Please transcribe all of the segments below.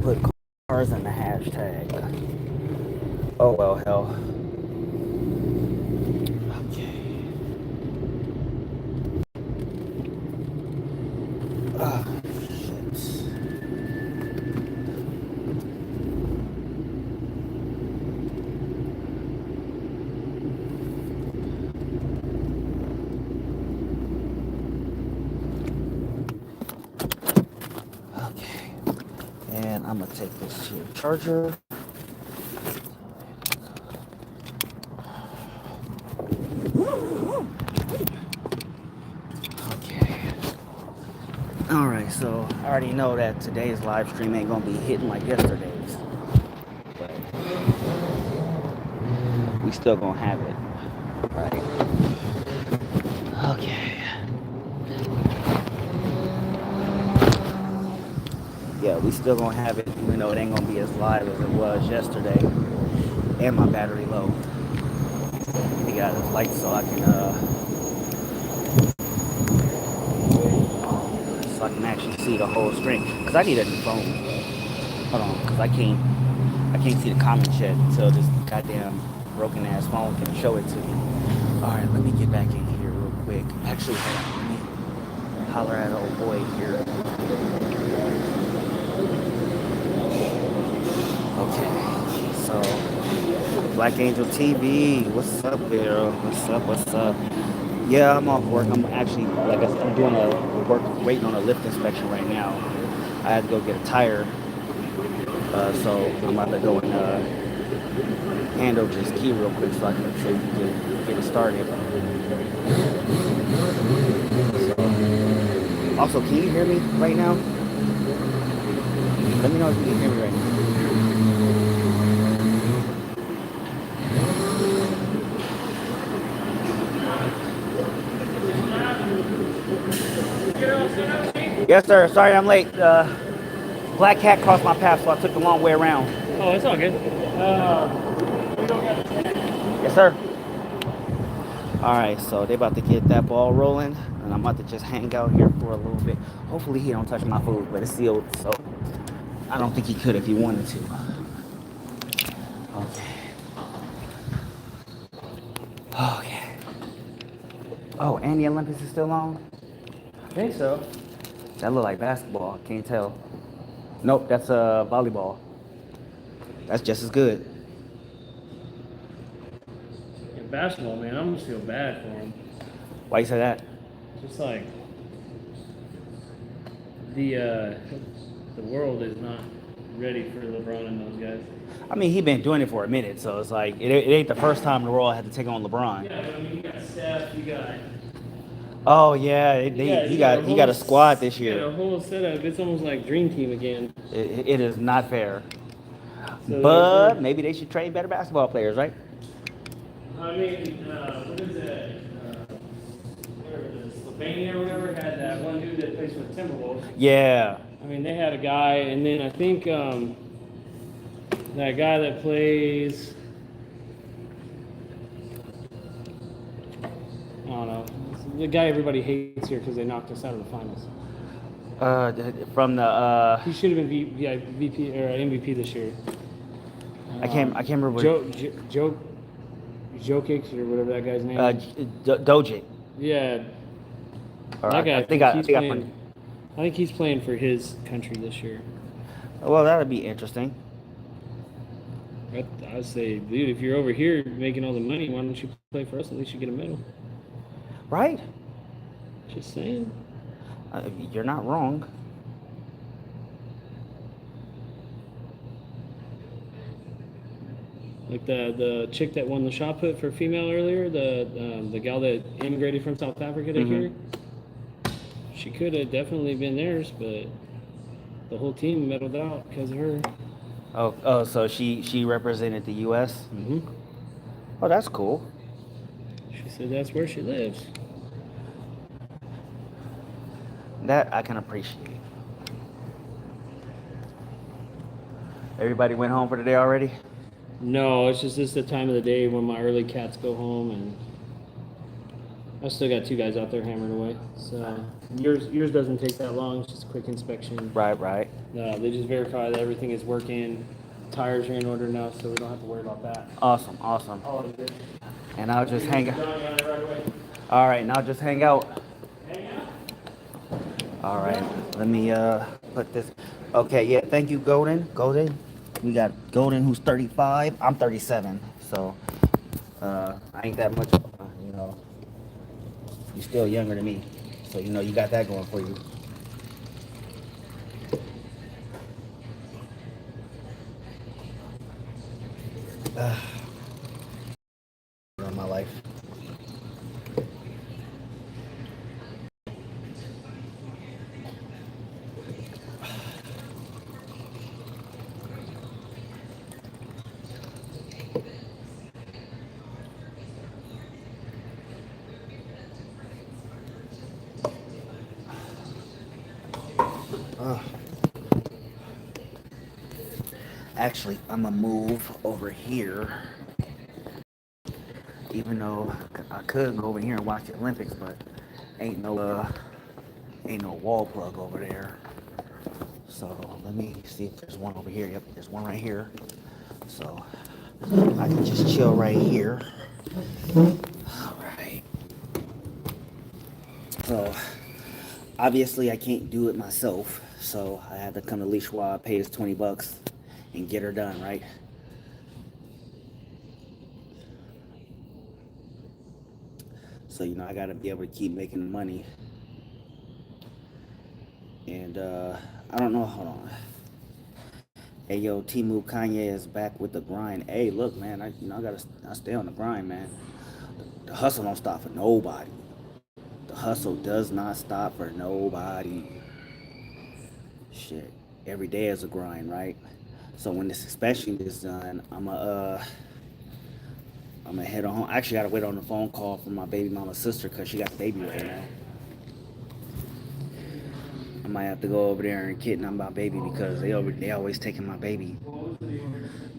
put cars in the hashtag. Oh well, hell. Okay. Shit. Okay. And I'm gonna take this to your charger. Okay. Alright, so I already know that today's live stream ain't gonna be hitting like yesterday's. But we still gonna have it. Right. Okay. Yeah, we still gonna have it, even though it ain't gonna be as live as it was yesterday. And my battery low. Let me get out of this light so I can actually see the whole screen. Cause I need a new phone. Hold on, cause I can't see the comments yet until this goddamn broken ass phone can show it to me. Alright, let me get back in here real quick. Actually, hold on, let me holler at old boy here. Okay, so Black Angel TV, what's up, girl? What's up? Yeah, I'm off work. I'm actually, like I said, I'm doing a work, waiting on a lift inspection right now. I had to go get a tire, so I'm about to go and hand over this key real quick so I can get it started. Also, can you hear me right now? Let me know if you can hear me right now. Yes, sir. Sorry I'm late. Black cat crossed my path, so I took the long way around. Oh, it's all good. Yes, sir. All right, so they about to get that ball rolling, and I'm about to just hang out here for a little bit. Hopefully he don't touch my food, but it's sealed, so I don't think he could if he wanted to. Okay. Okay. Oh, and the Olympics is still on? I think so. That look like basketball. Can't tell. Nope, that's volleyball. That's just as good. In basketball, man, I almost feel bad for him. Why you say that? Just like the world is not ready for LeBron and those guys. I mean, he been doing it for a minute, so it's like it ain't the first time the world had to take on LeBron. Yeah, but I mean, you got Steph, you got. Oh yeah, he got a squad this year. Yeah, a whole setup. It's almost like Dream Team again. It is not fair. So But maybe they should train better basketball players, right? I mean, what is it? Where it is, Slovenia or whatever had that one dude that plays for the Timberwolves. Yeah. I mean, they had a guy, and then I think that guy that plays, I don't know, the guy everybody hates here because they knocked us out of the finals. From the He should have been VP or MVP this year. I can't remember. Jokic or whatever that guy's name. Dojic. Yeah. Or That guy. I think he's playing for his country this year. Well, that'd be interesting. I would say, dude, if you're over here making all the money, why don't you play for us? At least you get a medal. Right? Just saying. You're not wrong. Like the chick that won the shot put for female earlier, the gal that immigrated from South Africa to here, she could have definitely been theirs, but the whole team medaled out because of her. Oh, so she represented the U.S. Mm-hmm. Oh, that's cool. She said that's where she lives. That I can appreciate. Everybody went home for the day already? No, it's just this the time of the day when my early cats go home, and I still got two guys out there hammering away. So yours doesn't take that long. It's just a quick inspection. Right, right. They just verify that everything is working. Tires are in order now, so we don't have to worry about that. Awesome, awesome. All of it. And I'll just hang out. Johnny on it right away. All right, now just hang out. Hang out. All right, let me put this. Okay, yeah, thank you, Golden. Golden, we got Golden who's 35. I'm 37, so I ain't that much. You know, you're still younger than me, so you know you got that going for you. In my life. Uh, Actually, I'm gonna move over here, even though I could go over here and watch the Olympics, but ain't no ain't no wall plug over there. So let me see if there's one over here. Yep, there's one right here. So I can just chill right here. All right. So obviously I can't do it myself, so I had to come to Lee Schwab, pay his $20 and get her done, right? So you know I gotta be able to keep making money. And I don't know, hold on. Hey yo, Timu Kanye is back with the grind. Hey, look, man, I stay on the grind, man. The hustle don't stop for nobody. The hustle does not stop for nobody. Shit, every day is a grind, right? So when this inspection is done, I'm gonna head on home. I actually gotta wait on the phone call from my baby mama's sister because she got the baby right now. I might have to go over there and kidnap my baby because they always taking my baby.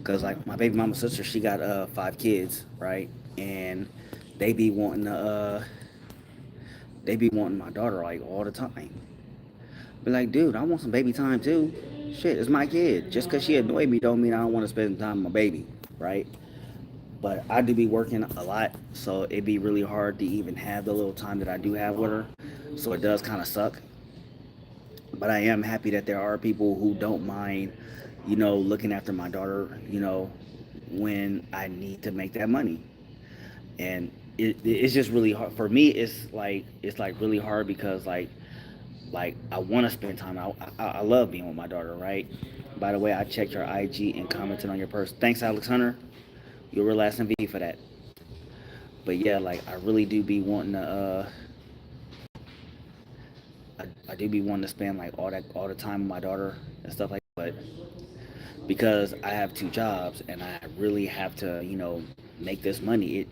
Cause like my baby mama's sister, she got 5 kids, right? And they be wanting they be wanting my daughter like all the time. Be like, dude, I want some baby time too. Shit, it's my kid. Just cause she annoyed me don't mean I don't want to spend time with my baby, right? But I do be working a lot, so it'd be really hard to even have the little time that I do have with her. So it does kind of suck. But I am happy that there are people who don't mind, you know, looking after my daughter, you know, when I need to make that money. And it's just really hard for me. It's like really hard because like I want to spend time. I love being with my daughter, right? By the way, I checked your IG and commented on your post. Thanks, Alex Hunter. You're a real ass MVP for that. But yeah, like I really do be wanting to. I do be wanting to spend like all the time with my daughter and stuff like that. But because I have 2 jobs and I really have to, you know, make this money,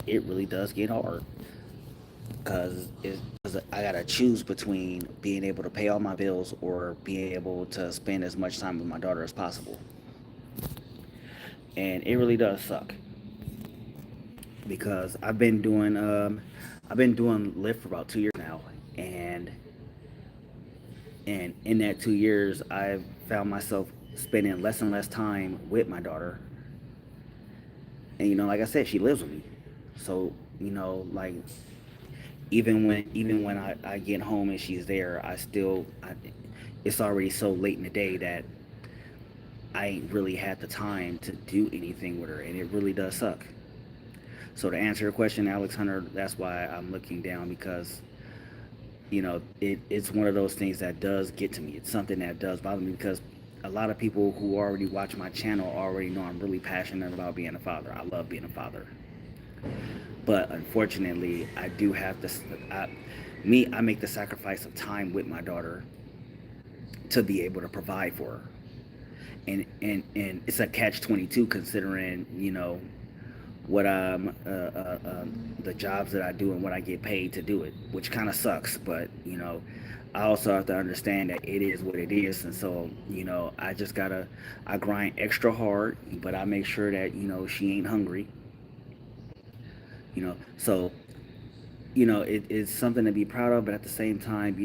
it really does get hard because I gotta choose between being able to pay all my bills or being able to spend as much time with my daughter as possible, and it really does suck because I've been doing Lyft for about 2 years now, and in that 2 years I've found myself spending less and less time with my daughter, and you know, like I said, she lives with me, so you know, like even when I get home and she's there, it's already so late in the day that I ain't really had the time to do anything with her, and it really does suck. So to answer your question, Alex Hunter, that's why I'm looking down because you know it's one of those things that does get to me. It's something that does bother me because a lot of people who already watch my channel already know I'm really passionate about being a father. I love being a father. But unfortunately, I do have to. I make the sacrifice of time with my daughter to be able to provide for her, and it's a catch 22 considering you know what the jobs that I do and what I get paid to do it, which kind of sucks. But you know, I also have to understand that it is what it is, and so you know, I grind extra hard, but I make sure that you know she ain't hungry. You know, so it is something to be proud of, but at the same time,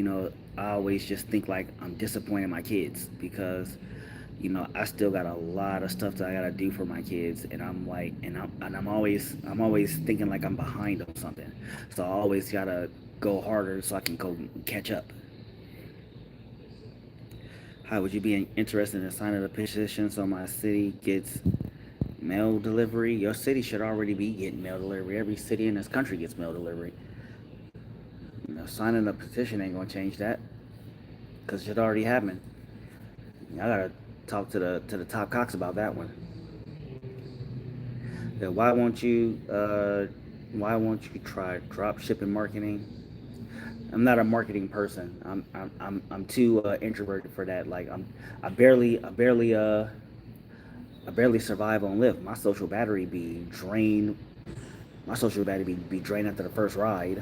I always just think like I'm disappointing my kids because I still got a lot of stuff that I gotta do for my kids, and I'm like, and I'm always thinking like I'm behind on something, so I always gotta go harder so I can go catch up. How would you be interested in signing a petition so my city gets mail delivery? Your city should already be getting mail delivery. Every city in this country gets mail delivery. Signing a petition ain't gonna change that because it already happened. I gotta talk to the top cox about that one. Yeah, why won't you try drop shipping marketing? I'm not a marketing person. I'm too introverted for that. Like I barely I barely uh I barely survive on Lyft. My social battery be drained after the first ride.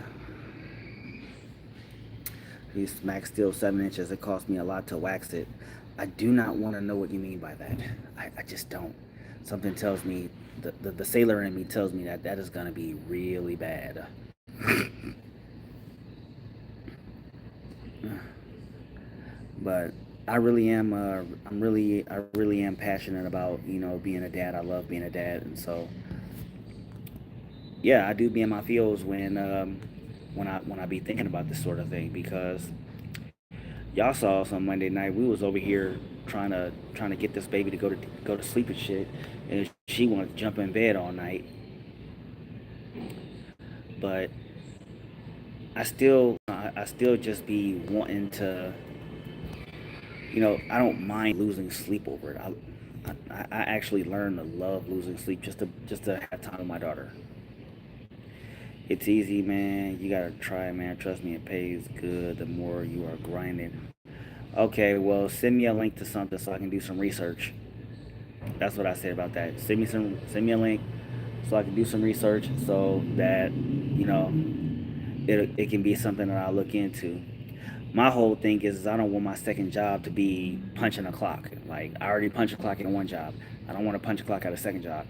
These Max Steel 7 inches. It cost me a lot to wax it. I do not want to know what you mean by that. I just don't. Something tells me the sailor in me tells me that that is gonna be really bad. But I really am passionate about being a dad. I love being a dad, and so yeah, I do be in my feels when I be thinking about this sort of thing because y'all saw us on Monday night. We was over here trying to get this baby to go to sleep and shit, and she wanted to jump in bed all night. But I still just be wanting to. I don't mind losing sleep over it. I actually learned to love losing sleep just to have time with my daughter. It's easy, man. You gotta try, man. Trust me, it pays good the more you are grinding. Okay, well, send me a link to something so I can do some research. That's what I said about that. Send me a link so I can do some research so that it can be something that I look into. My whole thing is I don't want my second job to be punching a clock. Like I already punch a clock in one job. I don't want to punch a clock at a second job.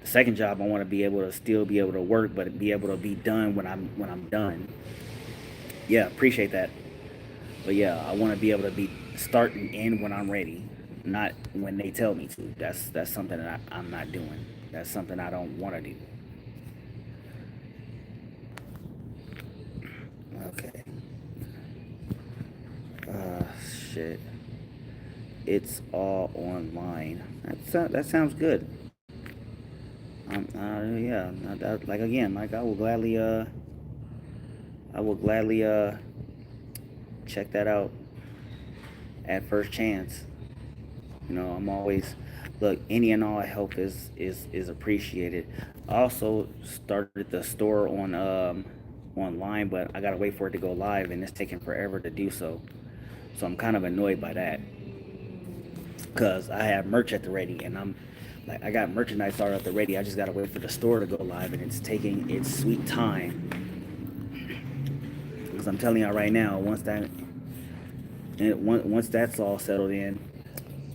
The second job I want to be able to still be able to work, but be able to be done when I'm done. Yeah, appreciate that. But yeah, I want to be able to be start and end when I'm ready, not when they tell me to. That's something that I'm not doing. That's something I don't want to do. Okay. Uh, shit. It's all online. That sounds good. Yeah. Like again, like I will gladly check that out at first chance. I'm always look. Any and all help is appreciated. I also started the store online, but I gotta wait for it to go live, and it's taking forever to do so. So I'm kind of annoyed by that because I have merch at the ready, and I got merchandise already at the ready. I just gotta wait for the store to go live, and it's taking its sweet time. Because I'm telling y'all right now, once that's all settled in,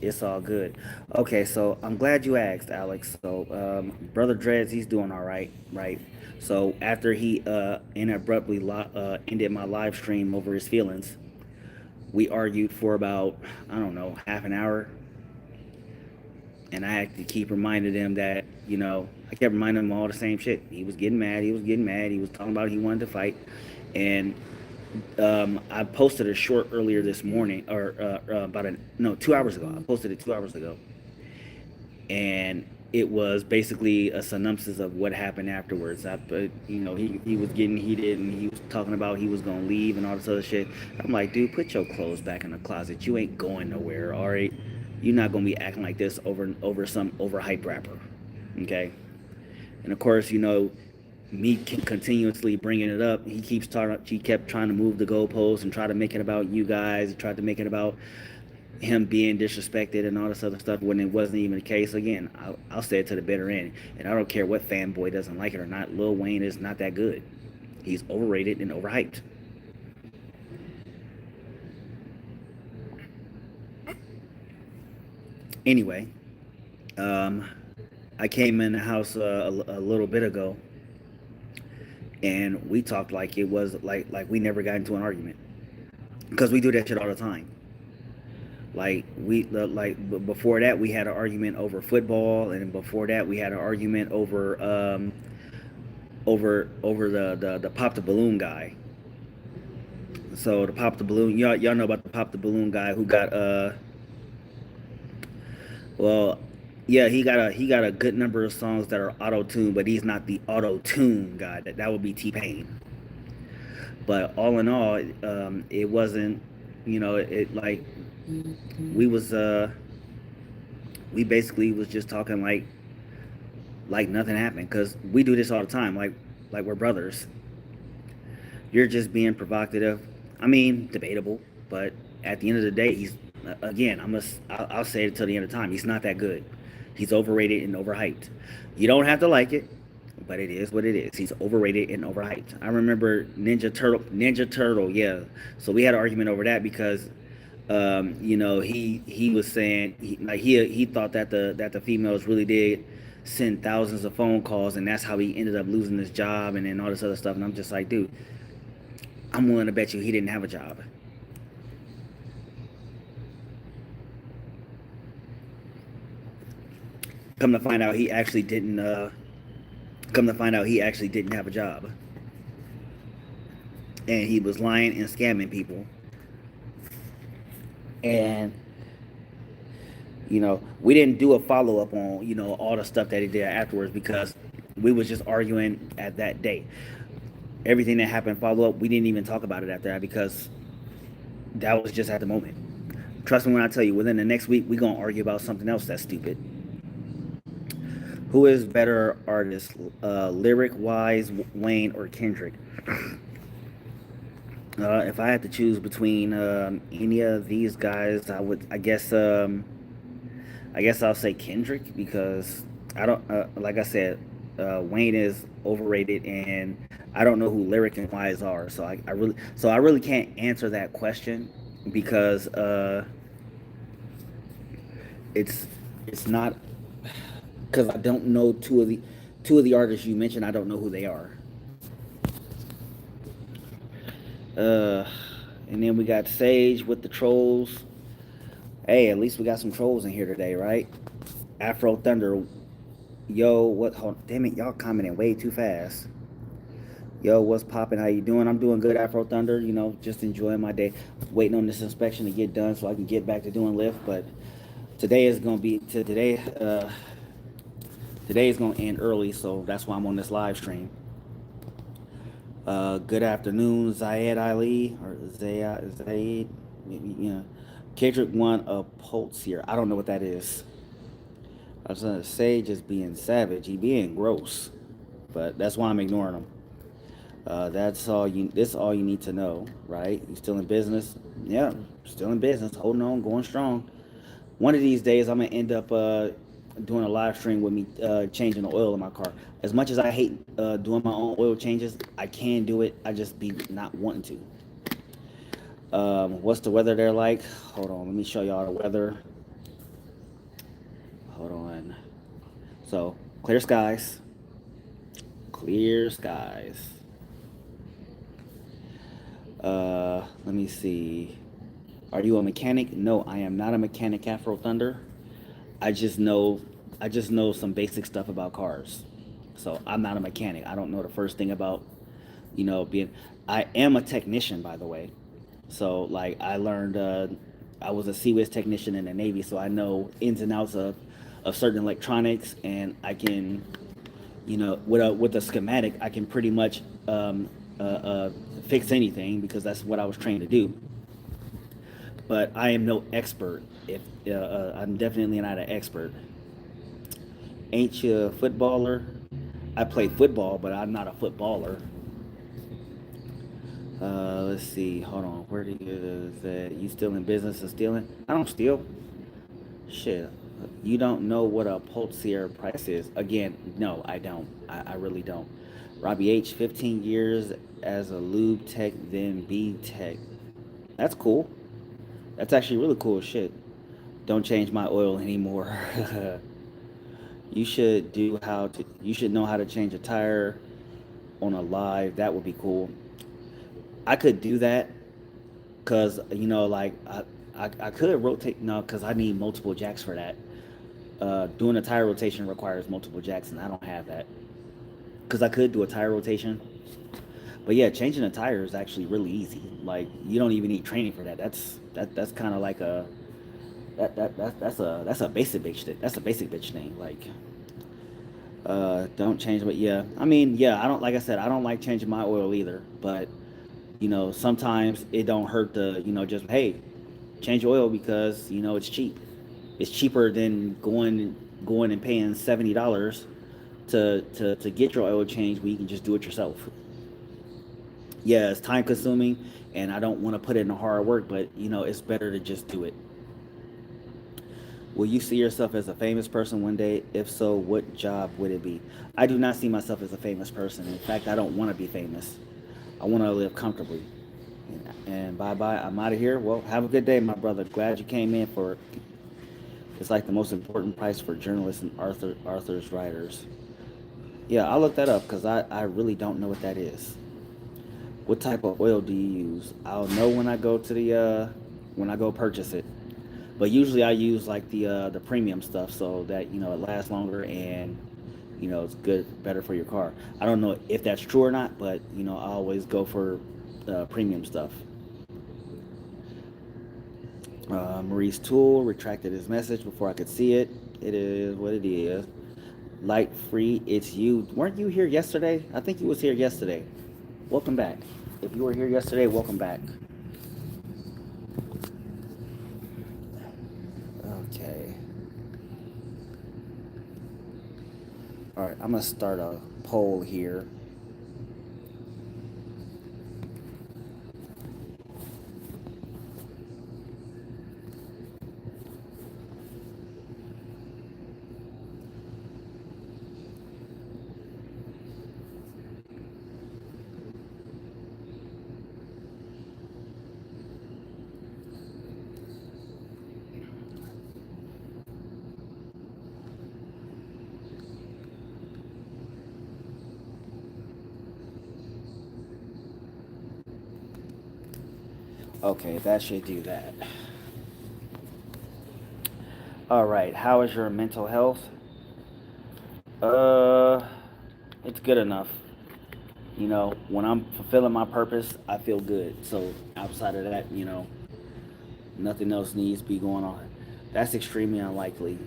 it's all good. Okay, so I'm glad you asked, Alex. So, brother Dreads, he's doing all right, right? So after he inabruptly ended my live stream over his feelings, we argued for about I don't know half an hour, and I had to keep reminding him that I kept reminding him all the same shit. He was getting mad. He was getting mad. He was talking about he wanted to fight, and I posted a short earlier this morning, or about 2 hours ago. I posted it 2 hours ago, and it was basically a synopsis of what happened afterwards. He was getting heated and he was talking about he was gonna leave and all this other shit. I'm like, dude, put your clothes back in the closet. You ain't going nowhere, all right? You're not gonna be acting like this over some overhyped rapper, okay? And of course, me continuously bringing it up. He kept trying to move the goalposts and try to make it about you guys. He tried to make it about him being disrespected and all this other stuff when it wasn't even the case. Again, I'll say it to the bitter end, and I don't care what fanboy doesn't like it or not. Lil Wayne is not that good. He's overrated and overhyped. Anyway, um, I came in the house a little bit ago, and we talked like it was like we never got into an argument because we do that shit all the time. Like before that we had an argument over football, and before that we had an argument over the pop the balloon guy. So the pop the balloon, y'all know about the pop the balloon guy who got well, yeah, he got a good number of songs that are auto tuned, but he's not the auto tune guy. That would be T Pain. But all in all, it wasn't, it like we was we basically was just talking like nothing happened because we do this all the time. Like we're brothers. You're just being provocative. I mean, debatable, but at the end of the day, he's again. I'll say it till the end of time. He's not that good. He's overrated and overhyped. You don't have to like it, but it is what it is. He's overrated and overhyped. I remember Ninja Turtle. Yeah. So we had an argument over that because, he was saying he thought that the females really did send thousands of phone calls, and that's how he ended up losing his job and then all this other stuff. And I'm just like, dude, I'm willing to bet you he didn't have a job. Come to find out, he actually didn't. Come to find out, he actually didn't have a job, and he was lying and scamming people. And we didn't do a follow up on all the stuff that he did afterwards because we was just arguing at that day. Everything that happened follow up, we didn't even talk about it after that because that was just at the moment. Trust me when I tell you, within the next week, we're going to argue about something else that's stupid. Who is better artist, lyric wise, Wayne or Kendrick? If I had to choose between any of these guys, I would. I guess I'll say Kendrick because I don't. Like I said, Wayne is overrated, and I don't know who lyric and wise are. So I really can't answer that question because it's it's not because I don't know two of the artists you mentioned. I don't know who they are. Uh, and then we got Sage with the trolls. Hey, at least we got some trolls in here today, right? Afro Thunder, yo, what? Hold, damn it, y'all commenting way too fast. Yo, what's popping? How you doing? I'm doing good, Afro Thunder. Just enjoying my day, waiting on this inspection to get done so I can get back to doing lift. But today is gonna be to today. Today is gonna end early, so that's why I'm on this live stream. Good afternoon, Zayed Ali or Zayed. Kendrick won a Pulse here. I don't know what that is. I was gonna say just being savage. He being gross, but that's why I'm ignoring him. That's all you. This all you need to know, right? You still in business? Yeah, still in business. Holding on, going strong. One of these days, I'm gonna end up doing a live stream with me changing the oil in my car. As much as I hate doing my own oil changes, I can do it. I just be not wanting to. What's the weather there like? Hold on, let me show y'all the weather. Hold on. So clear skies. Clear skies. Let me see. Are you a mechanic? No, I am not a mechanic, Afro Thunder. I just know I just know some basic stuff about cars. So I'm not a mechanic. I don't know the first thing about, being I am a technician, by the way. So like I learned I was a CWIS technician in the Navy, so I know ins and outs of certain electronics, and I can, with a schematic, I can pretty much fix anything because that's what I was trained to do. But I am no expert. If I'm definitely not an expert. Ain't you a footballer? I play football, but I'm not a footballer. Let's see. Hold on. Where do you is that? You still in business of stealing? I don't steal. Shit. You don't know what a Pulsier price is? Again, no, I don't. I really don't. Robbie H, 15 years as a lube tech, then B tech. That's cool. That's actually really cool shit. Don't change my oil anymore. You should know how to change a tire on a live. That would be cool. I could do that because like I could rotate no because I need multiple jacks for that. Doing a tire rotation requires multiple jacks, and I don't have that. Because I could do a tire rotation, but yeah, changing a tire is actually really easy. Like you don't even need training for that. That's kind of like a that's a basic bitch thing. That's a basic bitch thing. Like don't change, but yeah, I mean yeah, I don't like I said I don't like changing my oil either, but sometimes it don't hurt to just hey change your oil because it's cheap. It's cheaper than going and paying $70 to get your oil change where you can just do it yourself. Yeah, it's time consuming and I don't want to put in the hard work, but it's better to just do it. Will you see yourself as a famous person one day? If so, what job would it be? I do not see myself as a famous person. In fact, I don't want to be famous. I want to live comfortably. And bye bye. I'm out of here. Well, have a good day, my brother. Glad you came in for it's like the most important price for journalists and Arthur's writers. Yeah, I'll look that up because I really don't know what that is. What type of oil do you use? I'll know when I go to the when I go purchase it. But usually I use like the premium stuff so that it lasts longer and it's good better for your car. I don't know if that's true or not, but I always go for premium stuff. Marie's tool retracted his message before I could see it. It is what it is. Light free, it's you. Weren't you here yesterday? I think you was here yesterday. Welcome back. If you were here yesterday, welcome back. Okay. All right, I'm gonna start a poll here. Okay, that should do that. All right, how is your mental health? Uh, it's good enough. When I'm fulfilling my purpose, I feel good. So outside of that, nothing else needs to be going on. That's extremely unlikely.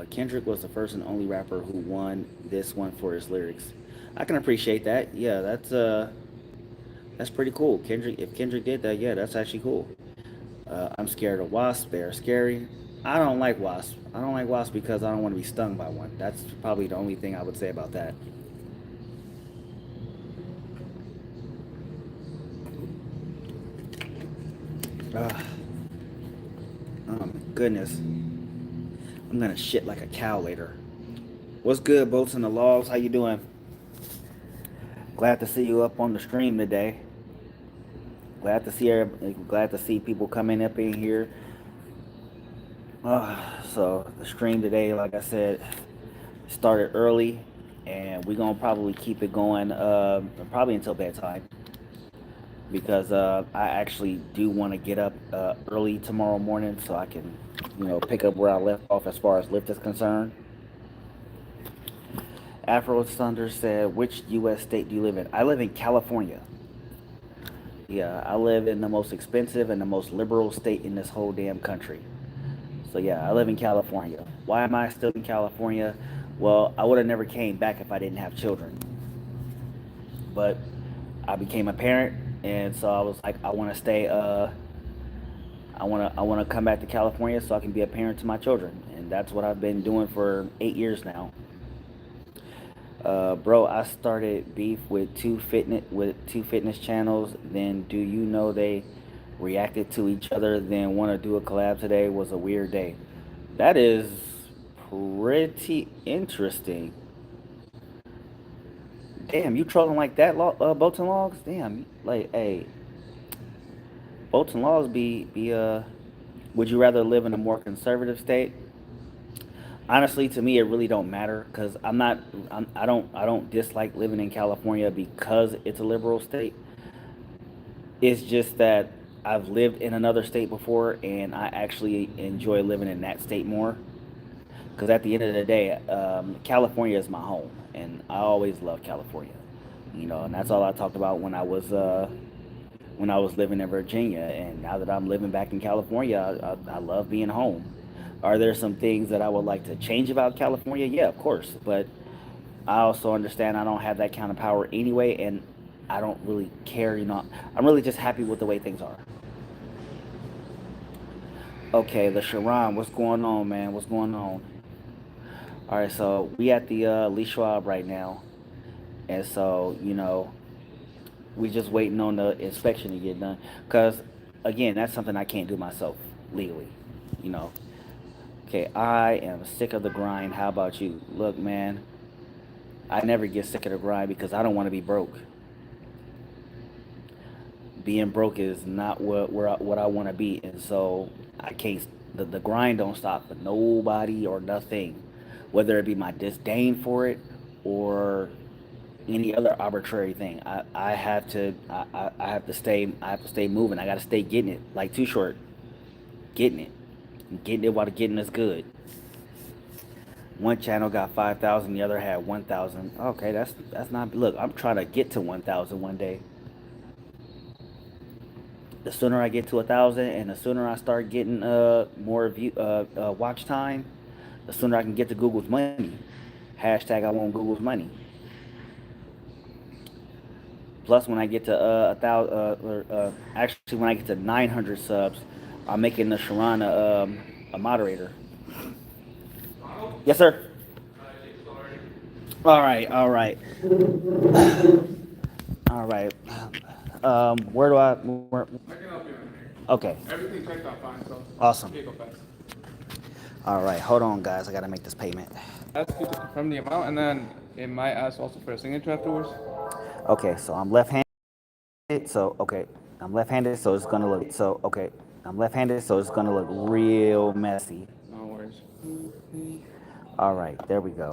Kendrick was the first and only rapper who won this one for his lyrics. I can appreciate that. Yeah, that's pretty cool. If Kendrick did that, yeah, that's actually cool. I'm scared of wasps. They're scary. I don't like wasps. I don't like wasps because I don't want to be stung by one. That's probably the only thing I would say about that. Ah, oh my goodness. I'm gonna shit like a cow later. What's good, boats and the logs? How you doing? Glad to see you up on the stream today. Glad to see people coming up in here. So the stream today, like I said, started early, and we're gonna probably keep it going probably until bedtime because I actually do want to get up early tomorrow morning so I can, pick up where I left off as far as lift is concerned. Afro Thunder said, "Which U.S. state do you live in?" I live in California. Yeah, I live in the most expensive and the most liberal state in this whole damn country. So yeah, I live in California. Why am I still in California? Well, I would have never came back if I didn't have children. But I became a parent, and so I was like, I want to stay. I want to come back to California so I can be a parent to my children, and that's what I've been doing for 8 years now. Bro, I started beef with two fitness channels. Then do you know they reacted to each other? Then want to do a collab today was a weird day. That is pretty interesting. Damn, you trolling like that, Bolton Logs? Damn, like, hey, Bolton Logs be. Would you rather live in a more conservative state? Honestly, to me, it really don't matter because I don't dislike living in California because it's a liberal state. It's just that I've lived in another state before, and I actually enjoy living in that state more. Because at the end of the day, California is my home, and I always love California. You know, and that's all I talked about when I was living in Virginia, and now that I'm living back in California, I love being home. Are there some things that I would like to change about California? Yeah, of course, but I also understand I don't have that kind of power anyway, and I don't really care. You know, I'm really just happy with the way things are. Okay, the Sharon, what's going on, man? What's going on? All right, so we at the Lee Schwab right now, and so we just waiting on the inspection to get done. Cause again, that's something I can't do myself legally. You know. Okay, I am sick of the grind. How about you? Look, man, I never get sick of the grind because I don't want to be broke. Being broke is not what I want to be, and so I can't. The grind don't stop for nobody or nothing, whether it be my disdain for it or any other arbitrary thing. I have to I have to stay moving. I got to stay getting it. Like Too Short, getting it, getting it while the getting is good. One channel got 5,000, the other had 1,000. Okay, that's not. Look, I'm trying to get to 1,000 one day. The sooner I get to 1,000, and the sooner I start getting more watch time, the sooner I can get to Google's money. Hashtag I want Google's money. Plus, when I get to actually when I get to 900 subs, I'm making the Sharon a moderator. Yes, sir. All right, all right, all right. Where do I? I can help you. Okay, Everything checked out fine, so awesome. here you go fast. All right, hold on, guys. I gotta make this payment. Ask you to confirm the amount, and then it might ask also for a signature afterwards. Okay, so I'm left-handed. So okay, I'm left-handed. So it's gonna look. So okay, I'm left-handed. So it's gonna look real messy. No worries. All right, there we go.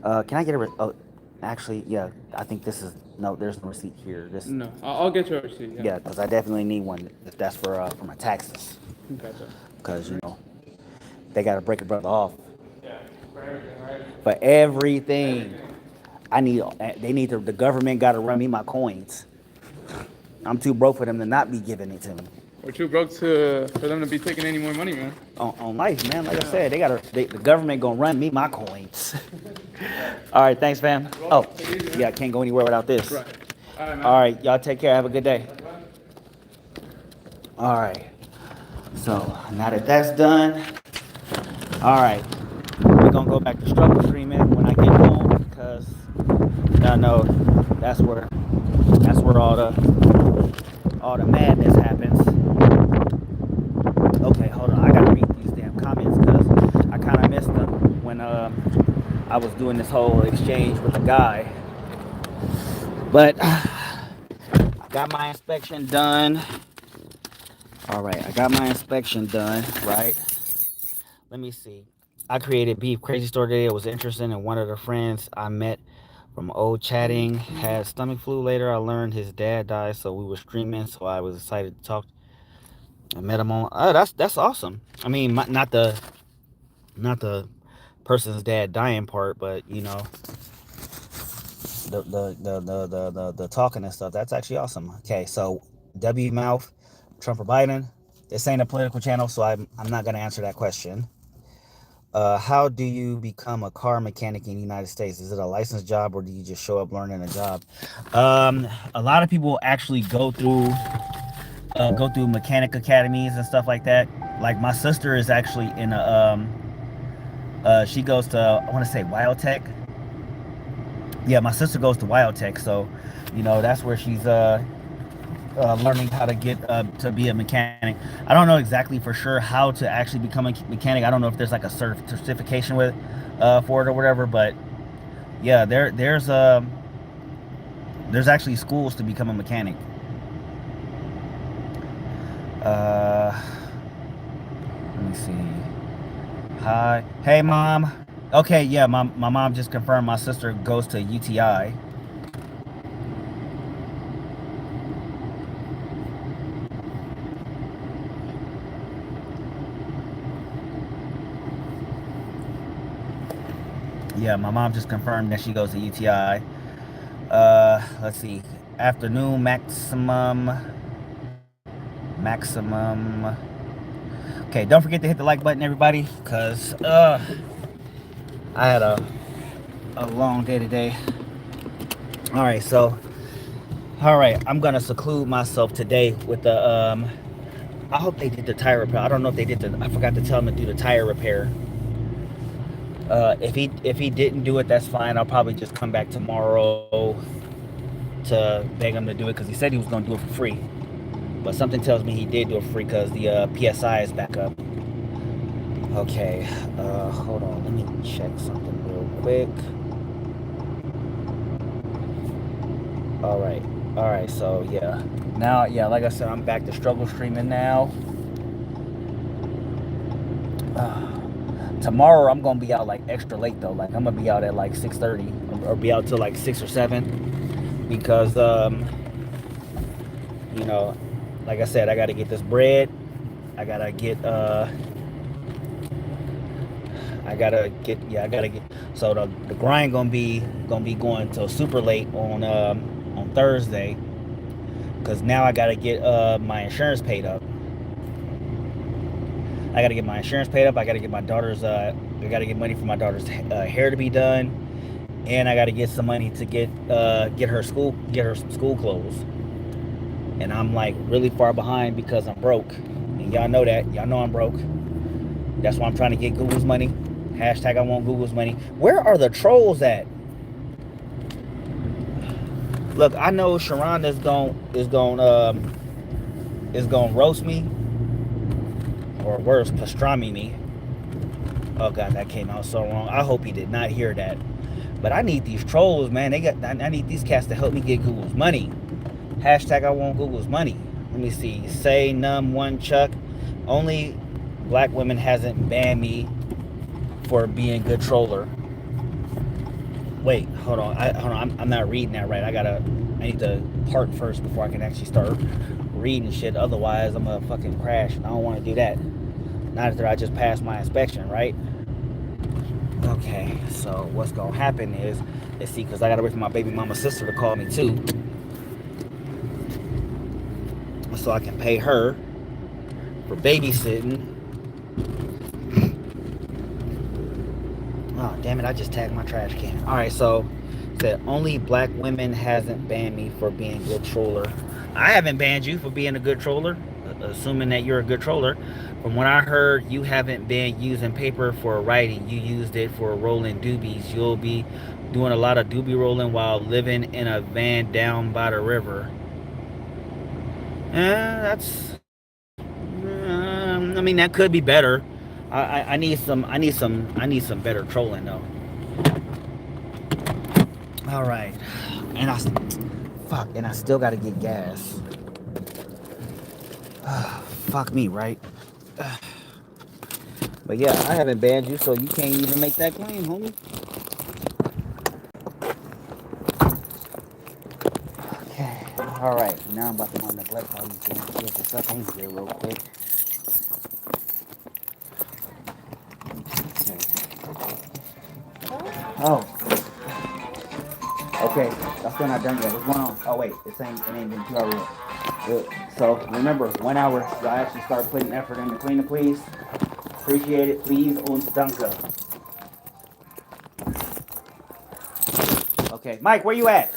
Can I get a? Oh, actually, yeah. I think this is no. There's no receipt here. This, No, I'll get your receipt. Yeah. yeah, because I definitely need one if that's for my taxes. Gotcha. Because they gotta break a brother off Yeah, for everything, right? for everything. Everything. I need. They need to. The government gotta run me my coins. I'm too broke for them to not be giving it to me. We're too broke to for them to be taking any more money, man. On life, man. Like I said, the government gonna run me my coins. All right, thanks, fam. Oh, Take it easy, yeah, I man. can't go anywhere without this. Right. All right, man. All right, y'all take care. Have a good day. All right. So now that that's done, all right, we're gonna go back to struggle streaming when I get home because y'all know that's where all the madness happens. Okay, hold on. I gotta read these damn comments because I kind of missed them when I was doing this whole exchange with the guy. But I got my inspection done. All right, I got my inspection done. Right. Let me see. I created beef crazy story today. It was interesting, and one of the friends I met from old chatting had stomach flu. Later, I learned his dad died, so we were streaming. So I was excited to talk. I met him on. Oh, that's awesome. I mean, not the person's dad dying part, but the talking and stuff. That's actually awesome. Okay, so W mouth, Trump or Biden. This ain't a political channel, so I'm not gonna answer that question. How do you become a car mechanic in the United States? Is it a licensed job or do you just show up learning a job? A lot of people actually go through mechanic academies and stuff like that. Like my sister is actually in a she goes to, I want to say Wild Tech. Yeah, my sister goes to Wild Tech, so that's where she's learning how to get to be a mechanic. I don't know exactly for sure how to actually become a mechanic. I don't know if there's like a certification with for it or whatever, but yeah, there's actually schools to become a mechanic. Uh, Let me see. Hi. Hey, mom. Okay, yeah, my mom just confirmed my sister goes to UTI. Yeah, my mom just confirmed that she goes to UTI. Let's see. Afternoon maximum. Okay, don't forget to hit the like button, everybody, because I had a long day today. All right, so I'm gonna seclude myself today with the I hope they did the tire repair. I don't know if they did the. I forgot to tell him to do the tire repair. If he didn't do it, that's fine. I'll probably just come back tomorrow to beg him to do it because he said he was gonna do it for free. But something tells me he did do it for free because the PSI is back up. Okay, hold on. Let me check something real quick. All right, all right. So yeah, now yeah, like I said, I'm back to struggle streaming now. Tomorrow I'm gonna be out like extra late though. Like I'm gonna be out at like 6:30 or be out till like 6 or 7 because you know, like I said, I gotta get this bread. I gotta get I gotta get. So the grind gonna be going till super late on Thursday because now I gotta get my insurance paid up. I gotta get my insurance paid up. I gotta get my daughter's I gotta get money for my daughter's hair to be done, and I gotta get some money to get her some school clothes. And I'm like really far behind because I'm broke, and y'all know that. Y'all know I'm broke. That's why I'm trying to get Google's money. Hashtag I want Google's money. Where are the trolls at? Look, I know Sharon is going roast me, or worse, pastrami me. Oh god, that came out so wrong. I hope he did not hear that. But I need these trolls, man. I need these cats to help me get Google's money. Hashtag I want Google's money. Let me see. Say num one Chuck. Only black women hasn't banned me for being good troller. Wait, hold on. Hold on. I'm not reading that right. I need to part first before I can actually start reading shit. Otherwise, I'm gonna fucking crash. I don't want to do that. Not after I just passed my inspection, right? Okay. So what's gonna happen is, let's see, because I gotta wait for my baby mama's sister to call me too, so I can pay her for babysitting. Oh damn it! I just tagged my trash can. All right, so said only black women hasn't banned me for being a good troller. I haven't banned you for being a good troller, assuming that you're a good troller. From what I heard, you haven't been using paper for writing. You used it for rolling doobies. You'll be doing a lot of doobie rolling while living in a van down by the river. That's. I mean, that could be better. I need some better trolling though. All right, and I still got to get gas. Fuck me, right? But yeah, I haven't banned you, so you can't even make that claim, homie. Okay. All right. Now I'm about to neglect all these damn kids and stuff in here real quick. Okay. Oh. Okay. I'm still not done yet. What's going on? Oh wait, it ain't been 2 hours yet. Good. So remember, 1 hour. Y'all actually start putting effort into cleaning, please. Appreciate it, please. Und danke. Okay, Mike, where you at?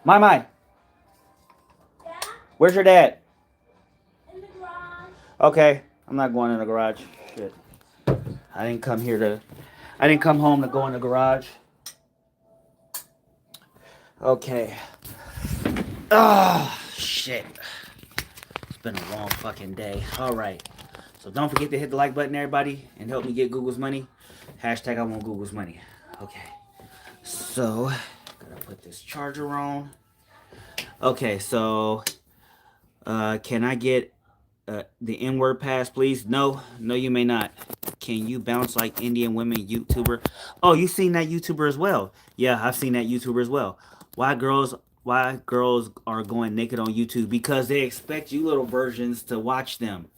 My. Where's your dad? In the garage. Okay, I'm not going in the garage. Shit. I didn't come here to. I didn't come home to go in the garage. Okay. Ah, shit. It's been a long fucking day. All right. So don't forget to hit the like button, everybody, and help me get Google's money. Hashtag I want Google's money. Okay. So, gotta put this charger on. Okay, so can I get The N word pass, please. No, no, you may not. Can you bounce like Indian women YouTuber? Oh, you seen that YouTuber as well? Yeah, I've seen that YouTuber as well. Why girls? Why girls are going naked on YouTube? Because they expect you little versions to watch them.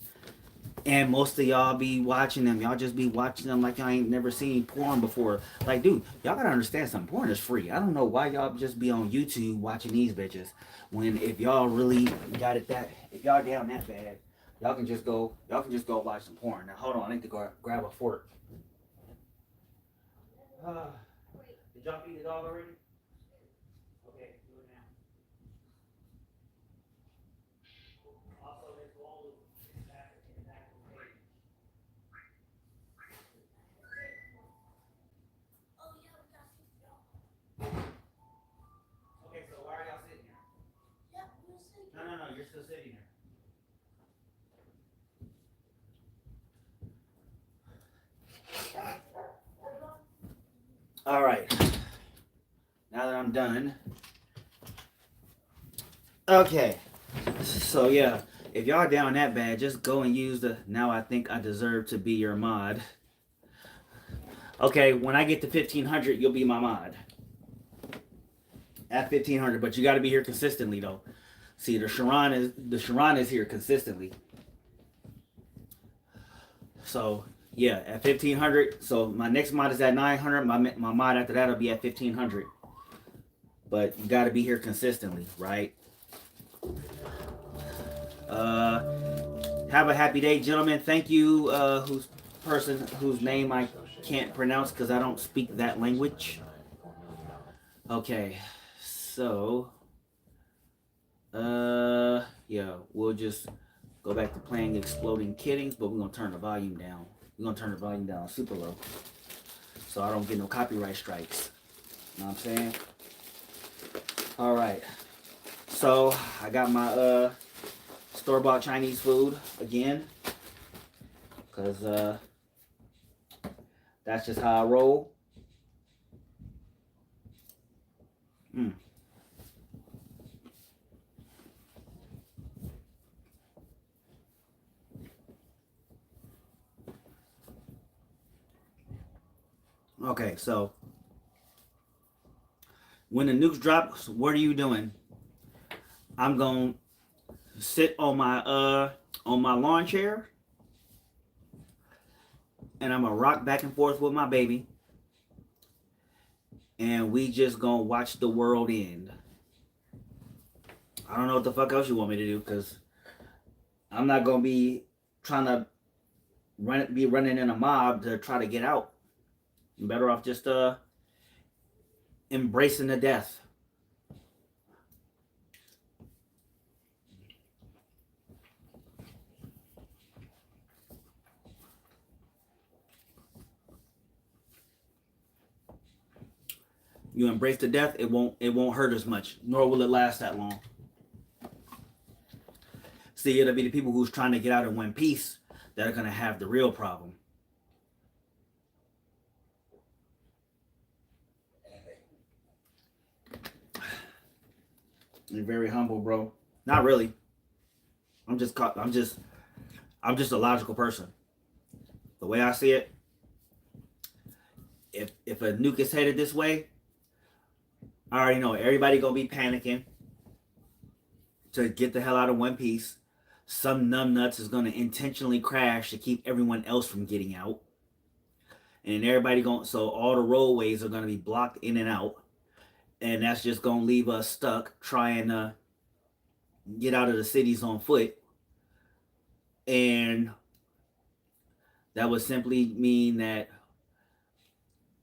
And most of y'all be watching them. Y'all just be watching them like y'all ain't never seen porn before. Like, dude, y'all gotta understand something. Porn is free. I don't know why y'all just be on YouTube watching these bitches. When if y'all really got it that, if y'all down that bad, y'all can just go watch some porn. Now hold on, I need to go grab a fork. Uh, did y'all feed the dog already? Okay, do it now. Also, let's go all back in the back of the page. Okay, so why are y'all sitting here? No, no, no, you're still sitting here. All right. Now that I'm done. Okay. So yeah, if y'all down that bad, just go and use the now I think I deserve to be your mod. Okay, when I get to 1500, you'll be my mod. At 1500, but you got to be here consistently though. See, the Sharon is here consistently. So yeah, at 1500. So my next mod is at 900. My mod after that will be at 1500. But you got to be here consistently, right? Uh, have a happy day, gentlemen. Thank you, whose person whose name I can't pronounce because I don't speak that language. Okay, so yeah, we'll just go back to playing Exploding Kittings, but we're gonna turn the volume down. We're gonna turn the volume down super low, so I don't get no copyright strikes. You know what I'm saying? All right. So I got my store-bought Chinese food again, cause that's just how I roll. Mm. Okay, so when the nukes drop, what are you doing? I'm gonna sit on my lawn chair and I'm gonna rock back and forth with my baby and we just gonna watch the world end. I don't know what the fuck else you want me to do because I'm not gonna be trying to be running in a mob to try to get out. I'm better off just embracing the death. You embrace the death, it won't hurt as much, nor will it last that long. See, it'll be the people who's trying to get out in one piece that are gonna have the real problem. You're very humble, bro. Not really. I'm just a logical person. The way I see it, if a nuke is headed this way, I already know everybody gonna be panicking to get the hell out of one piece. Some numbnuts is gonna intentionally crash to keep everyone else from getting out, and everybody going so all the roadways are gonna be blocked in and out, and that's just gonna leave us stuck trying to get out of the cities on foot, and that would simply mean that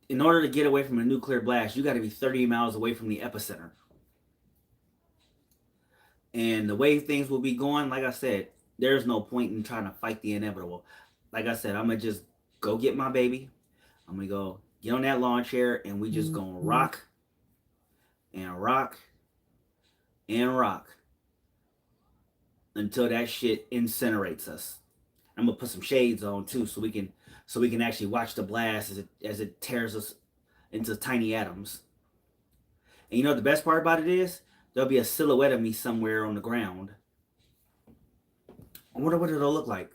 in order to get away from a nuclear blast, you got to be 30 miles away from the epicenter. And the way things will be going, like I said, there's no point in trying to fight the inevitable. Like I said, I'm gonna just go get my baby. I'm gonna go get on that lawn chair, and we just gonna rock and rock and rock until that shit incinerates us. I'm gonna put some shades on too, so we can actually watch the blast as it tears us into tiny atoms. And you know what the best part about it is? There'll be a silhouette of me somewhere on the ground. I wonder what it'll look like.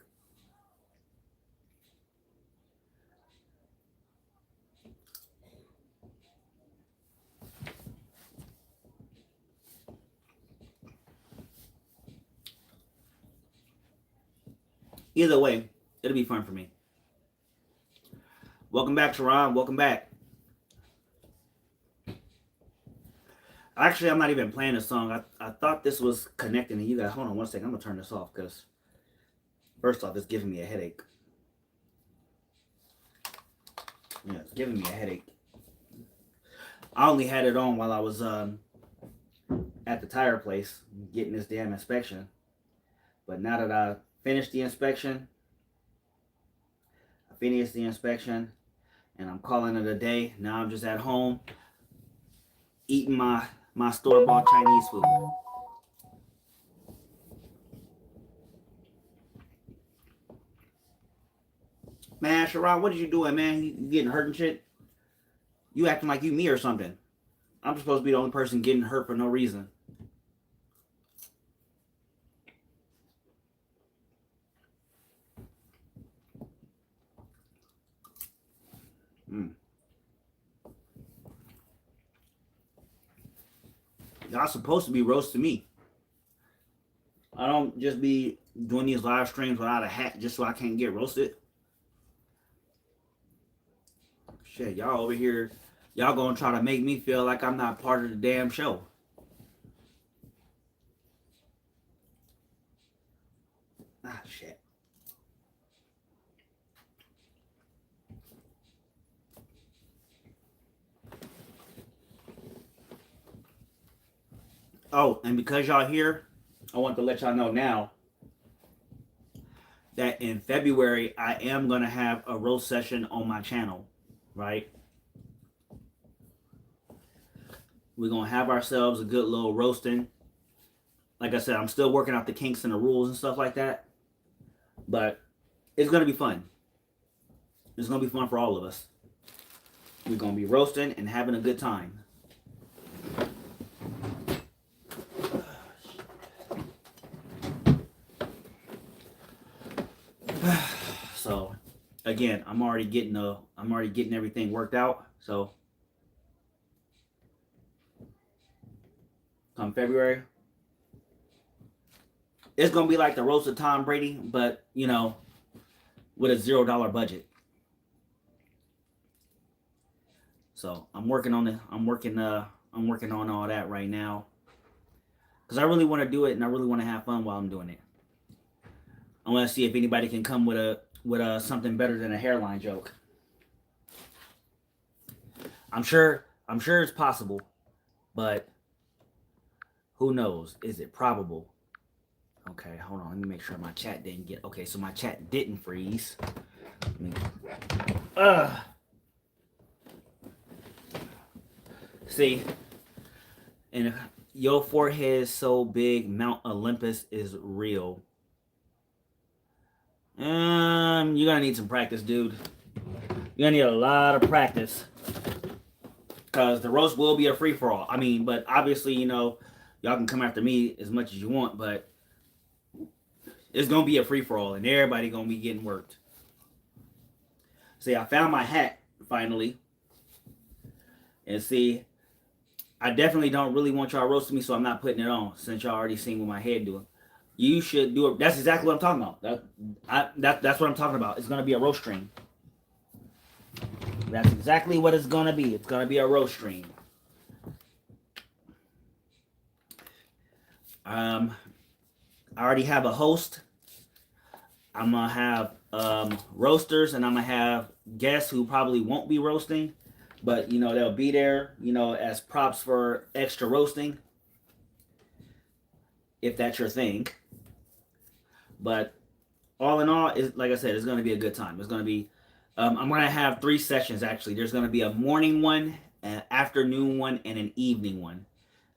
Either way, it'll be fun for me. Welcome back, Sharon. Welcome back. Actually, I'm not even playing the song. I thought this was connecting to you guys. Hold on one second. I'm going to turn this off because, first off, it's giving me a headache. Yeah, it's giving me a headache. I only had it on while I was at the tire place getting this damn inspection. But now that I finished the inspection, and I'm calling it a day. Now I'm just at home eating my store-bought Chinese food. Man, Sharon, what are you doing, man? You getting hurt and shit? You acting like you me or something. I'm supposed to be the only person getting hurt for no reason. Y'all supposed to be roasting me. I don't just be doing these live streams without a hat just so I can't get roasted. Shit, y'all over here, y'all gonna try to make me feel like I'm not part of the damn show. Ah, shit. Oh, and because y'all here, I want to let y'all know now that in February, I am going to have a roast session on my channel, right? We're going to have ourselves a good little roasting. Like I said, I'm still working out the kinks and the rules and stuff like that. But it's going to be fun. It's going to be fun for all of us. We're going to be roasting and having a good time. So, again, I'm already getting everything worked out. So, come February, it's gonna be like the roast of Tom Brady, but you know, with a $0 budget. So I'm working on it. I'm working on all that right now because I really want to do it and I really want to have fun while I'm doing it. I want to see if anybody can come with a something better than a hairline joke. I'm sure it's possible, but who knows? Is it probable? Okay, hold on. Let me make sure my chat didn't get. Okay, so my chat didn't freeze. See, and your forehead is so big, Mount Olympus is real. You're gonna need some practice, dude. You're gonna need a lot of practice. Because the roast will be a free-for-all. I mean, but obviously, you know, y'all can come after me as much as you want, but it's gonna be a free-for-all, and everybody gonna be getting worked. See, I found my hat, finally. And see, I definitely don't really want y'all roasting me, so I'm not putting it on, since y'all already seen what my head doing. You should do it. That's exactly what I'm talking about. That's what I'm talking about. It's going to be a roast stream. That's exactly what it's going to be. It's going to be a roast stream. I already have a host. I'm going to have roasters, and I'm going to have guests who probably won't be roasting. But, you know, they'll be there, you know, as props for extra roasting. If that's your thing. But all in all, is like I said, it's going to be a good time. It's going to be, I'm going to have 3 sessions, actually. There's going to be a morning one, an afternoon one, and an evening one.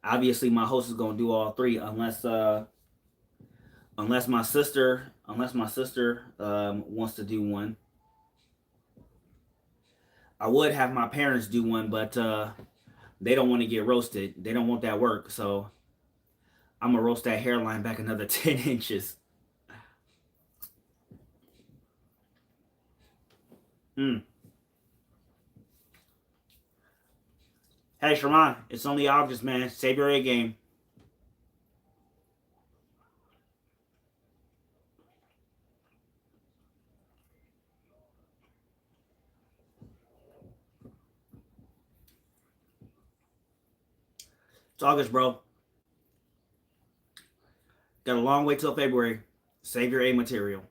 Obviously, my host is going to do all 3 unless my sister wants to do one. I would have my parents do one, but they don't want to get roasted. They don't want that work, so I'm going to roast that hairline back another 10 inches. Mm. Hey, Sharon, it's only August, man. Save your A game. It's August, bro. Got a long way till February. Save your A material.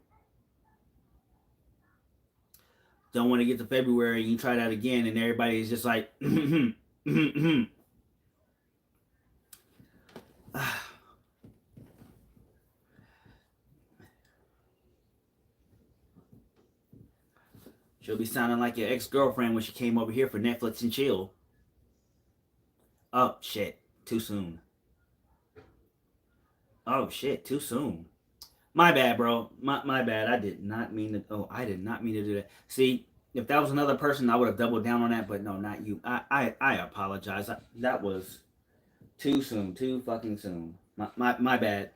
Don't want to get to February and you try that again and everybody is just like, she'll be sounding like your ex-girlfriend when she came over here for Netflix and chill. Oh, shit. Too soon. Oh, shit. Too soon. My bad, bro. My bad. I did not mean to. Oh, I did not mean to do that. See, if that was another person, I would have doubled down on that. But no, not you. I apologize. That was too soon. Too fucking soon. My bad.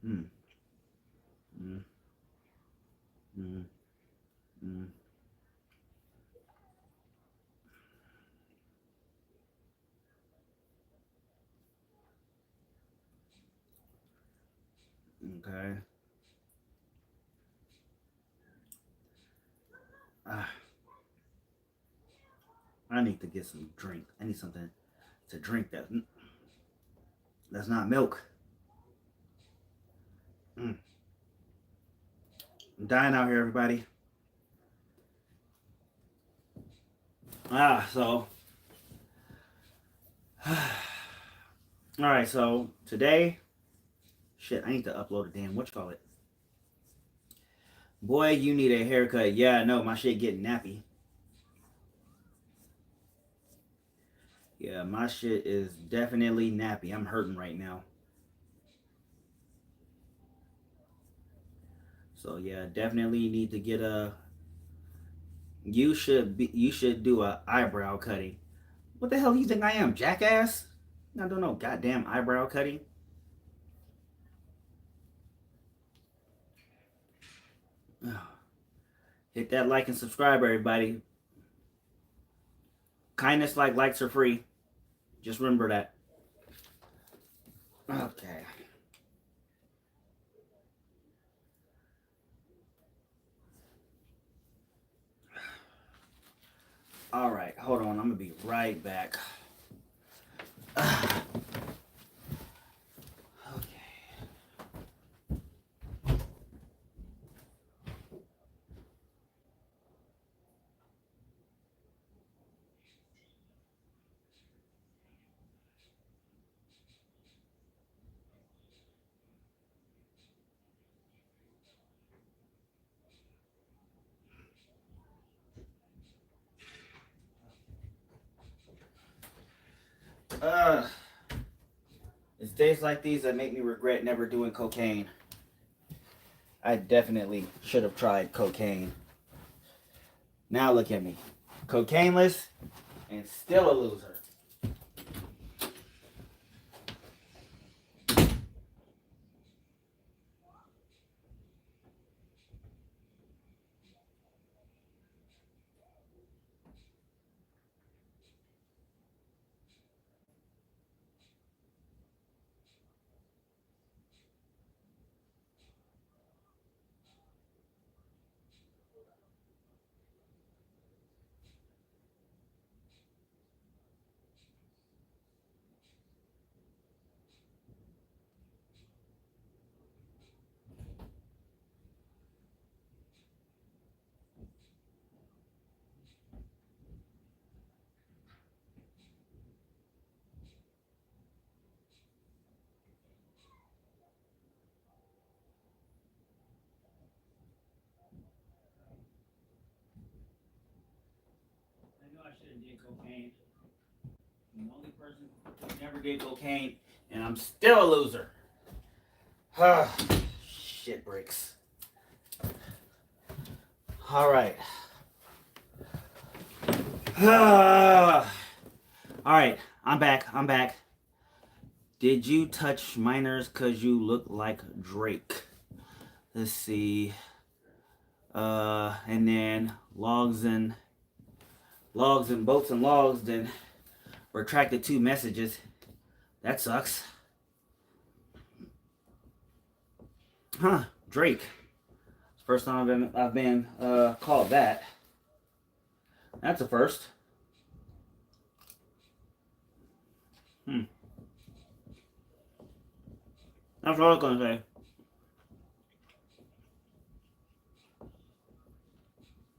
Mm, mm, mm, mm. Okay. Ah, I need to get some drink. I need something to drink that's not milk. Mm. I'm dying out here, everybody. So. All right, so today, shit, I need to upload a damn what you call it. Boy, you need a haircut. Yeah, I know my shit getting nappy. Yeah, my shit is definitely nappy. I'm hurting right now. So yeah, definitely need to get a. You should do a eyebrow cutting. What the hell do you think I am, jackass? I don't know, goddamn eyebrow cutting. Hit that like and subscribe, everybody. Kindness like likes are free. Just remember that. Okay. All right, hold on. I'm gonna be right back. Uh, it's days like these that make me regret never doing cocaine. I definitely should have tried cocaine. Now look at me. Cocaineless and still a loser. I knew I should have did cocaine. I'm the only person who never did cocaine, and I'm still a loser. Shit bricks. All right. All right, I'm back. I'm back. Did you touch minors because you look like Drake? Let's see. And then logs and boats and logs. Then retracted 2 messages. That sucks. Huh? Drake. It's the first time I've been called that. That's a first. That's what I was gonna say.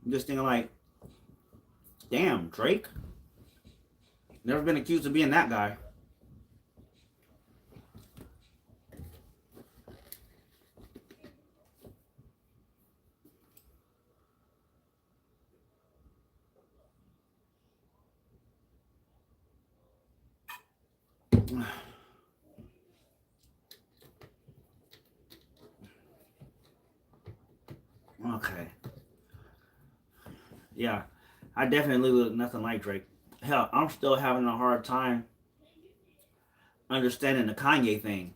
I'm just thinking like, damn, Drake. Never been accused of being that guy. Okay. Yeah, I definitely look nothing like Drake. Hell, I'm still having a hard time understanding the Kanye thing.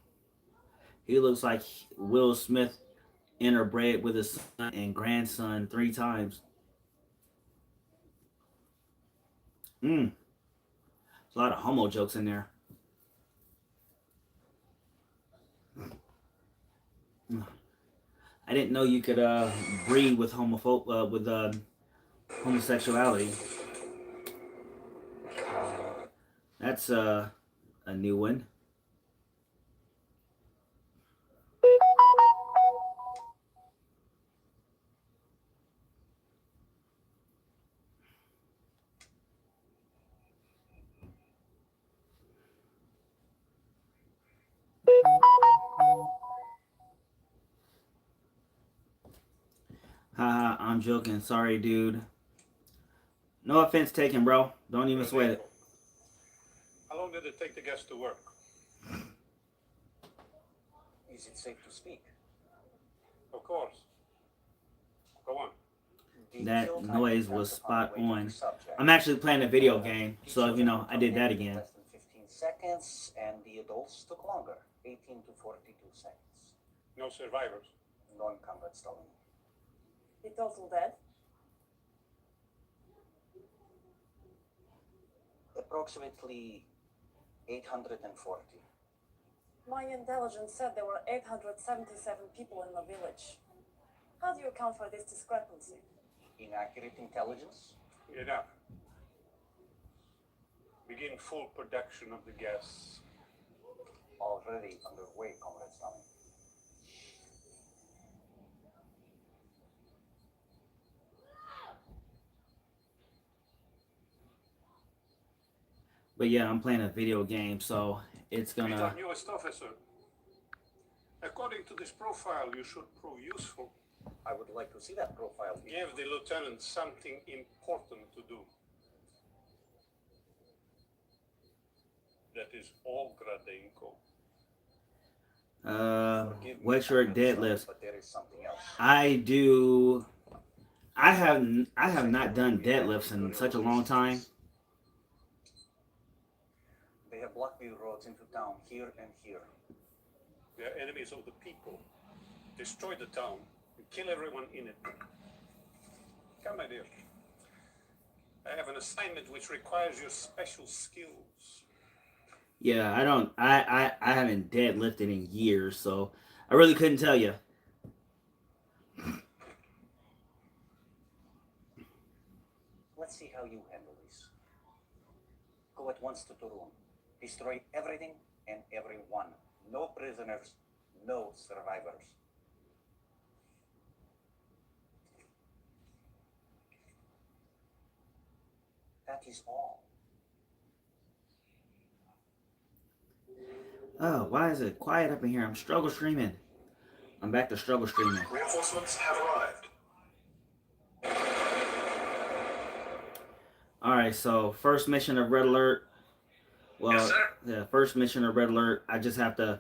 He looks like Will Smith interbred with his son and grandson 3 times. There's a lot of homo jokes in there. I didn't know you could breed with homosexuality. That's a new one. Haha, I'm joking. Sorry, dude. No offense taken, bro. Don't even sweat it. How long did it take the guests to work? Is it safe to speak? Of course. Go on. That noise was spot on. I'm actually playing a video game, so you know I did that again. Less than 15 seconds, and the adults took longer, 18 to 42 seconds. No survivors. Non-combat stolen. The total dead? Approximately 840. My intelligence said there were 877 people in the village. How do you account for this discrepancy? Inaccurate intelligence? Enough. Begin full production of the gas. Already underway, Comrade Stalin. But yeah, I'm playing a video game, so it's Meet gonna. our newest officer. According to this profile, you should prove useful. I would like to see that profile. Give the lieutenant something important to do. That is all, Gradenko. What's your deadlifts? But there is something else. I do. I have not done deadlifts in such a long time. They have blocked the roads into town here and here. They are enemies of the people. Destroy the town and kill everyone in it. Come, my dear. I have an assignment which requires your special skills. Yeah, I haven't deadlifted in years, so I really couldn't tell you. Let's see how you handle this. Go at once to Turun. Destroy everything and everyone. No prisoners, no survivors. That is all. Oh, why is it quiet up in here? I'm struggle streaming. I'm back to struggle streaming. Reinforcements have arrived. Alright, so first mission of Red Alert. Well, Yes, sir. the first mission of Red Alert, I just have to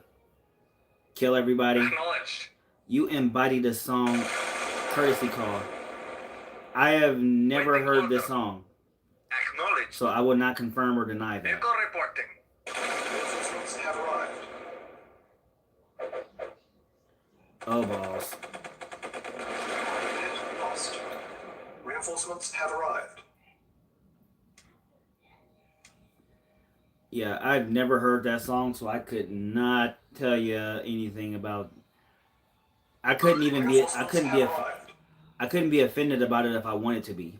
kill everybody. Acknowledged. You embody the song Courtesy Call. I have never heard this song. So I will not confirm or deny that. Vehicle reporting. Reinforcements have arrived. Oh, balls. Unit lost. Reinforcements have arrived. Yeah, I've never heard that song, so I could not tell you anything about. I couldn't even be. I couldn't be offended about it if I wanted to be.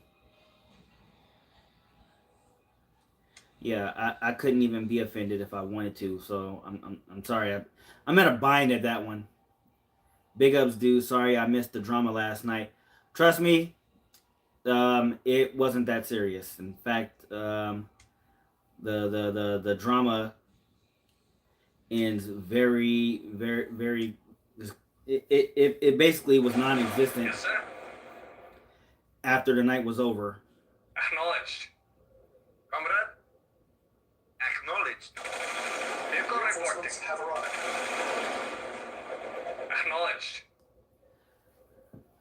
Yeah, I couldn't even be offended if I wanted to. So I'm sorry. I'm at a bind at that one. Big ups, dude. Sorry I missed the drama last night. Trust me, it wasn't that serious. In fact, the drama ends very, very, very. It basically was non-existent Yes, sir. after the night was over. Acknowledged. Comrade? Acknowledged. Vehicle reporting. Reinforcements have arrived. Acknowledged.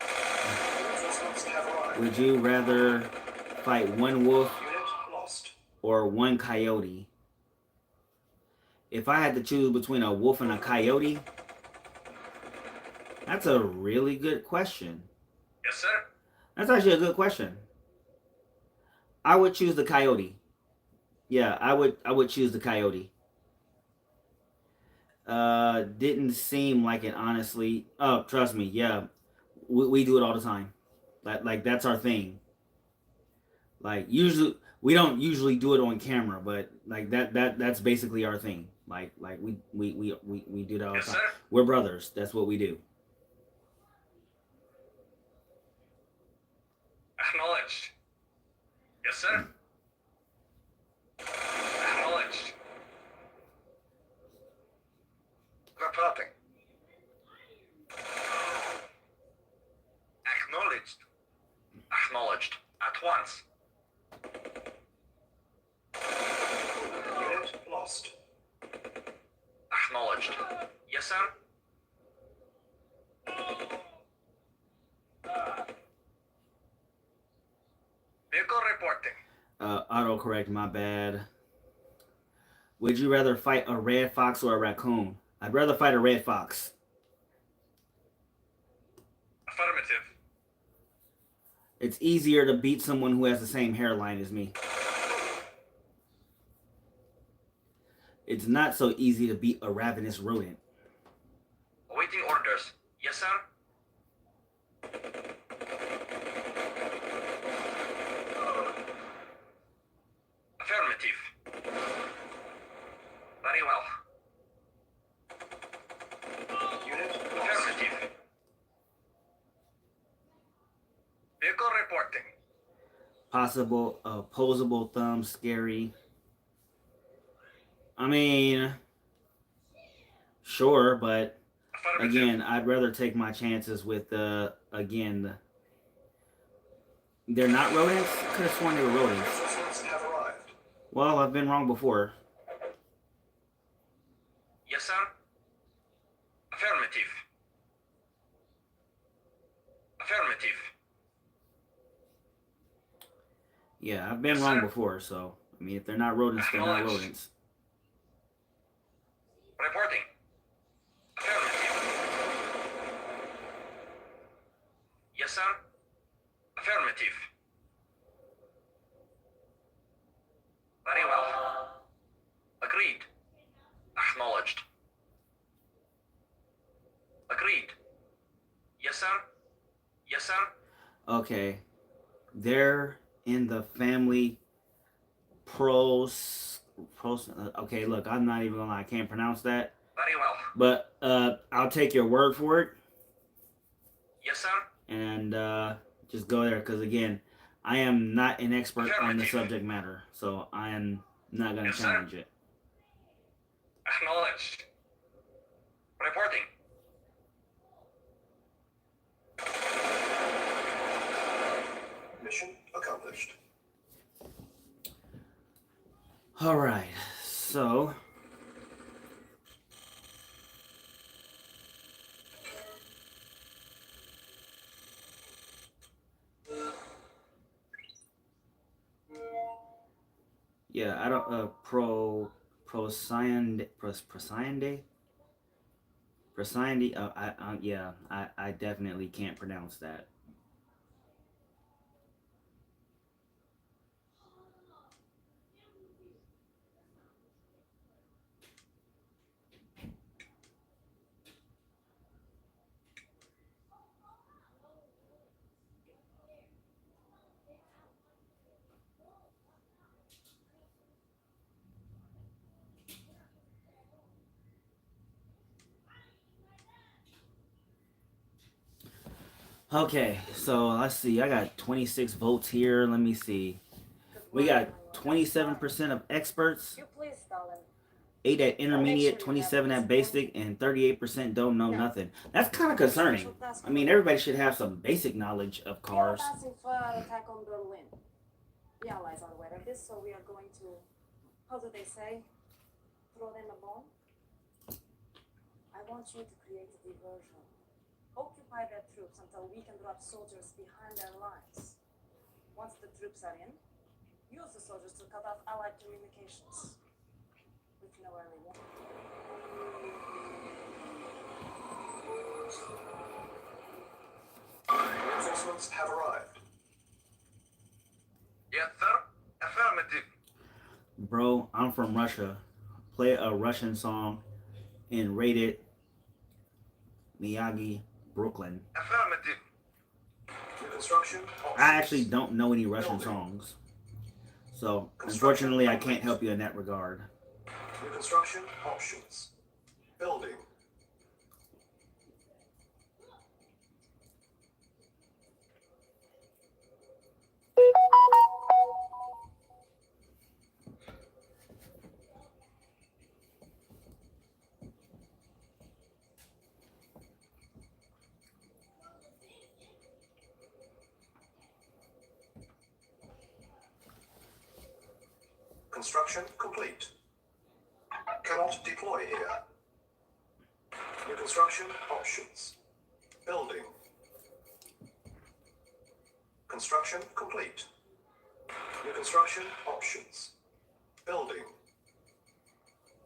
Reinforcements have arrived. Would you rather fight one wolf Unit lost. or one coyote? If I had to choose between a wolf and a coyote, that's a really good question. Yes, sir. That's actually a good question. I would choose the coyote. Yeah, I would choose the coyote. Didn't seem like it, honestly. Oh, trust me, yeah. We do it all the time. Like that's our thing. Like usually we don't usually do it on camera, but like that's basically our thing. Like we do that all the Yes, time. sir. We're brothers. That's what we do. Acknowledged. Yes, sir. Acknowledged. Reporting. Acknowledged. Acknowledged. At once. Unit lost. Acknowledged. Yes, sir. Vehicle reporting. Autocorrect, my bad. Would you rather fight a red fox or a raccoon? I'd rather fight a red fox. Affirmative. It's easier to beat someone who has the same hairline as me. It's not so easy to beat a ravenous rodent. Awaiting orders. Yes, sir. Affirmative. Very well. Unit lost. Affirmative. Vehicle reporting. Possible opposable thumb, scary. I mean, sure, but again, I'd rather take my chances with again. They're not rodents. Could have sworn they were rodents. Reinforcements have arrived. Well, I've been wrong before. Yes, sir. Affirmative. Affirmative. Yeah, I've been Yes, wrong sir. before. So I mean, if they're not rodents, they're not Acknowledged. rodents. Reporting. Affirmative. Yes, sir. Affirmative. Very well. Agreed. Acknowledged. Agreed. Yes, sir. Yes, sir. Okay, they're in the family pros. Okay, look, I'm not even gonna lie, I can't pronounce that. Very well. But I'll take your word for it Yes, sir. and just go there because again, I am not an expert on the Affirmative. subject matter, so I am not gonna Yes, sir. challenge it. Acknowledged. Reporting. Mission accomplished. All right, so Yeah, I don't Procyon Procyon. Yeah, I definitely can't pronounce that. Okay, so let's see. I got 26 votes here. Let me see. Good We morning, got my young 27% of experts, You please, Stalin. 8 at Make sure intermediate, you have 27 this at one. basic, and 38% don't know Now, nothing. That's kind of I have a concerning. special task I for mean, you. everybody should have some basic knowledge of We are cars. advancing for our attack on Berlin. The Allies are aware of this, so we are going to, how do they say, throw them a bomb? I want you to create a diversion. Occupy their troops until we can drop soldiers behind their lines. Once the troops are in, use the soldiers to cut off Allied communications. With no early warning. Reinforcements have arrived. Yes, sir. Affirmative. Bro, I'm from Russia. Play a Russian song and rate it Miyagi, Brooklyn. Affirmative. New construction options. I actually don't know any Russian Building. songs. So, Construction unfortunately, I complete. can't help you in that regard. New construction options. Building. Construction complete. Cannot deploy here. New construction options. Building. Construction complete. New construction options. Building.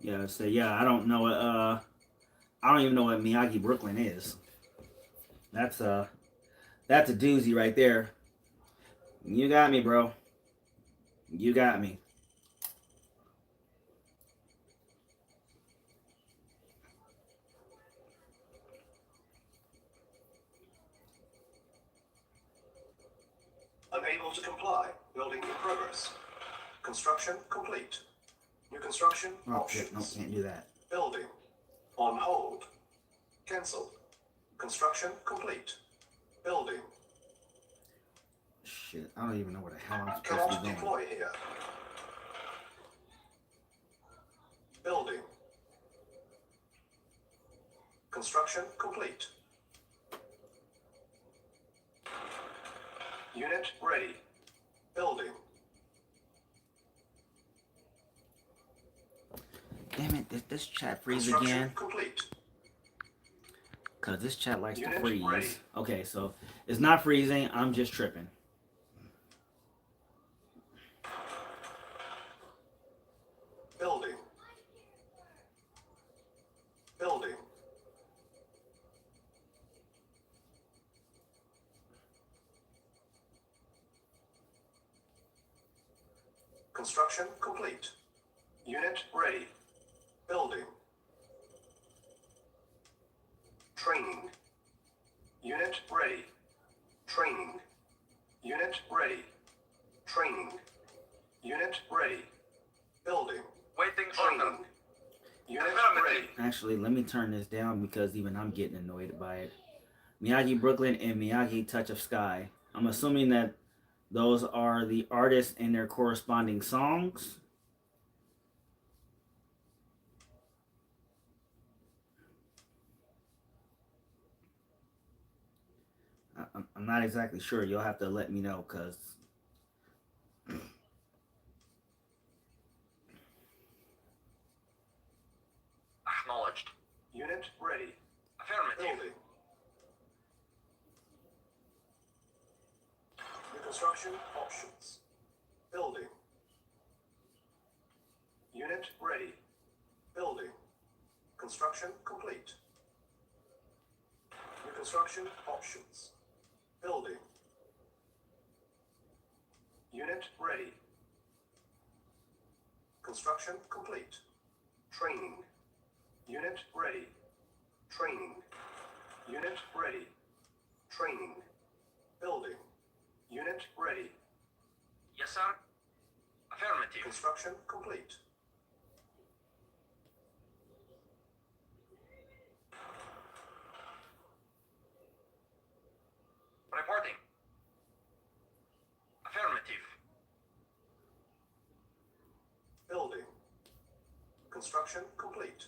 Yeah, so yeah, I don't know what I don't even know what Miyagi Brooklyn is. That's a that's a doozy right there. You got me, bro. You got me. Unable to comply. Building in progress. Construction complete. New construction Oh shit, no, options. can't do that. Building. On hold. Cancelled. Construction complete. Building. Shit, I don't even know where the hell I'm supposed to Cannot be going. deploy here. Building. Construction complete. Unit ready. Building. Damn it, did this chat freeze Construction again? complete. Cause this chat likes to Unit freeze. ready. Okay, so it's not freezing, I'm just tripping. Building. Building. Construction complete. Unit ready. Building. Training. Unit ready. Training. Unit ready. Training. Unit ready. Building. Waiting order. Training. Unit ready. Actually, let me turn this down because even I'm getting annoyed by it. Miyagi Brooklyn and Miyagi Touch of Sky. I'm assuming that those are the artists and their corresponding songs. I'm not exactly sure. You'll have to let me know because Acknowledged. Unit ready. Affirmative. Building. New construction options. Building. Unit ready. Building. Construction complete. New construction options. Building. Unit ready. Construction complete. Training. Unit ready. Training. Unit ready. Training. Building. Unit ready. Yes, sir. Affirmative. Construction complete. Reporting. Affirmative. Building. Construction complete.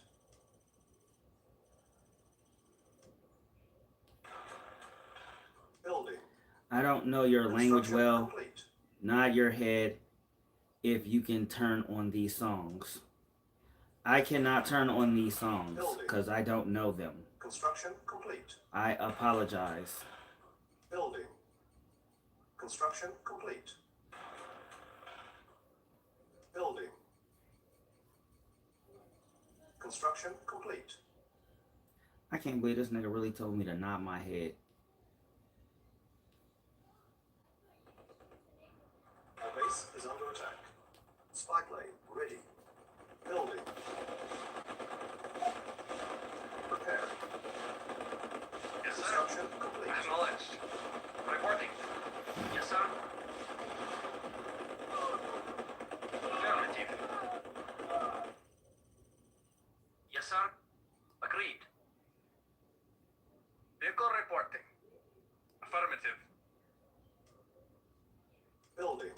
Building. I don't know your language Construction well. complete. Nod your head if you can turn on these songs. I cannot turn on these songs because I don't know them. Construction complete. I apologize. Building. Construction complete. Building. Construction complete. I can't believe this nigga really told me to nod my head. Our base is under attack. Spy plane ready. Building. Preparing. Yes, sir. Construction complete. Acknowledged. Reporting. Yes, sir. Affirmative. Yes, sir. Agreed. Vehicle reporting. Affirmative. Building.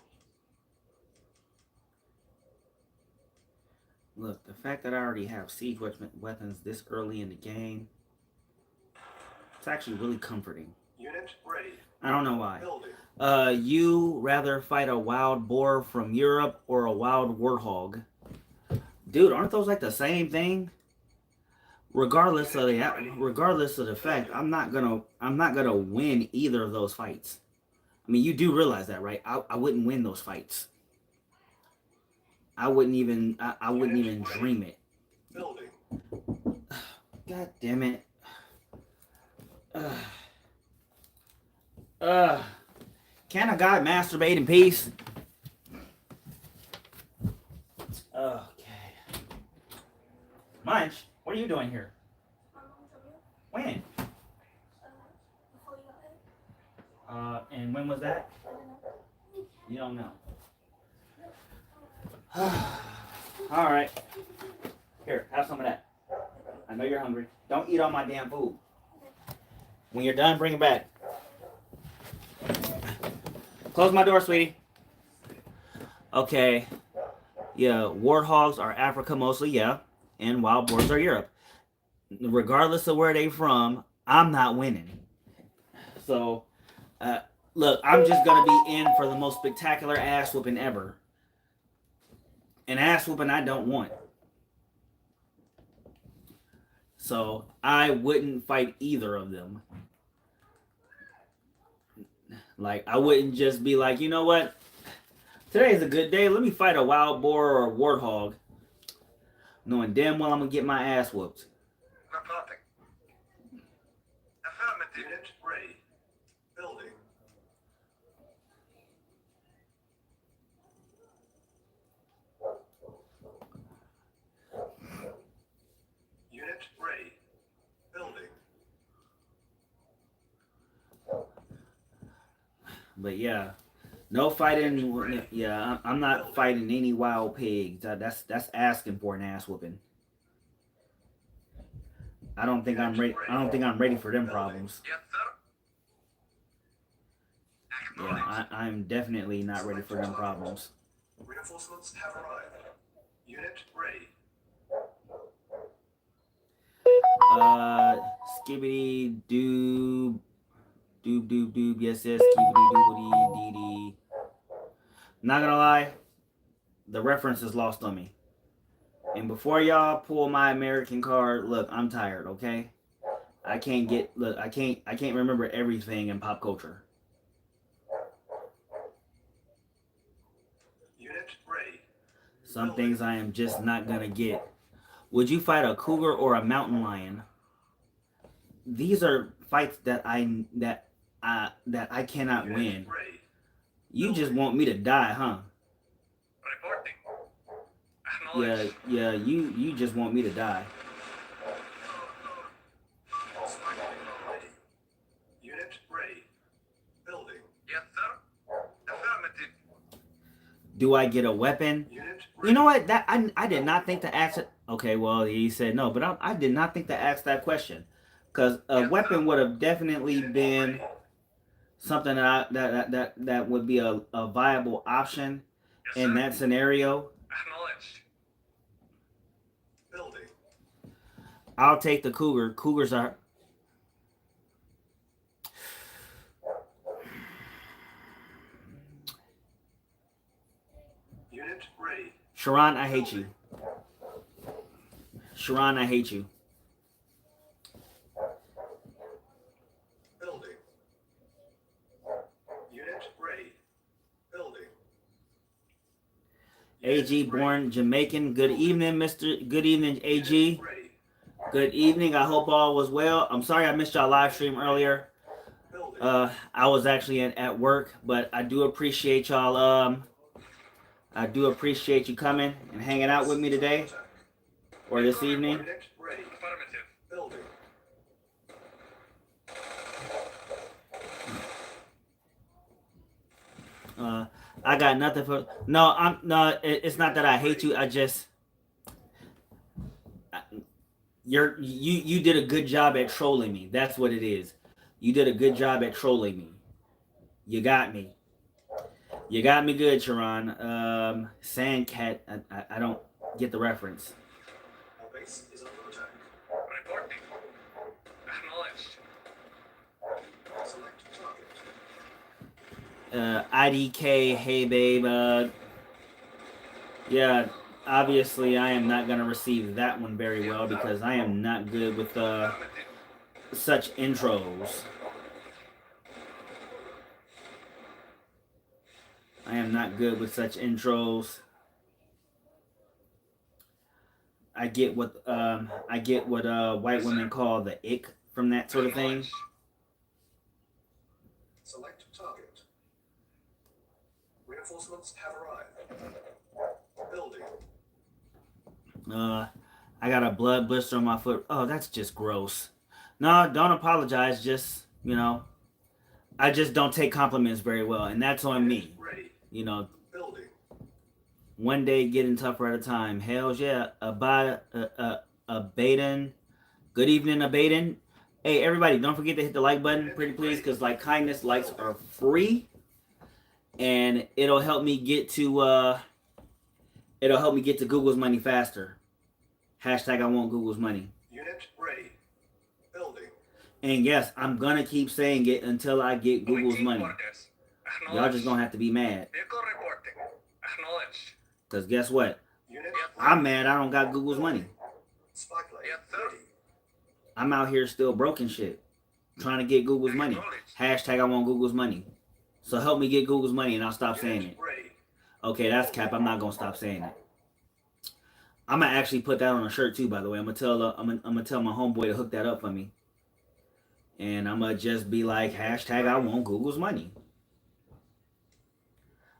Look, the fact that I already have siege weapons this early in the game, it's actually really comforting. Unit ready. I don't know why. Building. You rather fight a wild boar from Europe or a wild warthog? Dude, aren't those like the same thing? Regardless of the fact, I'm not gonna win either of those fights. I mean, you do realize that, right? I wouldn't win those fights. I wouldn't even dream it. Building. God damn it. Can a god masturbate in peace? Okay. Munch, what are you doing here? When? And when was that? You don't know. Alright. Here, have some of that. I know you're hungry. Don't eat all my damn food. When you're done, bring it back. Close my door, sweetie. Okay. Yeah, warthogs are Africa mostly, yeah. And wild boars are Europe. Regardless of where they from, I'm not winning. So, look, I'm just going to be in for the most spectacular ass whooping ever. An ass whooping I don't want. So, I wouldn't fight either of them. Like, I wouldn't just be like, you know what? Today's a good day. Let me fight a wild boar or a warthog. Knowing damn well I'm going to get my ass whooped. Reporting. Affirmative. Unit ready. Building. Unit ready. Building. But yeah, no fighting. Yeah, I'm not fighting any wild pigs. That's asking for an ass whooping. I don't think I'm ready. I don't think I'm ready for them problems. Yes, sir. Acknowledged. Yeah, I'm definitely not ready for them problems. Reinforcements have arrived. Unit ready. Skibbity doob. Doob, yes, skibbity doobity dee dee. Not gonna lie, the reference is lost on me. And before y'all pull my American card, look, I'm tired, okay? I can't remember everything in pop culture. Some things I am just not gonna get. Would you fight a cougar or a mountain lion? These are fights that I cannot win. Ready. You just want me to die, huh? Reporting. Yeah, Acknowledged. yeah, you just want me to die. Ready. Unit ready. Building. Yes, sir. Affirmative. Do I get a weapon? Unit You know what? That I did not think to ask it. Okay, well he said no, but I did not think to ask that question, because a weapon would have definitely been something that would be a viable option Yes, in sir. that scenario. Acknowledged. building. I'll take the cougar. Cougars are. Unit ready. Sharon, I hate you. Sharon, I hate you. Building. Unit ready. Building. AG born Jamaican. Good evening, Mr. Good evening, AG. Ready. Good evening. I hope all was well. I'm sorry I missed y'all live stream earlier. Building. I was actually at work, but I do appreciate y'all. I do appreciate you coming and hanging out with me today or this evening. Unit ready. Affirmative. Building. I got nothing for. No, it's not that I hate you. I just you did a good job at trolling me. That's what it is. You did a good job at trolling me. You got me. You got me good, Sharon. Sandcat. I don't get the reference. Our base is under attack. Reporting. Acknowledged. Select target. IDK. Hey, babe. Yeah. Obviously, I am not gonna receive that one very well because I am not good with such intros. I am not good with such intros. I get what white women call the ick from that sort of thing. Select target. Reinforcements have arrived. Building. I got a blood blister on my foot. Oh, that's just gross. No, don't apologize. Just, I just don't take compliments very well, and that's on me. Ready. Building. One day getting tougher at a time. Hells yeah. Abaden. Good evening, Abaden. Hey, everybody, don't forget to hit the like button, pretty please, because like kindness likes are free, and it'll help me get to Google's money faster. Hashtag I want Google's money. Unit ready. Building. And yes, I'm gonna keep saying it until I get Google's money. Y'all just gonna have to be mad. Vehicle reporting. Acknowledged. Cause guess what? Unit I'm mad I don't got Google's money. Spy plane. Yes, sir. Ready. I'm out here still broken shit. Trying to get Google's money. Hashtag I want Google's money. So help me get Google's money and I'll stop saying it. Ready. Okay, that's cap. I'm not gonna stop saying it. I'm gonna actually put that on a shirt too, by the way. I'm gonna tell my homeboy to hook that up for me. And I'm gonna just be like, hashtag I want Google's money.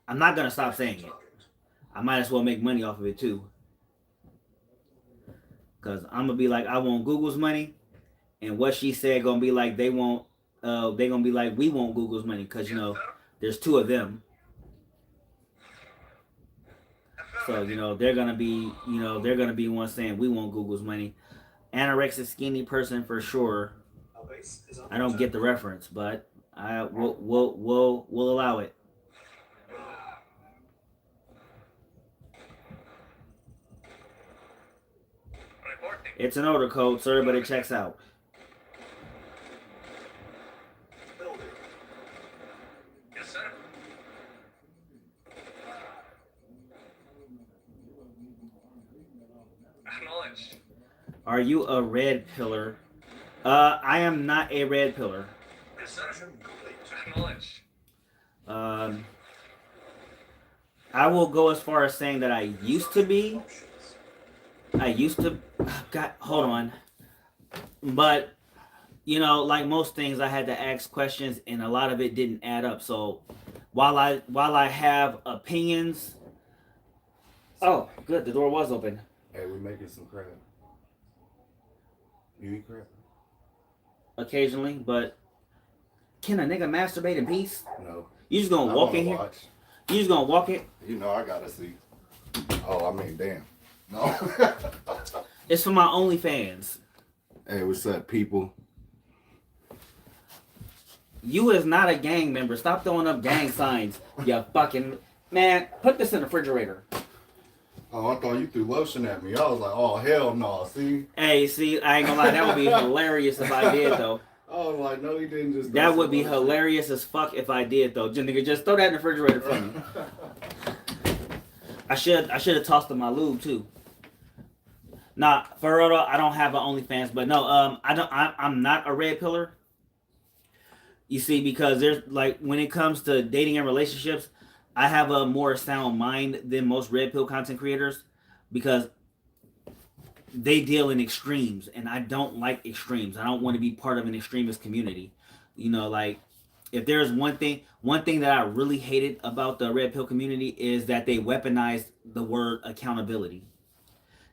I'm not gonna stop saying it. I might as well make money off of it too. Cause I'm gonna be like, I want Google's money, and what she said gonna be like, they gonna be like, we want Google's money, cause there's two of them. So they're gonna be one saying we want Google's money. Anorexic skinny person for sure. Our base is under I don't get the reference, but we'll allow it. Reporting. It's an order code, sir, but it checks out. building. Yes, sir. Acknowledged. Are you a red pillar? I am not a red pillar. Yes, sir. Mission complete. Acknowledged. I will go as far as saying that I used to be. I used to. God, hold on. But like most things, I had to ask questions, and a lot of it didn't add up. So while I have opinions. Oh, good. The door was open. Hey, we making some crab. You eat crab? Occasionally, but can a nigga masturbate in peace? No. You just gonna I walk wanna in here? watch. You just gonna walk in? You know I gotta see. Oh, I mean, damn. No. It's for my OnlyFans. Hey, what's up, people? You is not a gang member. Stop throwing up gang signs. You fucking man. Put this in the refrigerator. Oh, I thought you threw lotion at me. I was like, oh, hell no. See? Hey, see, I ain't gonna lie. That would be hilarious if I did though. I was like, no, he didn't just. That would be hilarious as fuck if I did though. Just nigga, just throw that in the refrigerator for me. I should have tossed in my lube too. Nah, for real though, I don't have an OnlyFans, but no, I'm not a red pillar. You see, because there's like when it comes to dating and relationships, I have a more sound mind than most red pill content creators because they deal in extremes, and I don't like extremes. I don't want to be part of an extremist community. Like if there's one thing that I really hated about the red pill community is that they weaponized the word accountability.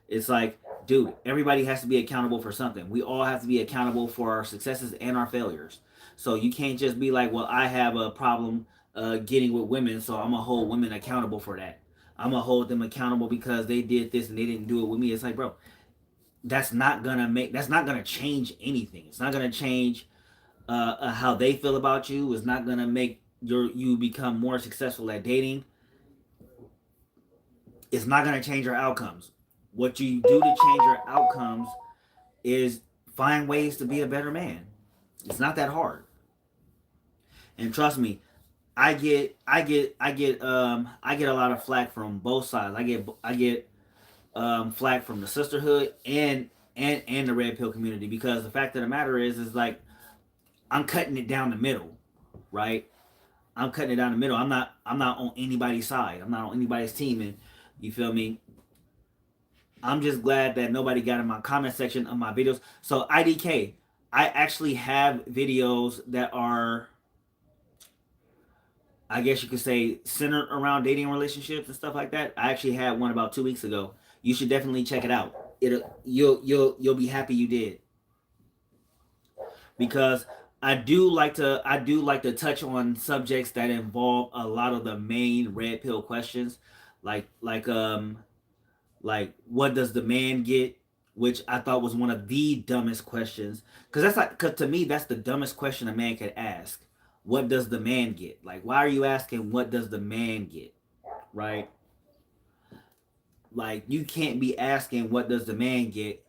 It's like, dude, everybody has to be accountable for something. We all have to be accountable for our successes and our failures. So you can't just be like, well, I have a problem getting with women, so I'm gonna hold women accountable for that. I'm gonna hold them accountable because they did this and they didn't do it with me. It's like, bro, that's not gonna change anything. It's not gonna change how they feel about you. It's not gonna make you become more successful at dating. It's not gonna change your outcomes. What you do to change your outcomes is find ways to be a better man. It's not that hard. And trust me, I get a lot of flack from both sides. I get flack from the sisterhood and the red pill community because the fact of the matter is like I'm cutting it down the middle, right? I'm cutting it down the middle. I'm not on anybody's side. I'm not on anybody's team, and you feel me? I'm just glad that nobody got in my comment section of my videos. So IDK, I actually have videos that are, I guess you could say, centered around dating relationships and stuff like that. I actually had one about 2 weeks ago. You should definitely check it out. You'll be happy you did. Because I do like to touch on subjects that involve a lot of the main red pill questions, like what does the man get, which I thought was one of the dumbest questions, because to me that's the dumbest question a man could ask. What does the man get? Like, why are you asking what does the man get, right? Like, you can't be asking what does the man get.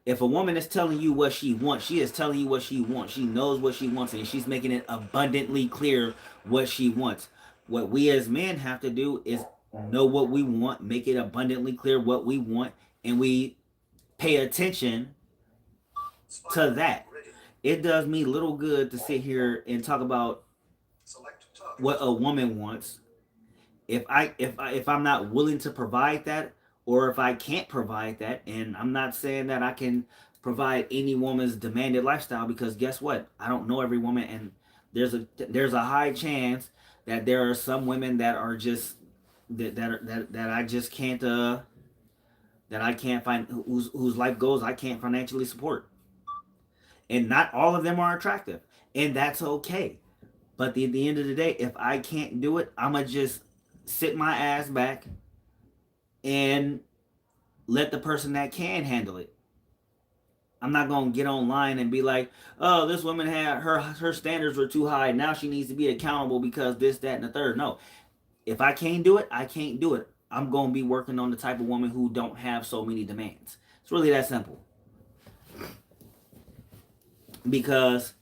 If a woman is telling you what she wants, she is telling you what she wants. She knows what she wants, and she's making it abundantly clear what she wants. What we as men have to do is know what we want, make it abundantly clear what we want, and we pay attention to that. It does me little good to sit here and talk about what a woman wants if I'm not willing to provide that, or if I can't provide that. And I'm not saying that I can provide any woman's demanded lifestyle, because guess what? I don't know every woman, and there's a high chance that there are some women that are just that I just can't that I can't find, whose life goals I can't financially support. And not all of them are attractive, and that's okay. But at the end of the day, if I can't do it, I'ma just sit my ass back and let the person that can handle it. I'm not gonna get online and be like, oh, this woman had her standards were too high. Now she needs to be accountable because this, that, and the third. No. If I can't do it, I can't do it. I'm gonna be working on the type of woman who don't have so many demands. It's really that simple. Because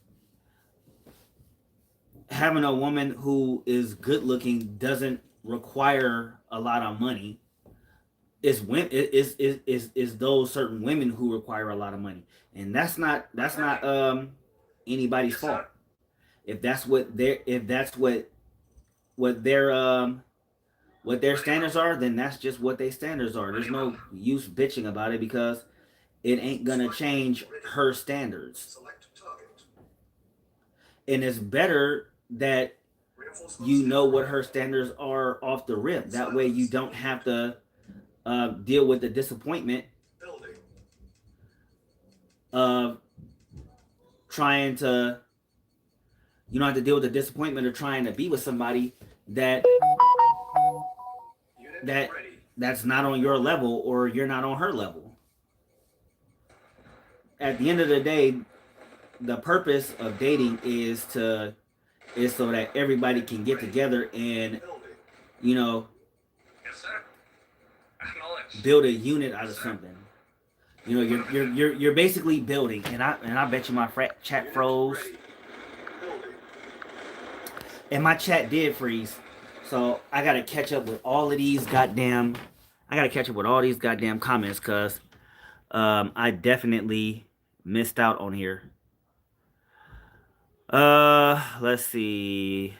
having a woman who is good looking doesn't require a lot of money. It's those certain women who require a lot of money, and that's not anybody's fault. If that's what what their standards are, then that's just what their standards are. There's no use bitching about it because it ain't gonna change her standards. Select target. And it's better that you know what her standards are off the rip. That way you don't have to deal with the disappointment Building. of trying to, you don't have to deal with the disappointment of trying to be with somebody that Unit ready. that's not on your level or you're not on her level. At the end of the day, the purpose of dating is so that everybody can get together and, Building. you know, Yes, sir. Acknowledged. build a unit out of something. You know, you're basically building, and I bet you my chat froze, Ready. Building. and my chat did freeze. So I gotta catch up with all of these goddamn. I gotta catch up with all these goddamn comments, cause I definitely missed out on here. Let's see.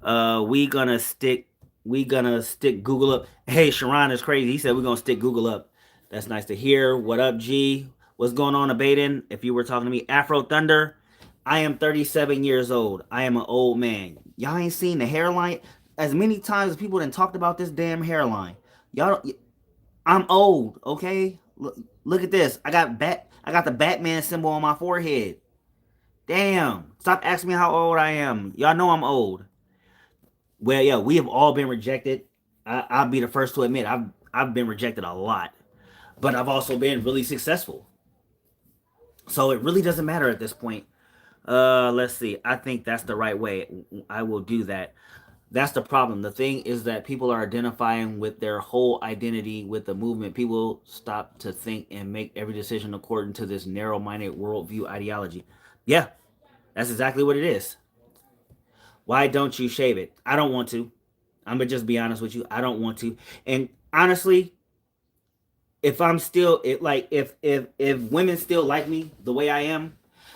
We gonna stick Google up. Hey, Sharon is crazy. He said we're gonna stick Google up. That's nice to hear. What up, G? What's going on, Abaden? If you were talking to me, Afro Thunder. I am 37 years old. I am an old man. Y'all ain't seen the hairline as many times as people done talked about this damn hairline. Y'all, I'm old. Okay, look at this. I got the Batman symbol on my forehead. Damn. Stop asking me how old I am. Y'all know I'm old. Well, yeah, we have all been rejected. I'll be the first to admit I've been rejected a lot, but I've also been really successful. So it really doesn't matter at this point. Let's see. I think that's the right way. I will do that. That's the problem. The thing is that people are identifying with their whole identity with the movement. People stop to think and make every decision according to this narrow-minded worldview ideology. Yeah, that's exactly what it is. Why don't you shave it? I don't want to. I'm gonna just be honest with you. I don't want to. And honestly, if I'm still if women still like me the way I am,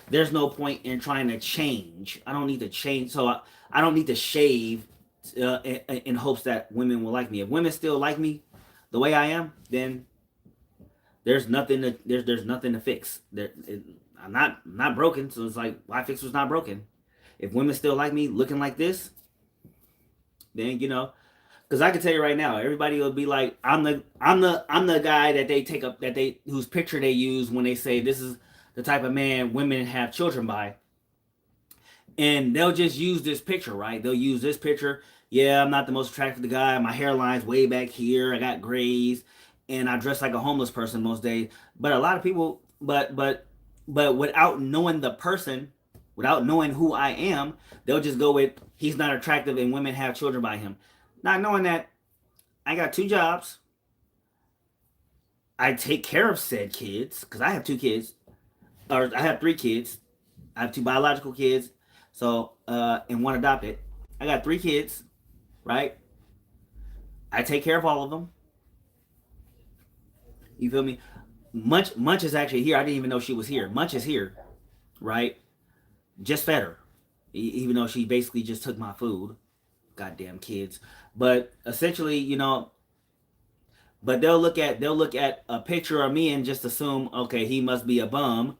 there's no point in trying to change. I don't need to change. So I don't need to shave in hopes that women will like me. If women still like me the way I am, then there's nothing to fix. I'm not broken, so it's like why fix what's not broken? If women still like me looking like this, then because I can tell you right now, everybody will be like, I'm the guy that they take up whose picture they use when they say this is the type of man women have children by, and they'll just use this picture, right? They'll use this picture. Yeah, I'm not the most attractive guy. My hairline's way back here. I got grays, and I dress like a homeless person most days. But a lot of people, but without knowing the person, without knowing who I am, they'll just go with he's not attractive and women have children by him. Not knowing that I got 2 jobs. I take care of said kids because I have 2 kids. Or I have 3 kids. I have 2 biological kids. So, and 1 adopted. I got 3 kids, right? I take care of all of them. You feel me? Munch is actually here. I didn't even know she was here. Munch is here, right? Just fed her, even though she basically just took my food. Goddamn kids. But essentially, but they'll look at a picture of me and just assume, okay, he must be a bum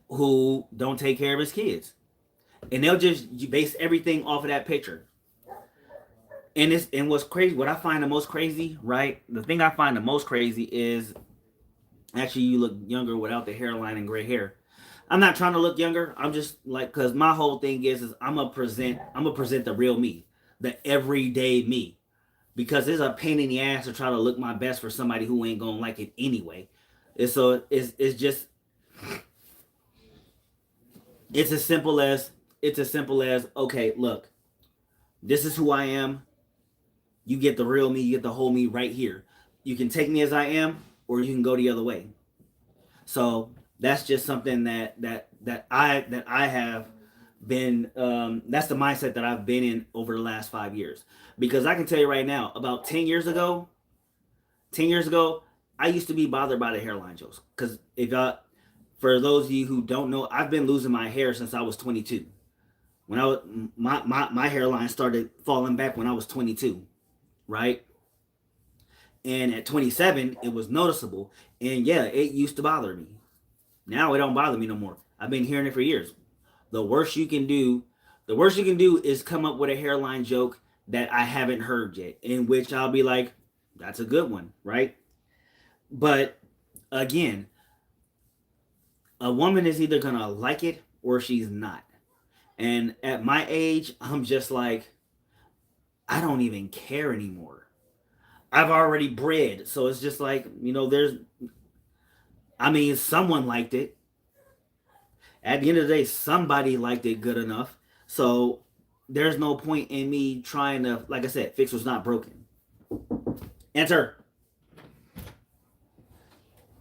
who don't take care of his kids, and they'll just base everything off of that picture. And what's crazy, what I find the most crazy, right? The thing I find the most crazy is actually you look younger without the hairline and gray hair. I'm not trying to look younger. I'm just like, cause my whole thing is I'm gonna present the real me, the everyday me, because it's a pain in the ass to try to look my best for somebody who ain't gonna like it anyway. And so it's just it's as simple as okay, look, this is who I am. You get the real me, you get the whole me right here. You can take me as I am, or you can go the other way. So that's just something that I have been. That's the mindset that I've been in over the last 5 years. Because I can tell you right now, about 10 years ago, I used to be bothered by the hairline jokes. Because for those of you who don't know, I've been losing my hair since I was 22. When I was my hairline started falling back when I was 22, right? And at 27, it was noticeable. And yeah, it used to bother me. Now it don't bother me no more. I've been hearing it for years. The worst you can do, the worst you can do is come up with a hairline joke that I haven't heard yet, in which I'll be like, that's a good one, right? But again, a woman is either gonna like it or she's not. And at my age, I'm just like, I don't even care anymore. I've already bred, so it's just like, there's, I mean, someone liked it. At the end of the day, somebody liked it good enough. So there's no point in me trying to, like I said, fix what's not broken. Enter.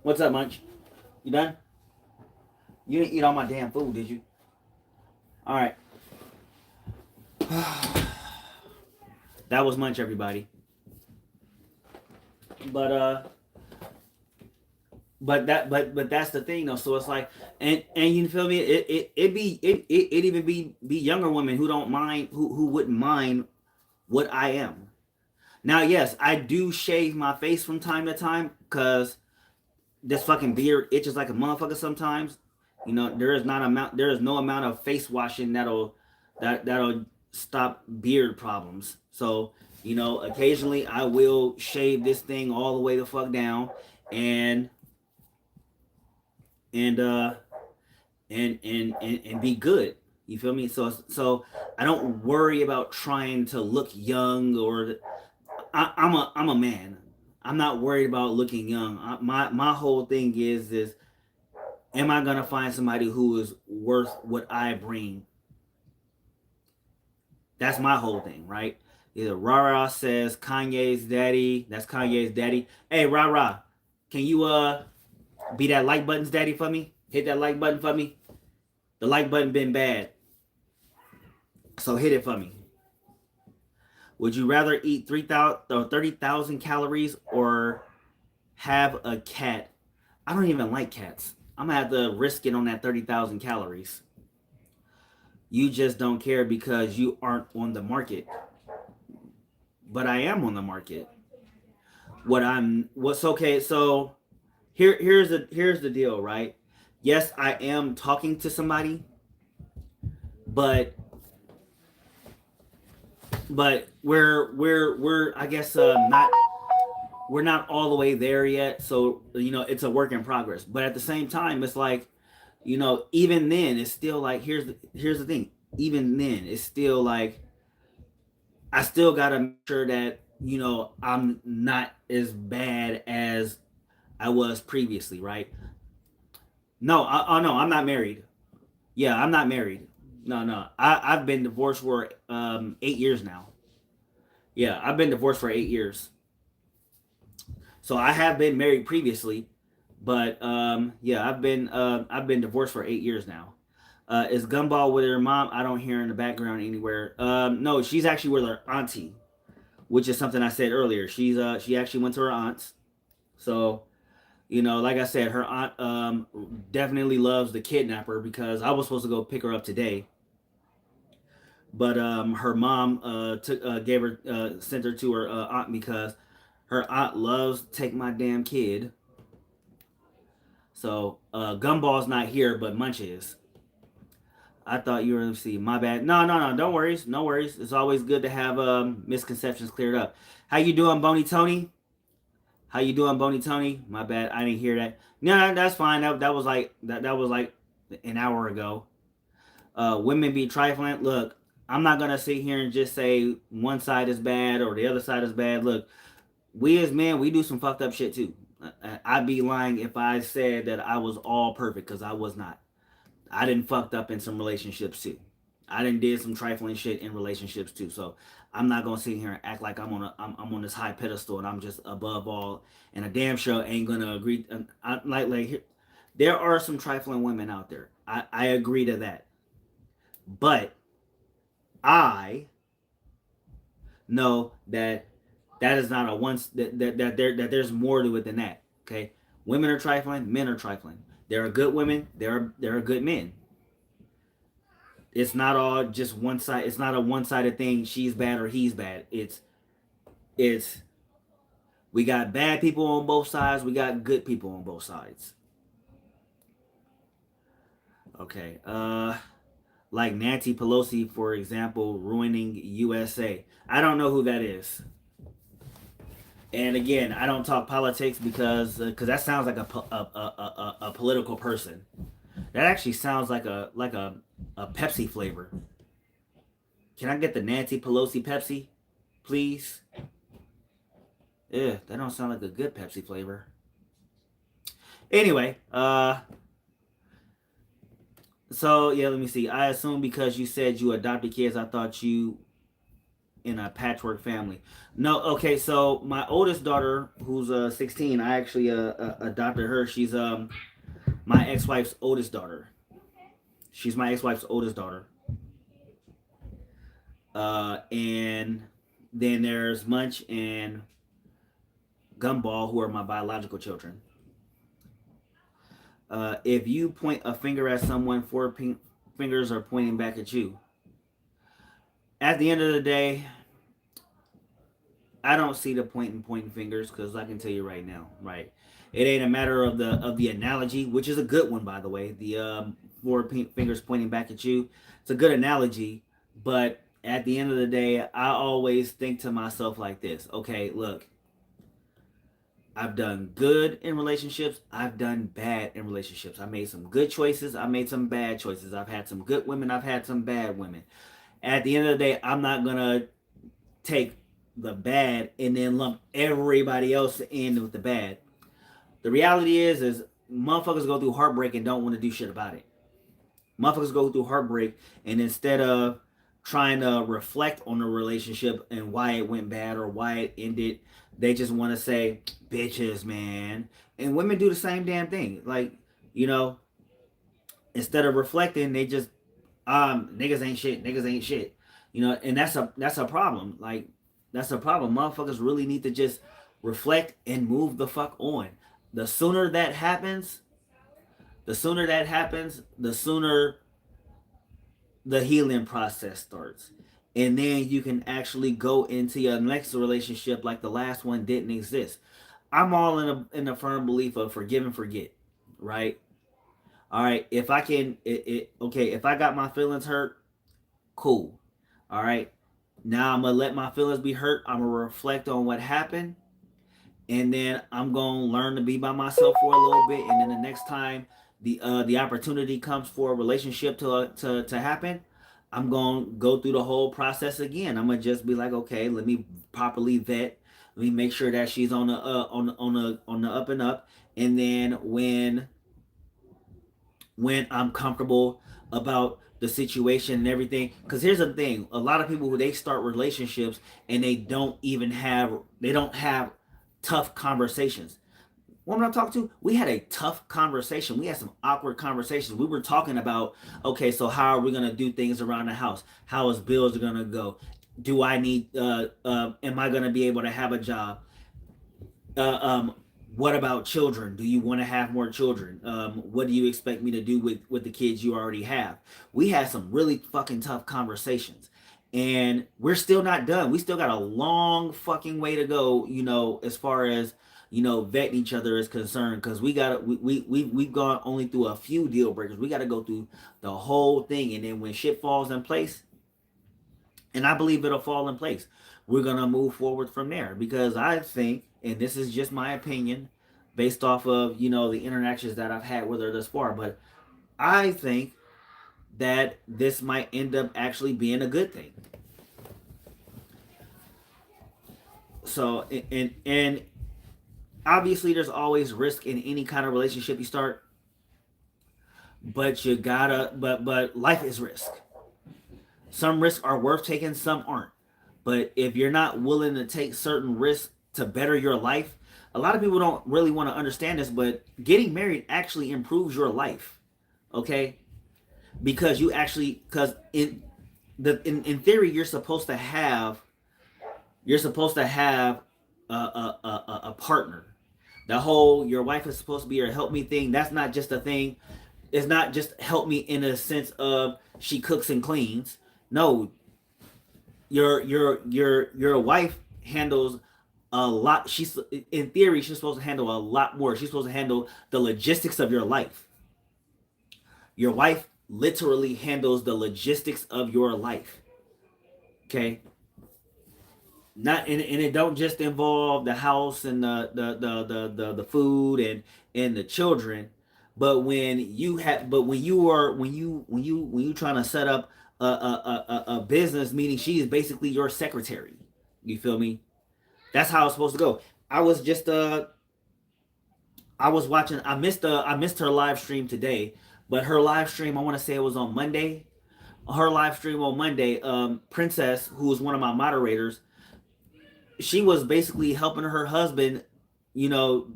What's up, Munch? You done? You didn't eat all my damn food, did you? All right. That was Munch, everybody. But that's the thing though. So it's like, and you feel me? It even be younger women who don't mind, who wouldn't mind what I am. Now, yes, I do shave my face from time to time because this fucking beard itches like a motherfucker sometimes. There is no amount of face washing that'll stop beard problems. So, occasionally I will shave this thing all the way the fuck down and and uh and be good. You feel me? So I don't worry about trying to look young or I'm a man. I'm not worried about looking young. My whole thing is am I gonna find somebody who is worth what I bring? That's my whole thing, right? Either Rara says Kanye's daddy. That's Kanye's daddy. Hey, Rara, can you be that like button's daddy for me? Hit that like button for me. The like button been bad, so hit it for me. Would you rather eat 3,000 or 30,000 calories or have a cat? I don't even like cats. I'm gonna have to risk it on that 30,000 calories. You just don't care because you aren't on the market. But I am on the market. What's okay, so here's the deal, right? Yes, I am talking to somebody, but we're I guess not we're not all the way there yet. So it's a work in progress. But at the same time, it's like even then, it's still like here's the thing. Even then, it's still like I still gotta make sure that I'm not as bad as I was previously, right? No, no, I'm not married. Yeah, I'm not married. No. I've been divorced for 8 years now. Yeah, I've been divorced for 8 years. So I have been married previously, but yeah, I've been divorced for 8 years now. Is Gumball with her mom? I don't hear her in the background anywhere. No, she's actually with her auntie, which is something I said earlier. She actually went to her aunt's. So like I said, her aunt definitely loves the kidnapper because I was supposed to go pick her up today, but her mom sent her to her aunt because her aunt loves to take my damn kid. So Gumball's not here, but Munch is. I thought you were MC. My bad. No. Don't worry. No worries. It's always good to have misconceptions cleared up. How you doing, Boney Tony? How you doing, Boney Tony? My bad. I didn't hear that. No, that's fine. That was like that was like an hour ago. Women be trifling. Look, I'm not gonna sit here and just say one side is bad or the other side is bad. Look, we as men, we do some fucked up shit too. I'd be lying if I said that I was all perfect because I was not. I didn't fucked up in some relationships too. I didn't did some trifling shit in relationships too. So I'm not gonna sit here and act like I'm on this high pedestal and I'm just above all. And a damn sure ain't gonna agree. There are some trifling women out there. I agree to that. But I know that is not a once that there's more to it than that. Okay, women are trifling, men are trifling. There are good women. There are good men. It's not all just one side. It's not a one-sided thing. She's bad or he's bad. It's we got bad people on both sides. We got good people on both sides. Okay. Like Nancy Pelosi, for example, ruining USA. I don't know who that is. And again, I don't talk politics because that sounds like a political person. That actually sounds like a Pepsi flavor. Can I get the Nancy Pelosi Pepsi, please? Yeah, that don't sound like a good Pepsi flavor. Anyway, so yeah, let me see. I assume because you said you adopted kids, I thought you in a patchwork family. No, okay. So my oldest daughter, who's 16, I actually adopted her. She's my ex-wife's oldest daughter. She's my ex-wife's oldest daughter. And then there's Munch and Gumball, who are my biological children. If you point a finger at someone, four fingers are pointing back at you. At the end of the day, I don't see the point in pointing fingers because I can tell you right now, right? It ain't a matter of the analogy, which is a good one, by the way. The four fingers pointing back at you. It's a good analogy, but at the end of the day, I always think to myself like this. Okay, look, I've done good in relationships. I've done bad in relationships. I made some good choices. I made some bad choices. I've had some good women. I've had some bad women. At the end of the day, I'm not going to take the bad and then lump everybody else in with the bad. The reality is motherfuckers go through heartbreak and don't want to do shit about it. Motherfuckers go through heartbreak and instead of trying to reflect on the relationship and why it went bad or why it ended, they just want to say, bitches, man. And women do the same damn thing. Like, you know, instead of reflecting, they just, niggas ain't shit, niggas ain't shit. You know, and that's a problem. Like, that's a problem. Motherfuckers really need to just reflect and move the fuck on. The sooner that happens, the sooner the healing process starts. And then you can actually go into your next relationship like the last one didn't exist. I'm all in a firm belief of forgive and forget, right? All right, if I can, okay, if I got my feelings hurt, cool. All right, now I'm gonna let my feelings be hurt. I'm gonna reflect on what happened, and then I'm gonna learn to be by myself for a little bit. And then the next time the opportunity comes for a relationship to happen, I'm gonna go through the whole process again. I'm gonna just be like, okay, let me properly vet. Let me make sure that she's on the up and up. And then when I'm comfortable about the situation and everything. Because here's the thing: a lot of people who they start relationships and they don't have tough conversations. Woman I'm talking to, we had a tough conversation. We had some awkward conversations. We were talking about, okay, so how are we gonna do things around the house? How is bills gonna go? Do I need? Am I gonna be able to have a job? What about children? Do you want to have more children? What do you expect me to do with the kids you already have? We had some really fucking tough conversations, and we're still not done. We still got a long fucking way to go, you know, as far as vetting each other is concerned, because we've gone only through a few deal breakers. We got to go through the whole thing, and then when shit falls in place, and I believe it'll fall in place, we're gonna move forward from there. Because I think, and this is just my opinion, based off of the interactions that I've had with her thus far, but I think that this might end up actually being a good thing. So, and obviously there's always risk in any kind of relationship you start, but you gotta but life is risk. Some risks are worth taking, some aren't. But if you're not willing to take certain risks to better your life, a lot of people don't really want to understand this, but getting married actually improves your life. Okay? Because in theory you're supposed to have a partner. The whole your wife is supposed to be your help me thing, that's not just a thing. It's not just help me in a sense of she cooks and cleans. No, your wife handles a lot. She's in theory she's supposed to handle a lot more. She's supposed to handle the logistics of your life. Your wife literally handles the logistics of your life. Okay, not and it don't just involve the house and the food and the children, but when you trying to set up a business, meaning she is basically your secretary. You feel me? That's how it's supposed to go. I was just I was watching. I missed her live stream today, but her live stream, I want to say it was on Monday. Her live stream on Monday, Princess, who was one of my moderators, she was basically helping her husband, you know,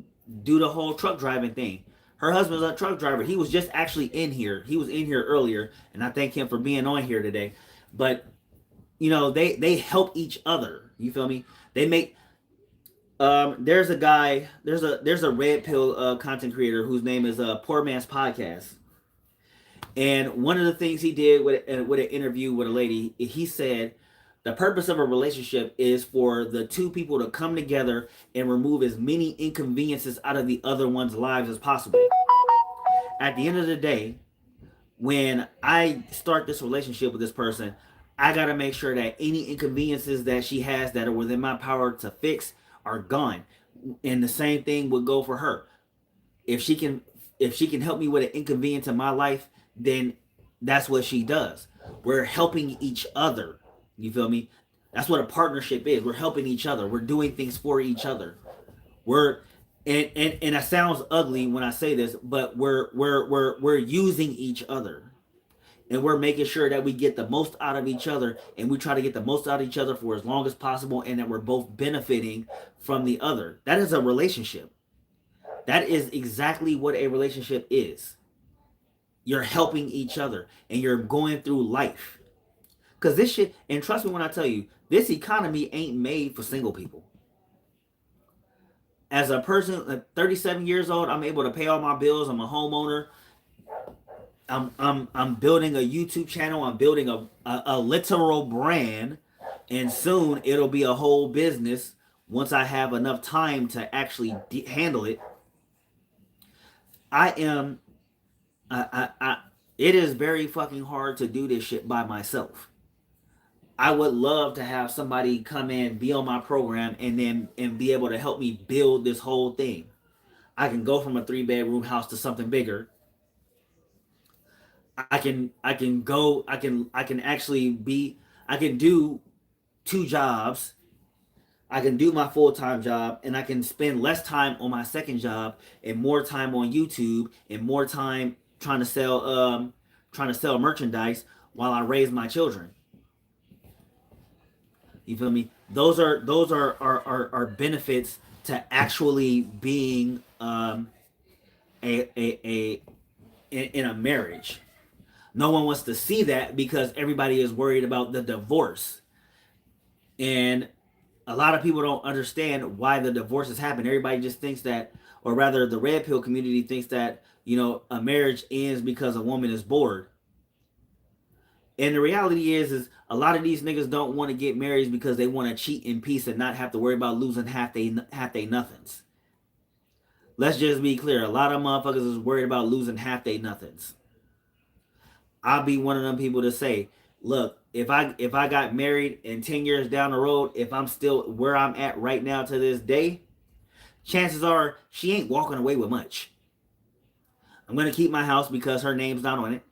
do the whole truck driving thing. Her husband's a truck driver. He was just actually in here. He was in here earlier, and I thank him for being on here today. But you know, they help each other. You feel me? They make there's a guy, there's a red pill content creator whose name is Poor Man's Podcast. And one of the things he did with an interview with a lady, he said the purpose of a relationship is for the two people to come together and remove as many inconveniences out of the other one's lives as possible. At the end of the day, when I start this relationship with this person, I got to make sure that any inconveniences that she has that are within my power to fix are gone. And the same thing would go for her. If she can help me with an inconvenience in my life, then that's what she does. We're helping each other. You feel me? That's what a partnership is. We're helping each other. We're doing things for each other. We're and it sounds ugly when I say this, but we're using each other. And we're making sure that we get the most out of each other, and we try to get the most out of each other for as long as possible, and that we're both benefiting from the other. That is a relationship. That is exactly what a relationship is. You're helping each other and you're going through life. Because this shit, and trust me when I tell you, this economy ain't made for single people. As a person, 37 years old, I'm able to pay all my bills. I'm a homeowner. I'm building a YouTube channel. I'm building a literal brand, and soon it'll be a whole business once I have enough time to actually handle it. It is very fucking hard to do this shit by myself. I would love to have somebody come in, be on my program, and be able to help me build this whole thing. I can go from a 3-bedroom house to something bigger. I can do 2 jobs. I can do my full-time job, and I can spend less time on my second job and more time on YouTube and more time trying to sell merchandise while I raise my children. You feel me? Those are benefits to actually being in a marriage. No one wants to see that because everybody is worried about the divorce. And a lot of people don't understand why the divorces happen. Everybody just thinks that, or rather the red pill community thinks that, you know, a marriage ends because a woman is bored. And the reality is a lot of these niggas don't want to get married because they want to cheat in peace and not have to worry about losing half they nothings. Let's just be clear. A lot of motherfuckers is worried about losing half they nothings. I'll be one of them people to say, look, if I got married and 10 years down the road, if I'm still where I'm at right now to this day, chances are she ain't walking away with much. I'm going to keep my house because her name's not on it.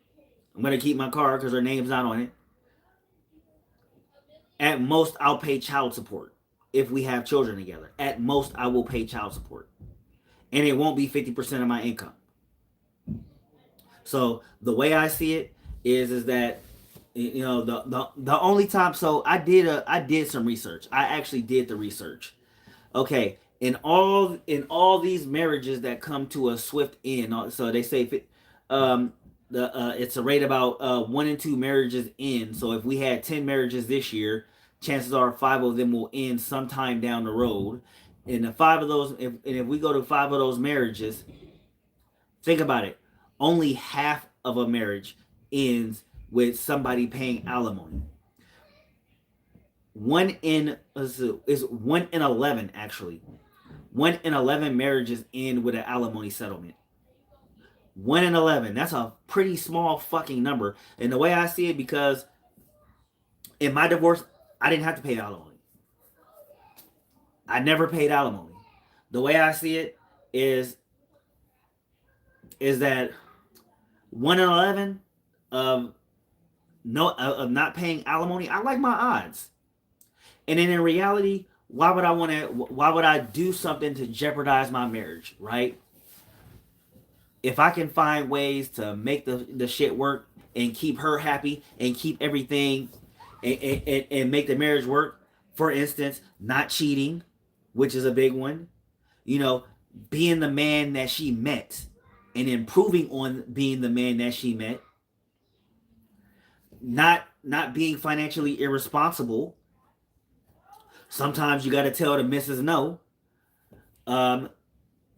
I'm going to keep my car because her name's not on it. At most, I'll pay child support if we have children together. At most, I will pay child support. And it won't be 50% of my income. So the way I see it is that, you know, the only time, so I did some research. I actually did the research. Okay, in all these marriages that come to a swift end, so they say it's a rate about 1 in 2 marriages end. So if we had 10 marriages this year, chances are 5 of them will end sometime down the road. And the 5 of those, if we go to 5 of those marriages, think about it. only half of a marriage ends with somebody paying alimony. Is 1 in 11 actually. 1 in 11 marriages end with an alimony settlement. 1 in 11. That's a pretty small fucking number. And the way I see it, because in my divorce, I didn't have to pay alimony. I never paid alimony. The way I see it is that 1 in 11 of not paying alimony, I like my odds. And then in reality, why would I do something to jeopardize my marriage, right? If I can find ways to make the shit work and keep her happy and keep everything and make the marriage work, for instance, not cheating, which is a big one, being the man that she met and improving on being the man that she met, not being financially irresponsible. Sometimes you got to tell the missus no.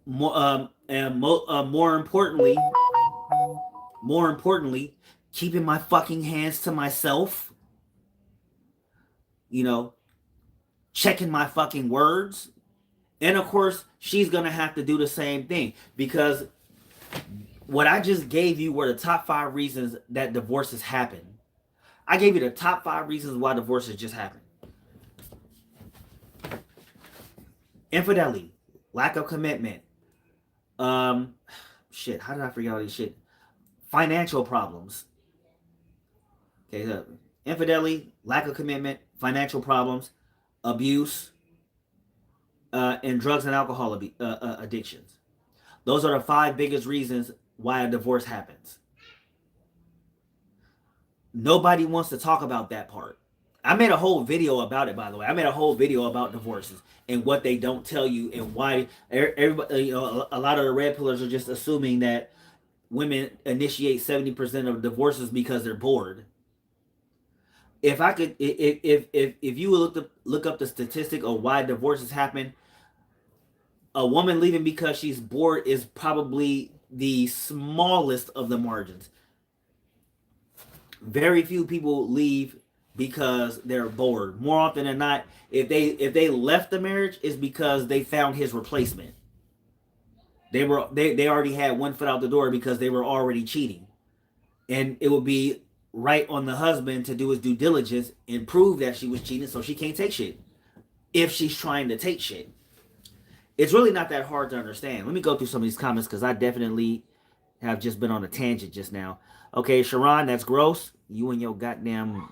More importantly, keeping my fucking hands to myself. Checking my fucking words. And of course, she's gonna have to do the same thing, because what I just gave you were the top 5 reasons that divorces happen. I gave you the top 5 reasons why divorces just happen. Infidelity, lack of commitment, shit, how did I forget all this shit? Financial problems. Okay, look. Infidelity, lack of commitment, financial problems, abuse, and drugs and alcohol addictions. Those are the 5 biggest reasons why a divorce happens. Nobody wants to talk about that part. I made a whole video about it, by the way. I made a whole video about divorces and what they don't tell you, and why everybody, a lot of the red pillars are just assuming that women initiate 70% of divorces because they're bored. If you look up the statistic of why divorces happen, a woman leaving because she's bored is probably the smallest of the margins. Very few people leave because they're bored. More often than not, if they left the marriage, is because they found his replacement. They already had one foot out the door because they were already cheating, and it would be right on the husband to do his due diligence and prove that she was cheating, so she can't take shit if she's trying to take shit. It's really not that hard to understand. Let me go through some of these comments, because I definitely have just been on a tangent just now. Okay, Sharon, that's gross. You and your goddamn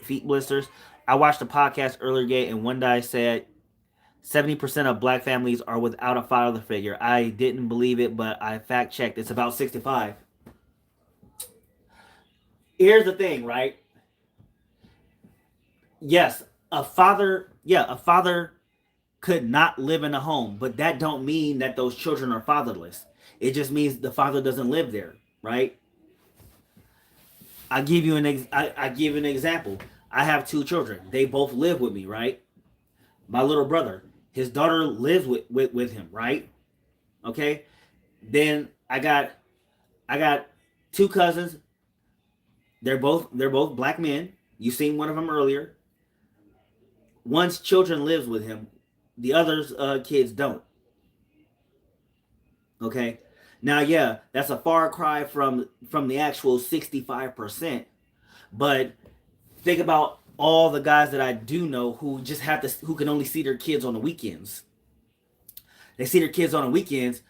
feet blisters. I watched a podcast earlier, and one guy said 70% of black families are without a father figure. I didn't believe it, but I fact checked. It's about 65. Here's the thing, right? Yes, a father could not live in a home, but that don't mean that those children are fatherless. It just means the father doesn't live there, right? I give you an example. I have 2 children. They both live with me, right? My little brother, his daughter lives with him, right? Okay. Then I got 2 cousins. They're both black men. You seen one of them earlier. One's children lives with him. The other's kids don't. Okay. Now, yeah, that's a far cry from the actual 65%. But think about all the guys that I do know who can only see their kids on the weekends. They see their kids on the weekends,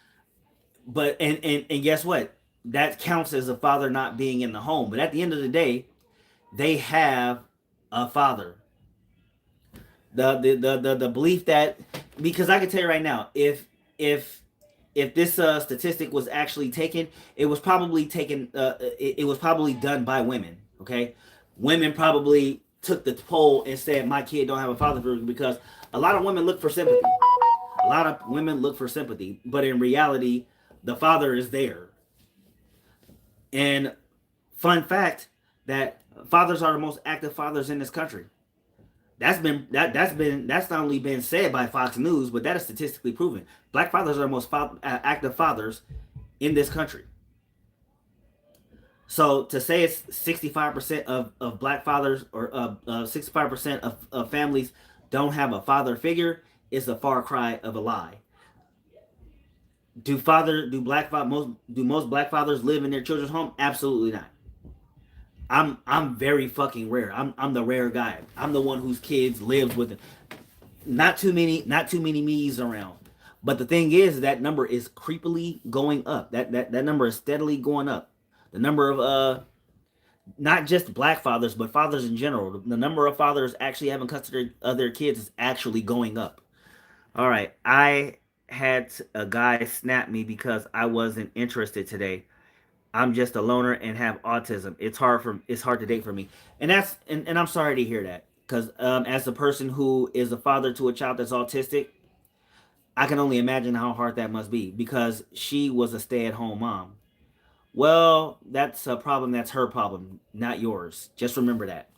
but and guess what? That counts as a father not being in the home. But at the end of the day, they have a father. The belief that, because I can tell you right now, if this statistic was actually taken, it was probably taken. It was probably done by women. Okay, women probably took the poll and said, "My kid don't have a father figure," because a lot of women look for sympathy. A lot of women look for sympathy, but in reality, the father is there. And fun fact that fathers are the most active fathers in this country. That's not only been said by Fox News, but that is statistically proven. Black fathers are the most active fathers in this country. So to say it's 65% of black fathers or 65% of families don't have a father figure is a far cry of a lie. Do most black fathers live in their children's home? Absolutely not. I'm very fucking rare. I'm the rare guy. I'm the one whose kids lives with them. Not too many me's around. But the thing is that number is creepily going up. That number is steadily going up. The number of not just black fathers, but fathers in general. The number of fathers actually having custody of their kids is actually going up. All right, I had a guy snap me because I wasn't interested today. I'm just a loner and have autism. It's hard to date for me, and I'm sorry to hear that because as a person who is a father to a child that's autistic, I can only imagine how hard that must be because she was a stay-at-home mom. Well, that's a problem. That's her problem, not yours. Just remember that.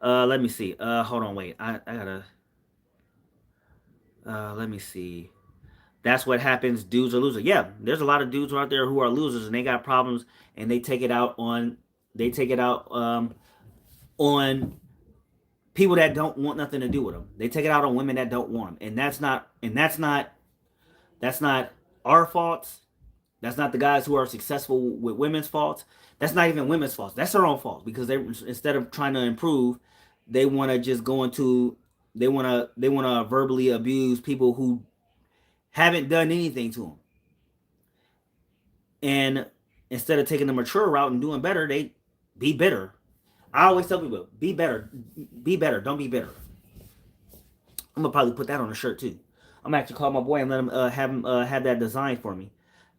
Let me see. Hold on, wait. I gotta. Let me see. That's what happens. Dudes are losers. Yeah, there's a lot of dudes out there who are losers and they got problems and they take it out on. They take it out on people that don't want nothing to do with them. They take it out on women that don't want them, and that's not our faults. That's not the guys who are successful with women's faults. That's not even women's faults. That's their own fault because they instead of trying to improve, they want to just go into they want to verbally abuse people who haven't done anything to them. And instead of taking the mature route and doing better, they be bitter. I always tell people, be better. Be better. Don't be bitter. I'm gonna probably put that on a shirt too. I'm gonna actually call my boy and let him have that designed for me.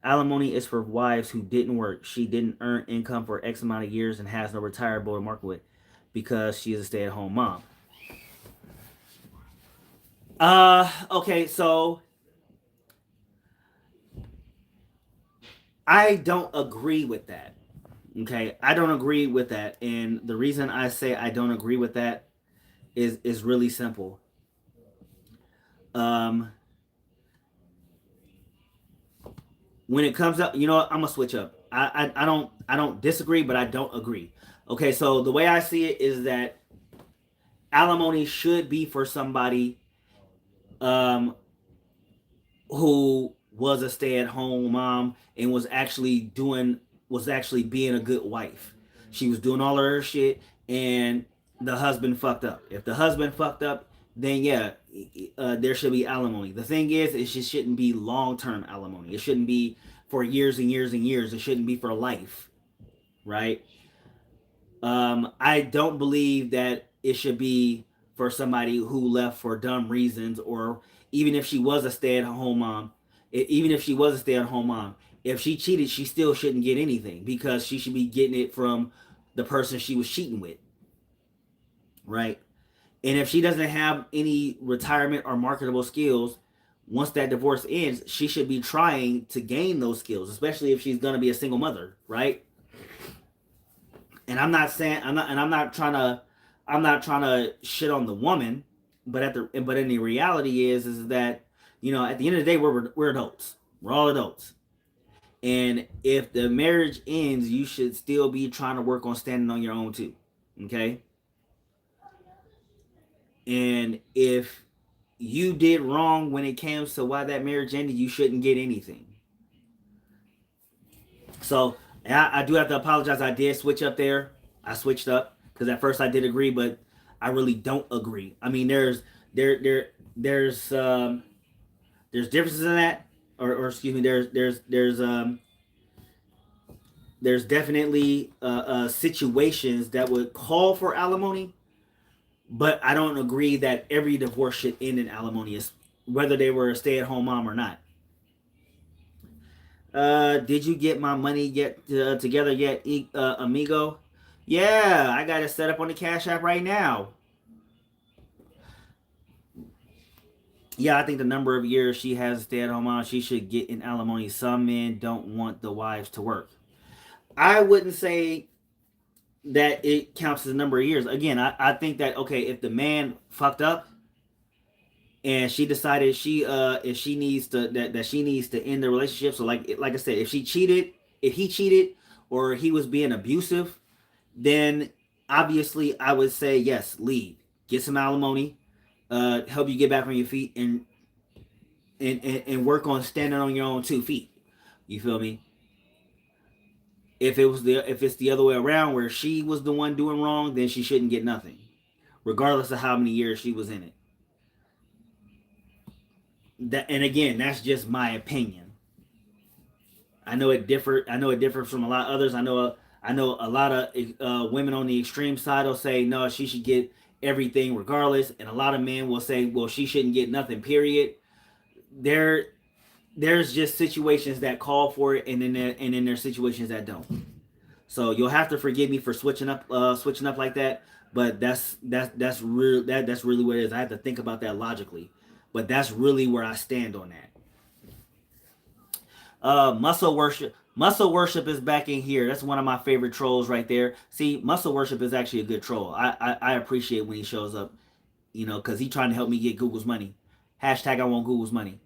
Alimony is for wives who didn't work. She didn't earn income for X amount of years and has no retirable to market with because she is a stay-at-home mom. Okay, so I don't agree with that. Okay, I don't agree with that, and the reason I say I don't agree with that is really simple. Um, when it comes up, you know what, I'm gonna switch up. I don't disagree, but I don't agree. Okay, so the way I see it is that alimony should be for somebody um who was a stay-at-home mom and was actually being a good wife. She was doing all of her shit and the husband fucked up. If the husband fucked up, then yeah, there should be alimony. The thing is, it just shouldn't be long-term alimony. It shouldn't be for years and years and years. It shouldn't be for life, right? I don't believe that it should be for somebody who left for dumb reasons, or even if she was a stay-at-home mom. Even if she was a stay-at-home mom, if she cheated, she still shouldn't get anything because she should be getting it from the person she was cheating with, right? And if she doesn't have any retirement or marketable skills, once that divorce ends, she should be trying to gain those skills, especially if she's gonna be a single mother, right? And I'm not trying to shit on the woman, but in the reality is that at the end of the day we're adults. We're all adults. And if the marriage ends, you should still be trying to work on standing on your own too. Okay? And if you did wrong when it comes to why that marriage ended, you shouldn't get anything. So I do have to apologize. I did switch up there. I switched up because at first I did agree, but I really don't agree. I mean, there's differences in that, or excuse me, there's definitely situations that would call for alimony, but I don't agree that every divorce should end in alimony, whether they were a stay-at-home mom or not. Did you get my money together yet, amigo? Yeah, I got it set up on the Cash App right now. Yeah, I think the number of years she has a stay-at-home mom, she should get in alimony. Some men don't want the wives to work. I wouldn't say that it counts as a number of years. Again, I think that, okay, if the man fucked up and she decided if she needs to that she needs to end the relationship. So like I said, if she cheated if he cheated or he was being abusive, then obviously I would say yes, leave, get some alimony, help you get back on your feet, and work on standing on your own 2 feet. You feel me? If it's the other way around where she was the one doing wrong, then she shouldn't get nothing, regardless of how many years she was in it. And again, that's just my opinion. I know it differs. I know it differs from a lot of others. I know a lot of women on the extreme side will say no, she should get everything regardless, and a lot of men will say, well, she shouldn't get nothing. Period. There's just situations that call for it, and then there's situations that don't. So you'll have to forgive me for switching up like that. But that's really what it is. I have to think about that logically, but that's really where I stand on that. Muscle worship is back in here. That's one of my favorite trolls right there. See, muscle worship is actually a good troll. I appreciate when he shows up, because he's trying to help me get Google's money. Hashtag I want Google's money.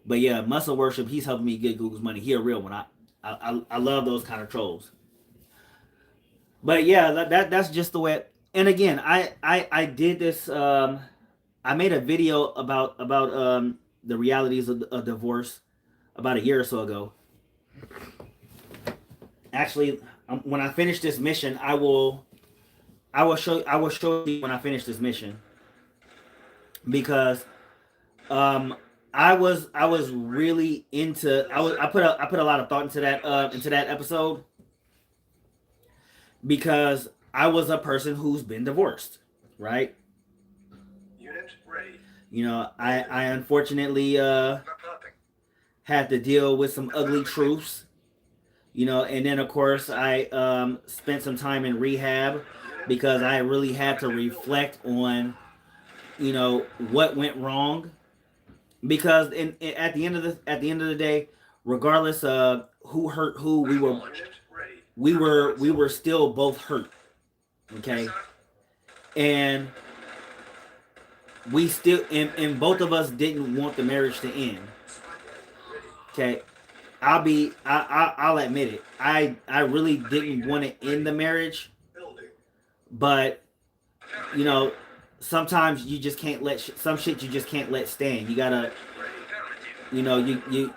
But yeah, muscle worship, he's helping me get Google's money. He a real one. I love those kind of trolls. But yeah, that's just the way. And again, I did this. I made a video about the realities of divorce about a year or so ago. Actually, when I finish this mission, I will show you when I finish this mission, because I was really into. I put a lot of thought into that episode, because I was a person who's been divorced, right? Unit ready. I unfortunately had to deal with some ugly truths, and then of course I spent some time in rehab, because I really had to reflect on, what went wrong. Because at the end of the day, regardless of who hurt who, we were still both hurt. Okay, and we still and both of us didn't want the marriage to end. Okay, I'll admit it. I really didn't want to end the marriage, but sometimes you just can't let some shit you just can't let stand. You gotta, you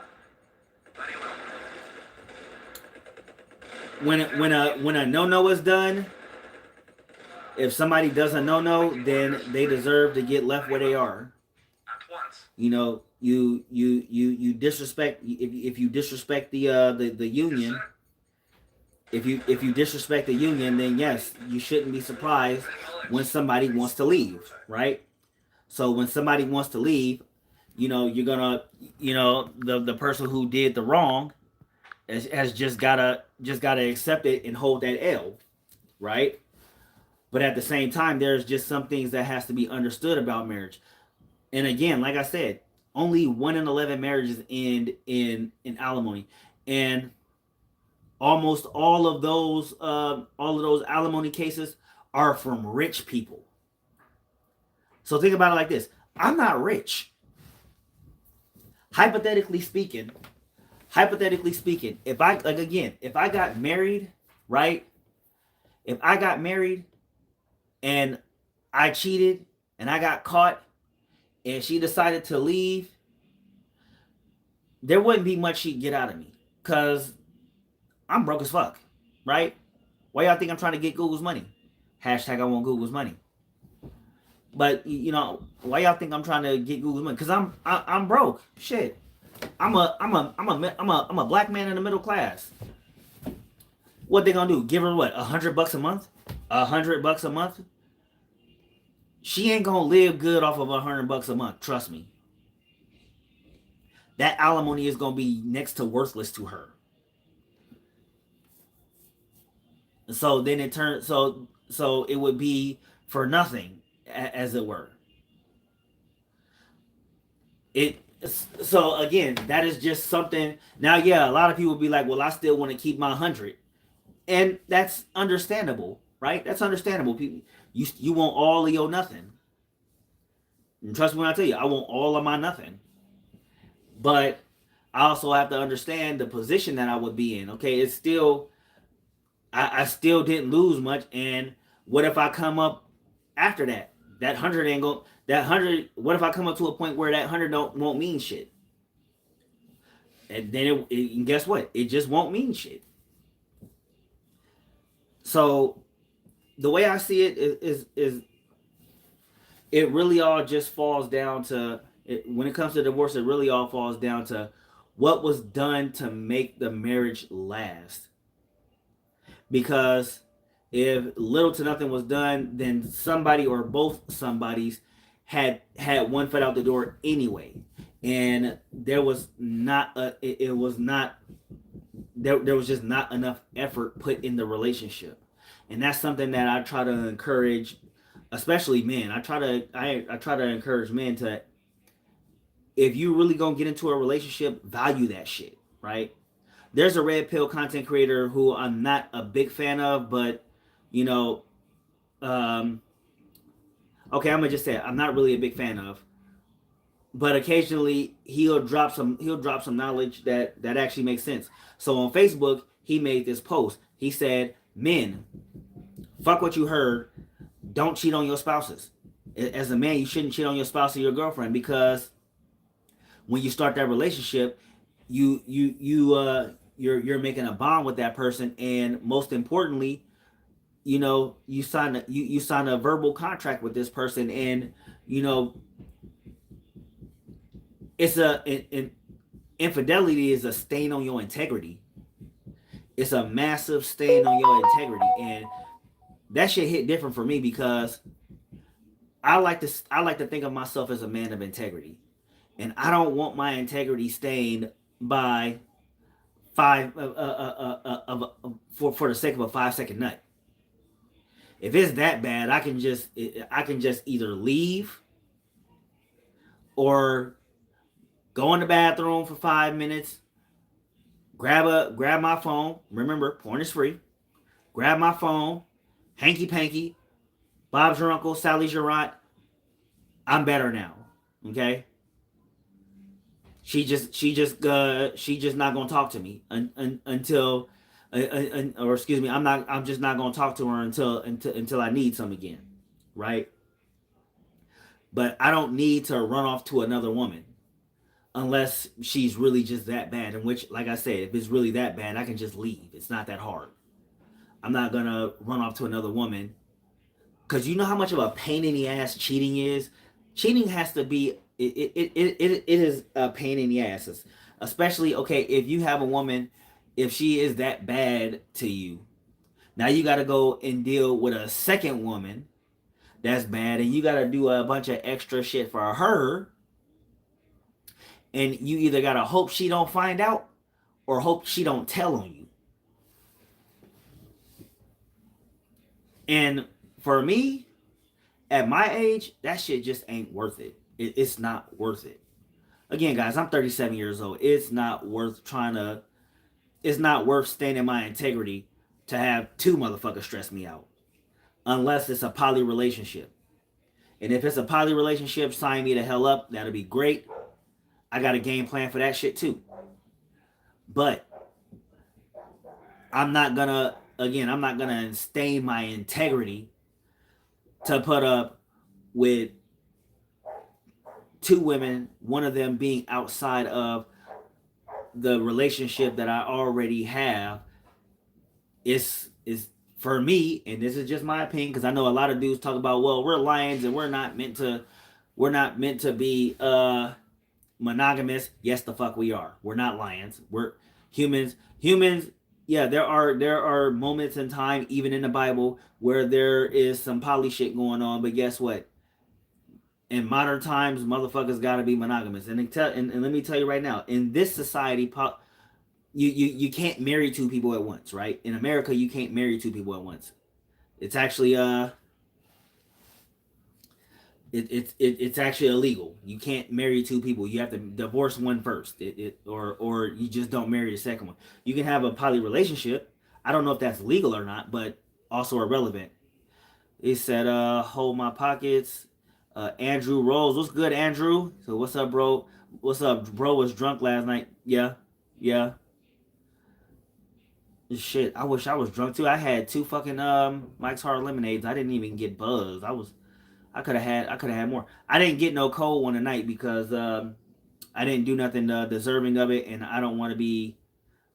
when a no is done, if somebody does a no, then they deserve to get left where they are. You disrespect, if you disrespect the union. If you disrespect the union, then yes, you shouldn't be surprised when somebody wants to leave, right? So when somebody wants to leave, you're gonna, the person who did the wrong has just gotta accept it and hold that L, right? But at the same time, there's just some things that has to be understood about marriage. And again, like I said, only 1 in 11 marriages end in alimony, and almost all of those alimony cases are from rich people. So think about it like this: I'm not rich. Hypothetically speaking, if I got married, right? If I got married and I cheated and I got caught and she decided to leave, there wouldn't be much she'd get out of me, because I'm broke as fuck, right? Why y'all think I'm trying to get Google's money? Hashtag I want Google's money. But why y'all think I'm trying to get Google's money? Because I'm broke. Shit, I'm a black man in the middle class. What they gonna do? Give her what? $100 a month? $100 a month? She ain't gonna live good off of $100 a month. Trust me. That alimony is gonna be next to worthless to her. So then it turns so it would be for nothing, as it were. So again, that is just something. Now, yeah, a lot of people be like, "Well, I still want to keep my 100," and that's understandable, right? That's understandable. People, you want all of your nothing. And trust me when I tell you, I want all of my nothing. But I also have to understand the position that I would be in. Okay, it's still I still didn't lose much, and what if I come up after that? That 100 ain't go. That 100. What if I come up to a point where that 100 won't mean shit? And then guess what? It just won't mean shit. So the way I see it is it really all just falls down to when it comes to divorce. It really all falls down to what was done to make the marriage last. Because if little to nothing was done, then somebody or both somebodies had one foot out the door anyway, and there was not it was not there was just not enough effort put in the relationship. And that's something that I try to encourage, especially men. I try to encourage men to, if you really gonna get into a relationship, value that shit, right? There's a red pill content creator who I'm not a big fan of, but you know, okay, I'm gonna just say it, I'm not really a big fan of. But occasionally he'll drop some knowledge that actually makes sense. So on Facebook, he made this post. He said, "Men, fuck what you heard. Don't cheat on your spouses. As a man, you shouldn't cheat on your spouse or your girlfriend, because when you start that relationship, you're making a bond with that person, and most importantly, you sign a verbal contract with this person, and you know it's an infidelity is a stain on your integrity. It's a massive stain on your integrity, and that shit hit different for me because I like to think of myself as a man of integrity, and I don't want my integrity stained by five for the sake of a 5-second nut. If it's that bad, I can just either leave or go in the bathroom for 5 minutes, grab my phone. Remember, porn is free. Grab my phone, hanky panky, Bob's your uncle, Sally's your aunt. I'm better now. Okay. She just not gonna talk to me until, or excuse me, I'm just not gonna talk to her until I need some again, right? But I don't need to run off to another woman unless she's really just that bad. In which, like I said, if it's really that bad, I can just leave. It's not that hard. I'm not gonna run off to another woman, because you know how much of a pain in the ass cheating is. Cheating has to be it is a pain in the asses, especially okay if you have a woman, if she is that bad to you. Now you got to go and deal with a second woman that's bad, and you got to do a bunch of extra shit for her, and you either got to hope she don't find out or hope she don't tell on you. And for me, at my age, that shit just ain't worth it. It's not worth it. Again, guys, I'm 37 years old. It's not worth staining my integrity to have two motherfuckers stress me out. Unless it's a poly relationship. And if it's a poly relationship, sign me the hell up. That'll be great. I got a game plan for that shit too. But I'm not gonna stain my integrity to put up with two women, one of them being outside of the relationship that I already have. Is for me, and this is just my opinion, because I know a lot of dudes talk about, well, we're lions and we're not meant to be monogamous. Yes, the fuck we are. We're not lions. We're humans. Yeah, there are moments in time, even in the Bible, where there is some poly shit going on. But guess what? In modern times, motherfuckers gotta be monogamous. And let me tell you right now, in this society, you can't marry two people at once, right? In America, you can't marry two people at once. It's actually it's actually illegal. You can't marry two people. You have to divorce one first. Or you just don't marry the second one. You can have a poly relationship. I don't know if that's legal or not, but also irrelevant. It said, hold my pockets. Andrew Rose. What's good, Andrew? So what's up, bro? What's up? Bro was drunk last night. Yeah. Yeah. Shit, I wish I was drunk too. I had 2 fucking Mike's Hard Lemonades. I didn't even get buzzed. I could have had more. I didn't get no cold one tonight because I didn't do nothing deserving of it, and I don't want to be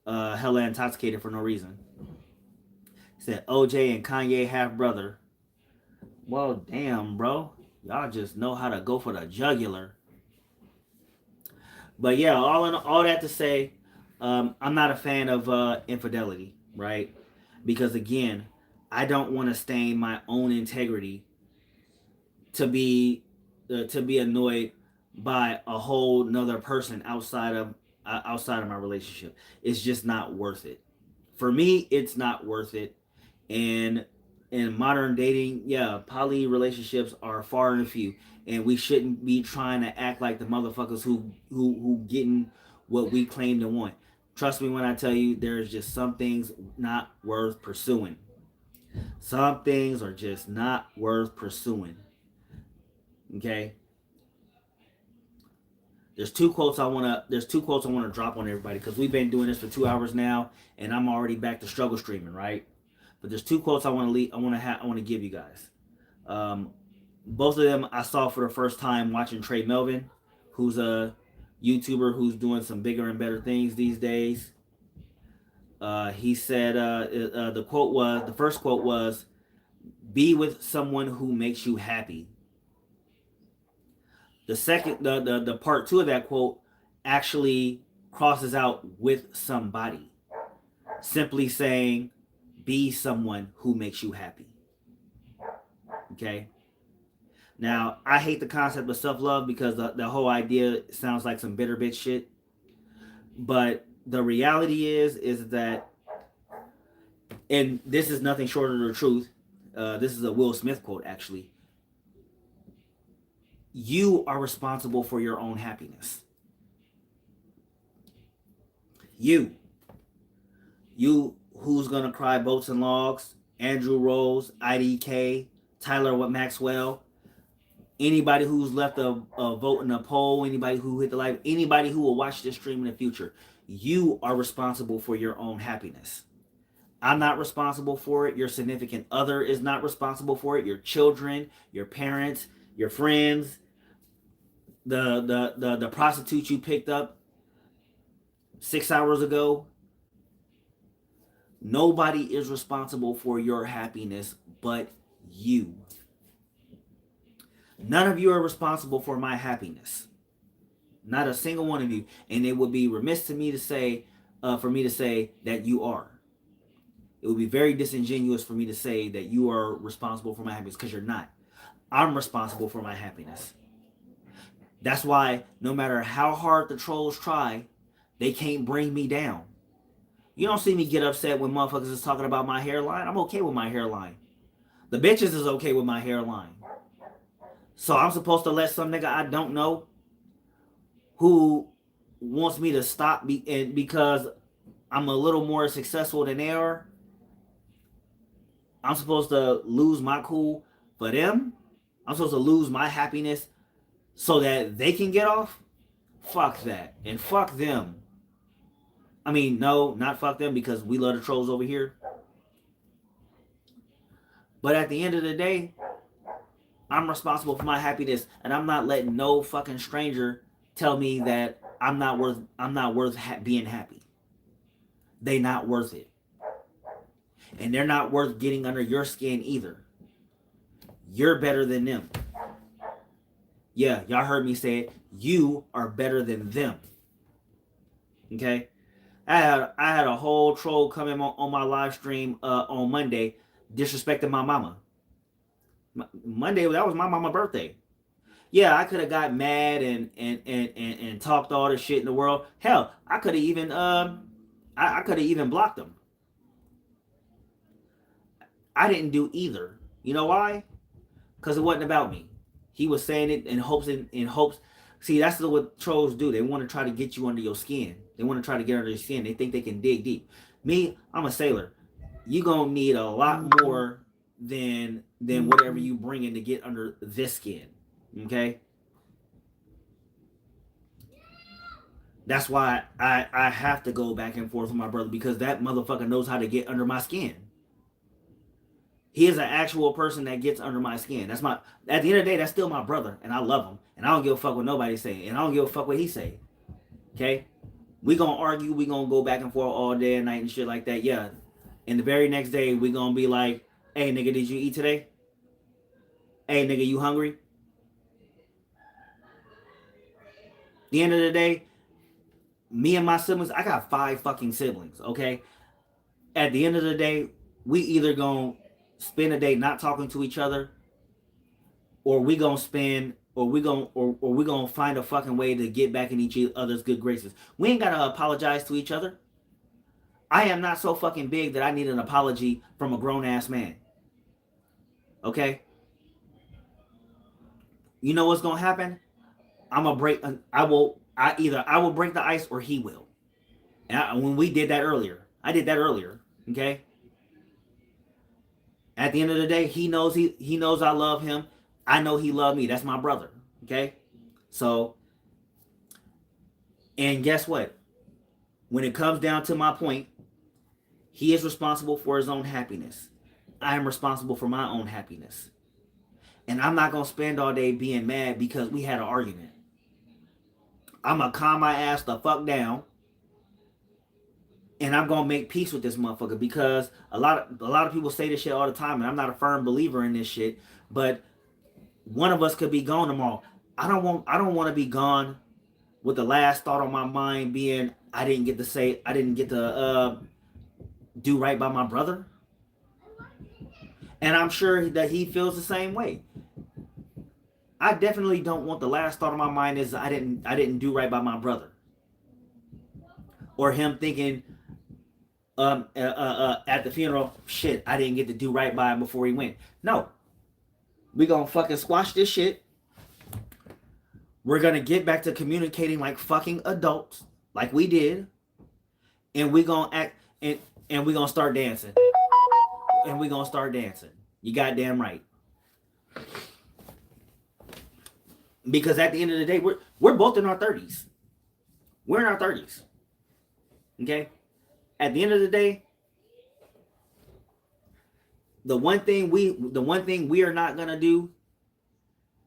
hella intoxicated for no reason. Said OJ and Kanye half brother. Well, damn, bro. Y'all just know how to go for the jugular. But yeah, all that to say, I'm not a fan of infidelity, right? Because again, I don't want to stain my own integrity to be annoyed by a whole nother person outside of my relationship. It's just not worth it. For me, it's not worth it. And in modern dating, yeah, poly relationships are far and few, and we shouldn't be trying to act like the motherfuckers who getting what we claim to want. Trust me when I tell you, there's just some things not worth pursuing. Some things are just not worth pursuing. Okay. There's two quotes I wanna drop on everybody because we've been doing this for 2 hours now, and I'm already back to struggle streaming, right? But there's two quotes I want to leave. I want to give you guys. Both of them I saw for the first time watching Trey Melvin, who's a YouTuber who's doing some bigger and better things these days. He said the first quote was, "Be with someone who makes you happy." The second, the part two of that quote actually crosses out with somebody, simply saying, "Be someone who makes you happy." Okay. Now, I hate the concept of self-love because the whole idea sounds like some bitter bitch shit. But the reality is that, and this is nothing short of the truth. This is a Will Smith quote, actually. You are responsible for your own happiness. You who's gonna cry boats and logs, Andrew Rose, IDK, Tyler Maxwell, anybody who's left a vote in a poll, anybody who hit the like, anybody who will watch this stream in the future, you are responsible for your own happiness. I'm not responsible for it. Your significant other is not responsible for it. Your children, your parents, your friends, the prostitute you picked up 6 hours ago. Nobody is responsible for your happiness but you. None of you are responsible for my happiness. Not a single one of you. And it would be remiss to me to say, for me to say that you are. It would be very disingenuous for me to say that you are responsible for my happiness, because you're not. I'm responsible for my happiness. That's why no matter how hard the trolls try, they can't bring me down. You don't see me get upset when motherfuckers is talking about my hairline. I'm okay with my hairline. The bitches is okay with my hairline. So I'm supposed to let some nigga I don't know who wants me to stop because I'm a little more successful than they are. I'm supposed to lose my cool for them. I'm supposed to lose my happiness so that they can get off. Fuck that. And fuck them. I mean, no, not fuck them, because we love the trolls over here. But at the end of the day, I'm responsible for my happiness, and I'm not letting no fucking stranger tell me that I'm not worth being happy. They not worth it. And they're not worth getting under your skin either. You're better than them. Yeah, y'all heard me say it. You are better than them. Okay? I had a whole troll come in on my live stream on Monday disrespecting my mama. Monday, that was my mama's birthday. Yeah, I could have got mad and talked all the shit in the world. Hell, I could have even blocked them. I didn't do either. You know why? Because it wasn't about me. He was saying it in hopes. See, that's what trolls do. They want to try to get you under your skin. They want to try to get under your skin. They think they can dig deep. Me, I'm a sailor. You gonna need a lot more than whatever you bring in to get under this skin. Okay? That's why I have to go back and forth with my brother, because that motherfucker knows how to get under my skin. He is an actual person that gets under my skin. That's my, at the end of the day, that's still my brother, and I love him, and I don't give a fuck what nobody say, and I don't give a fuck what he say. Okay, we gonna argue, we gonna go back and forth all day and night and shit like that. Yeah, and the very next day we gonna be like, "Hey nigga, did you eat today? Hey nigga, you hungry?" At the end of the day, me and my siblings, I got 5 fucking siblings. Okay, at the end of the day, we either gonna spend a day not talking to each other, or we gonna spend, or we gonna find a fucking way to get back in each other's good graces. We ain't gotta apologize to each other. I am not so fucking big that I need an apology from a grown ass man. Okay? You know what's gonna happen? I'm gonna break. I will break the ice, or he will. And when we did that earlier, I did that earlier. Okay? At the end of the day, he knows I love him. I know he loved me. That's my brother. Okay? So, and guess what? When it comes down to my point, he is responsible for his own happiness. I am responsible for my own happiness. And I'm not going to spend all day being mad because we had an argument. I'm going to calm my ass the fuck down. And I'm going to make peace with this motherfucker, because a lot of people say this shit all the time, and I'm not a firm believer in this shit, but one of us could be gone tomorrow. I don't want to be gone with the last thought on my mind being I didn't get to do right by my brother. And I'm sure that he feels the same way. I definitely don't want the last thought on my mind is I didn't do right by my brother, or him thinking at the funeral, shit, I didn't get to do right by him before he went. No, we gonna fucking squash this shit. We're gonna get back to communicating like fucking adults, like we did, and we gonna act, and we gonna start dancing, and we gonna start dancing. You goddamn right. Because at the end of the day, we're both in our 30s. We're in our 30s. Okay? At the end of the day, the one thing we are not gonna do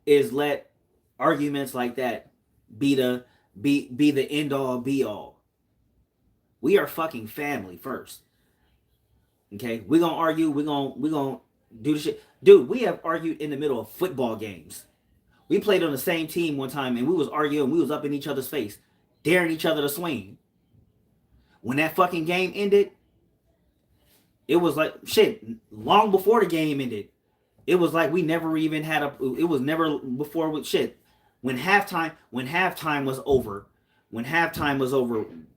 is let arguments like that be the end all be all. We are fucking family first. Okay? We're gonna argue, we're gonna do the shit. Dude, we have argued in the middle of football games. We played on the same team one time, and we was arguing, we was up in each other's face, daring each other to swing. When that fucking game ended, it was like, shit, long before the game ended, it was like we never even had it was never before with shit. When halftime was over,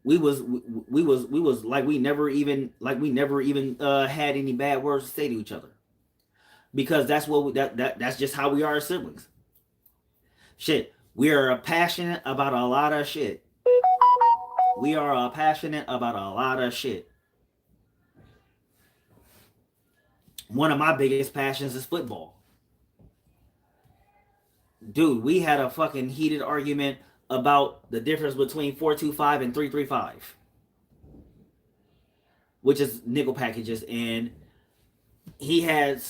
we was like we never even had any bad words to say to each other. Because that's just how we are as siblings. Shit, we are passionate about a lot of shit. We are passionate about a lot of shit. One of my biggest passions is football. Dude, we had a fucking heated argument about the difference between 4.25 and 3.35, which is nickel packages, and he had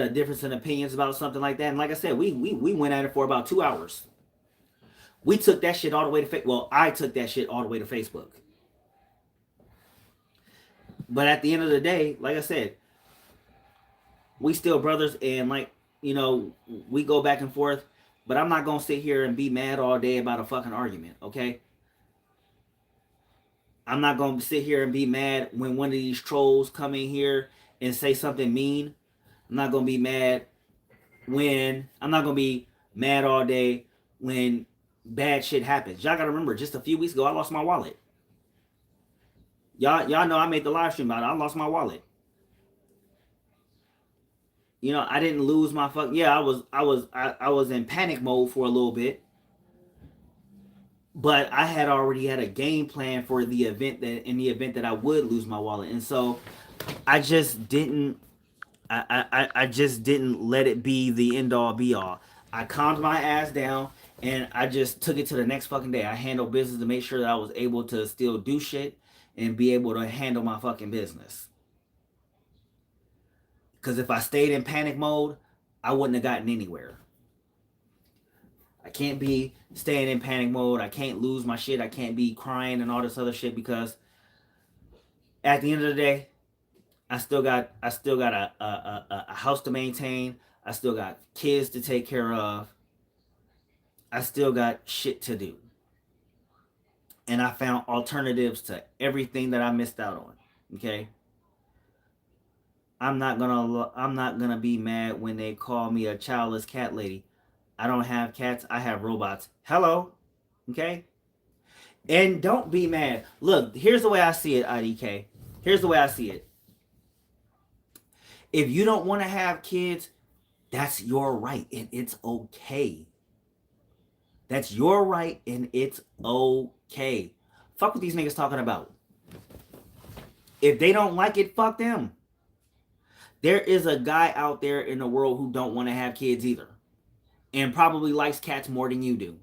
a difference in opinions about something like that. And like I said, we went at it for about 2 hours. We took that shit all the way to I took that shit all the way to Facebook. But at the end of the day, like I said, we still brothers, and we go back and forth. But I'm not gonna sit here and be mad all day about a fucking argument, okay? I'm not gonna sit here and be mad when one of these trolls come in here and say something mean. I'm not gonna be mad all day when bad shit happens. Y'all gotta remember, just a few weeks ago, I lost my wallet. Y'all know I made the live stream about it. I lost my wallet. I didn't lose my I was in panic mode for a little bit. But I had already had a game plan for the event that I would lose my wallet. And so I just didn't let it be the end all be all. I calmed my ass down, And I just took it to the next fucking day. I handled business to make sure that I was able to still do shit and be able to handle my fucking business. Because if I stayed in panic mode, I wouldn't have gotten anywhere. I can't be staying in panic mode. I can't lose my shit. I can't be crying and all this other shit, because at the end of the day, I still got a house to maintain. I still got kids to take care of. I still got shit to do. And I found alternatives to everything that I missed out on. Okay? I'm not gonna be mad when they call me a childless cat lady. I don't have cats, I have robots. Hello? Okay? And don't be mad. Look, here's the way I see it, IDK. Here's the way I see it. If you don't want to have kids, that's your right, and it's okay. That's your right, and it's okay. Fuck what these niggas talking about. If they don't like it, fuck them. There is a guy out there in the world who don't want to have kids either, and probably likes cats more than you do,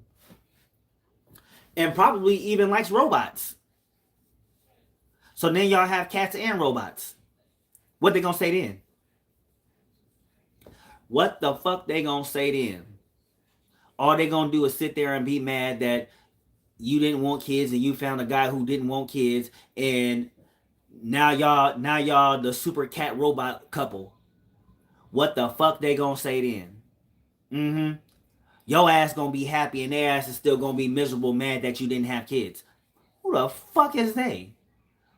and probably even likes robots. So then y'all have cats and robots. What they gonna say then? What the fuck they gonna say then? All they gonna do is sit there and be mad that you didn't want kids and you found a guy who didn't want kids, and now y'all the super cat robot couple. What the fuck they gonna say then? Mm-hmm. Your ass gonna be happy and their ass is still gonna be miserable, mad that you didn't have kids. Who the fuck is they?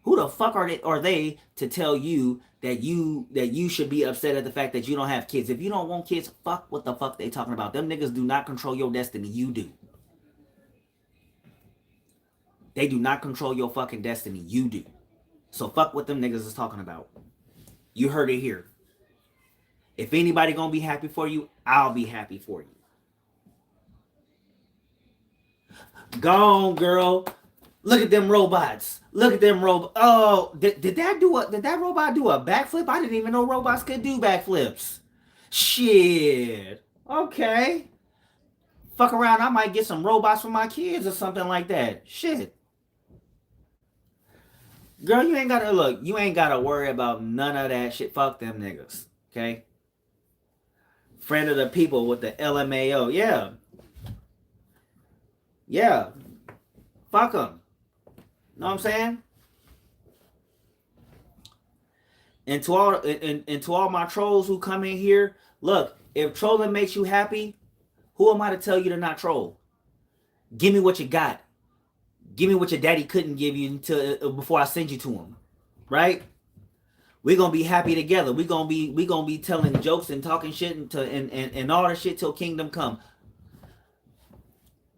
Who the fuck are they to tell you that you should be upset at the fact that you don't have kids? If you don't want kids, fuck what the fuck they talking about. Them niggas do not control your destiny. You do. They do not control your fucking destiny. You do. So fuck what them niggas is talking about. You heard it here. If anybody gonna be happy for you, I'll be happy for you. Go on, girl. Look at them robots. Look at them robots. Oh, did that robot do a backflip? I didn't even know robots could do backflips. Shit. Okay. Fuck around, I might get some robots for my kids or something like that. Shit. Girl, you ain't gotta worry about none of that shit. Fuck them niggas. Okay? Friend of the people with the LMAO. Yeah. Yeah. Fuck them. Know what I'm saying? And to all my trolls who come in here, look, if trolling makes you happy, who am I to tell you to not troll? Give me what you got. Give me what your daddy couldn't give you until before I send you to him. Right? We're gonna be happy together. We're gonna be telling jokes and talking shit and all the shit till kingdom come.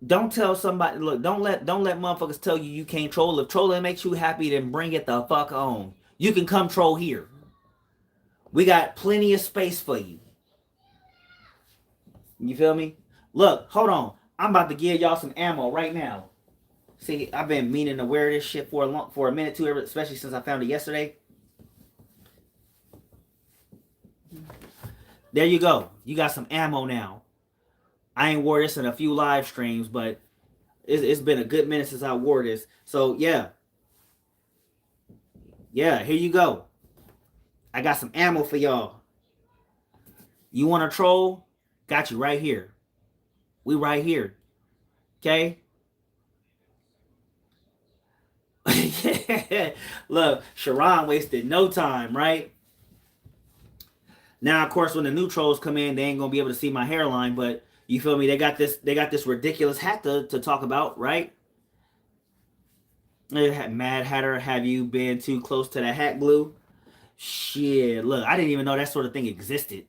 Don't tell somebody, look, don't let motherfuckers tell you can't troll. If trolling makes you happy, then bring it the fuck on. You can come troll here. We got plenty of space for you. You feel me? Look, hold on. I'm about to give y'all some ammo right now. See, I've been meaning to wear this shit for a minute too, especially since I found it yesterday. There you go. You got some ammo now. I ain't wore this in a few live streams, but it's been a good minute since I wore this. So, yeah. Yeah, here you go. I got some ammo for y'all. You want to troll? Got you right here. We right here. Okay? Look, Sharon wasted no time, right? Now, of course, when the new trolls come in, they ain't going to be able to see my hairline, but you feel me? They got this ridiculous hat to talk about, right? Mad Hatter, have you been too close to the hat glue? Shit, look, I didn't even know that sort of thing existed.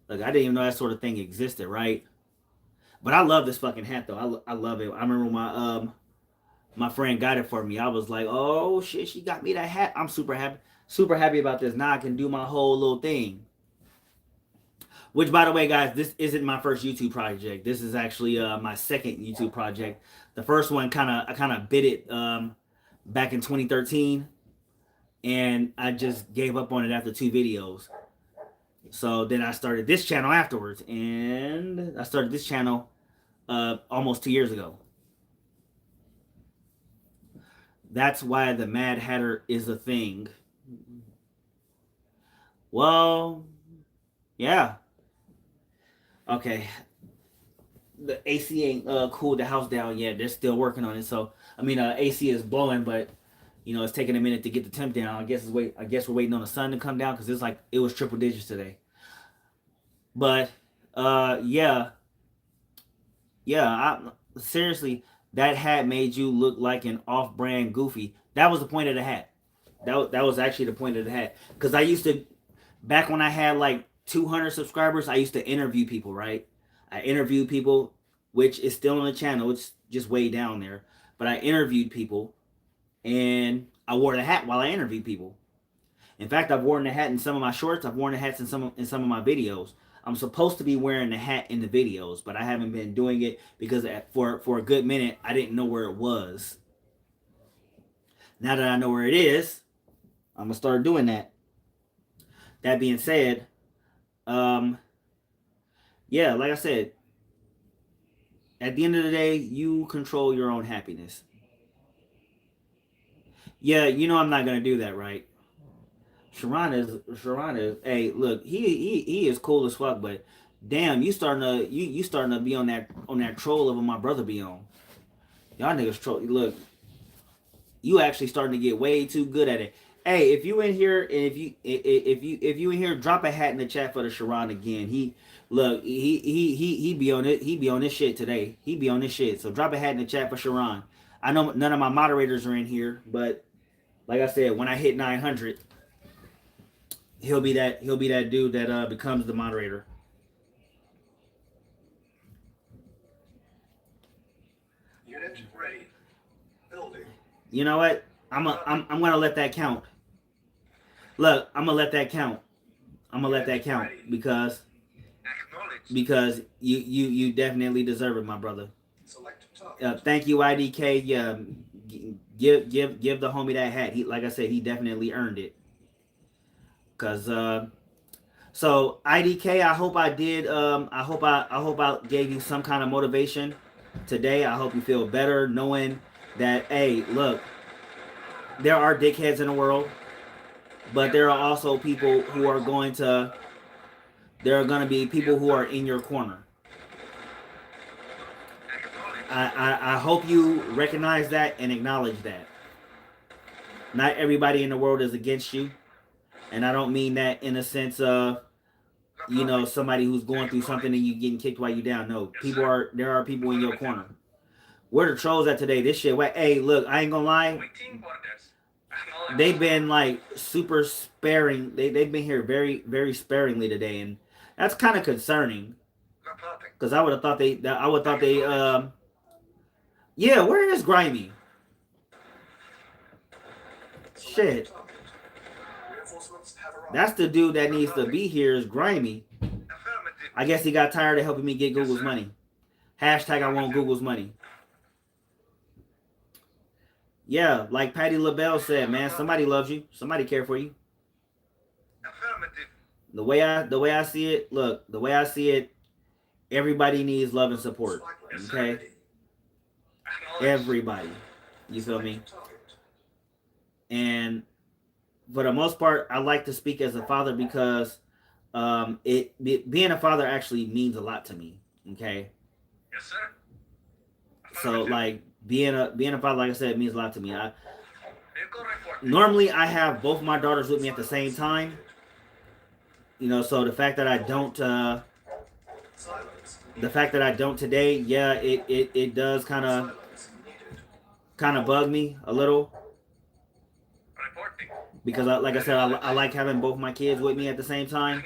Look, I didn't even know that sort of thing existed, right? But I love this fucking hat, though. I love it. I remember my friend got it for me. I was like, oh, shit, she got me that hat. I'm super happy about this. Now I can do my whole little thing. Which, by the way, guys, this isn't my first YouTube project. This is actually my second YouTube project. The first one, I kind of bit it back in 2013, and I just gave up on it after 2 videos. So then I started this channel afterwards, and I started this channel almost 2 years ago. That's why the Mad Hatter is a thing. Well, yeah. Okay. The AC ain't cooled the house down yet. They're still working on it. So I mean, AC is blowing, but it's taking a minute to get the temp down. I guess we're waiting on the sun to come down because it was triple digits today. But yeah, seriously, that hat made you look like an off-brand Goofy. That was the point of the hat. That was actually the point of the hat. Because I used to, back when I had like 200 subscribers, I used to interview people, right? I interviewed people, which is still on the channel. It's just way down there. But I interviewed people, and I wore the hat while I interviewed people. In fact, I've worn the hat in some of my shorts. I've worn the hats in some of my videos. I'm supposed to be wearing the hat in the videos, but I haven't been doing it because for a good minute I didn't know where it was. Now that I know where it is, I'm gonna start doing that. That being said, yeah, like I said, at the end of the day, you control your own happiness. Yeah, I'm not gonna do that, right? Sharon is. Hey, look, he is cool as fuck, but damn, you starting to be on that troll level my brother be on. Y'all niggas troll. Look, you actually starting to get way too good at it. Hey, if you in here and if you in here, drop a hat in the chat for the Sharon again. He be on it. He be on this shit today. He be on this shit. So drop a hat in the chat for Sharon. I know none of my moderators are in here, but like I said, when I hit 900. He'll be that dude that becomes the moderator. Unit ready. Building. You know what? I'm gonna let that count. Look, I'm gonna let that count. because you definitely deserve it, my brother. Select target. Thank you, IDK. Yeah, give the homie that hat. He, like I said, he definitely earned it. Cause so IDK, I hope I did. I hope I gave you some kind of motivation today. I hope you feel better knowing that, hey, look, there are dickheads in the world, but there are also people who are going to. There are going to be people who are in your corner. I hope you recognize that and acknowledge that. Not everybody in the world is against you. And I don't mean that in a sense of, somebody who's going through something and you getting kicked while you down. No, there are people in your corner. Where the trolls at today? This shit. Hey, look, I ain't gonna lie. They've been like super sparing. They've been here very, very sparingly today, and that's kind of concerning. Because I would have thought they. Yeah, where is Grimy? Shit. That's the dude that needs to be here is Grimy. I guess he got tired of helping me get Google's money. Hashtag I want Google's money. Yeah, like Patty LaBelle said, man, somebody loves you. Somebody care for you. The way I see it, look, everybody needs love and support. Okay? Everybody. You feel me? And for the most part, I like to speak as a father because being a father actually means a lot to me. Okay. Yes, sir. So like being a father, like I said, means a lot to me. Normally I have both my daughters with me at the same time. So the fact that I don't today, yeah, it does kind of bug me a little. Because, like I said, I like having both my kids with me at the same time.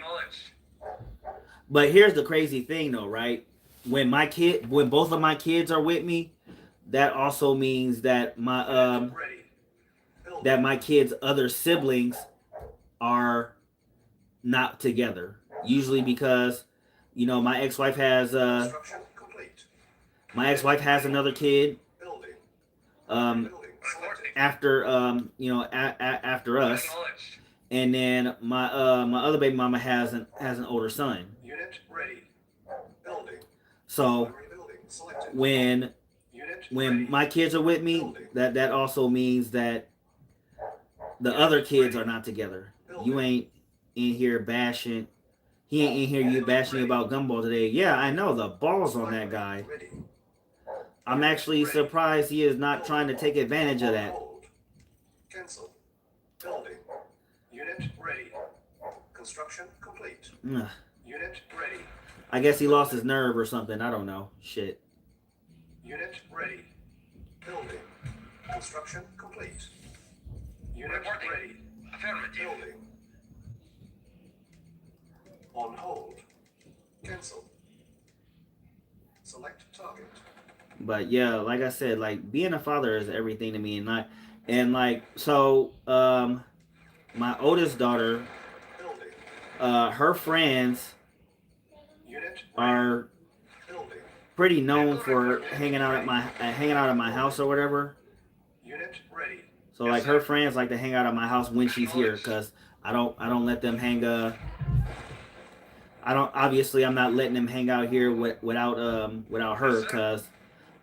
But here's the crazy thing, though, right? When both of my kids are with me, that also means that my kids' other siblings are not together. Usually because, my ex-wife has another kid. After after us, and then my other baby mama has an older son. Unit ready. Building. So Selected. when Unit when ready. my kids are with me, that also means that the other kids are not together. You ain't in here bashing. He ain't in here you bashing about Gumball today. Yeah, I know the balls on that guy. Ready. I'm actually surprised he is not trying to take advantage of that. Hold. Cancel. Building. Unit ready. Construction complete. Ugh. Unit ready. I guess he lost his nerve or something. I don't know. Shit. Unit ready. Building. Construction complete. Unit Reporting. ready. Affirmative. Building. On hold. Cancel. Select target. But yeah, like I said, like being a father is everything to me, and like so, my oldest daughter, Building. her friends Unit ready. are Building. pretty known for hanging out at my house or whatever. Unit ready. So like her friends like to hang out at my house when she's here, cause I don't let them hang. I don't obviously I'm not letting them hang out here without her, cause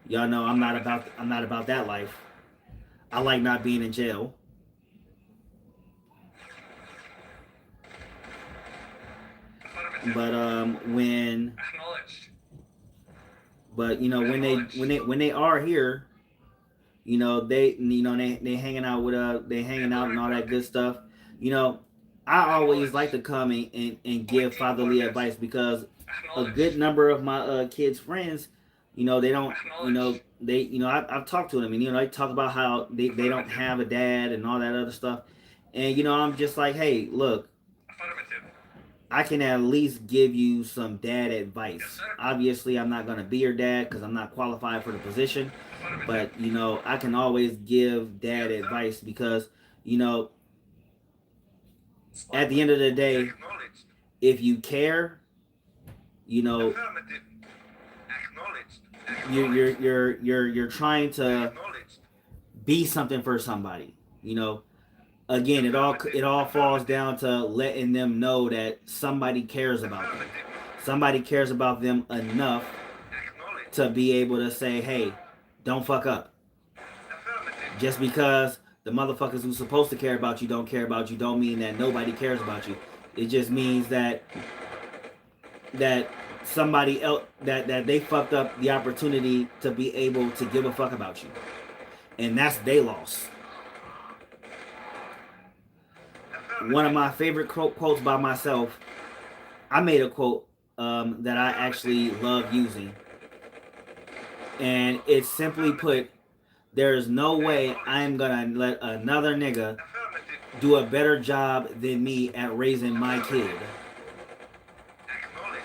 y'all know I'm not about that life. I like not being in jail. But Acknowledged. but you know when they are here, you know they hanging out they hanging out and all that good stuff. You know, I always like to come and give fatherly advice, because a good number of my kids' friends, you know, they don't, you know, I've talked to them, and you know, they talk about how they don't have a dad and all that other stuff, and you know, I'm just like, hey, look, Affirmative. I can at least give you some dad advice. Yes, sir. Obviously, I'm not gonna be your dad because I'm not qualified for the position, but you know, I can always give dad advice, because you know, at the end of the day, Acknowledged. if you care, you know, Affirmative. Acknowledged. you're trying to Acknowledged. be something for somebody. You know, again, it all falls down to letting them know that somebody cares about them. Affirmative. Somebody cares about them enough Acknowledged. to be able to say, hey, don't fuck up. Affirmative. Just because the motherfuckers who's supposed to care about you don't mean that nobody cares about you. It just means that somebody else that they fucked up the opportunity to be able to give a fuck about you, and that's their loss. One of my favorite quotes by myself, I made a quote that I actually love using, and it's simply put, there's no way I'm gonna let another nigga Affirmative. do a better job than me at raising my kid. Acknowledged.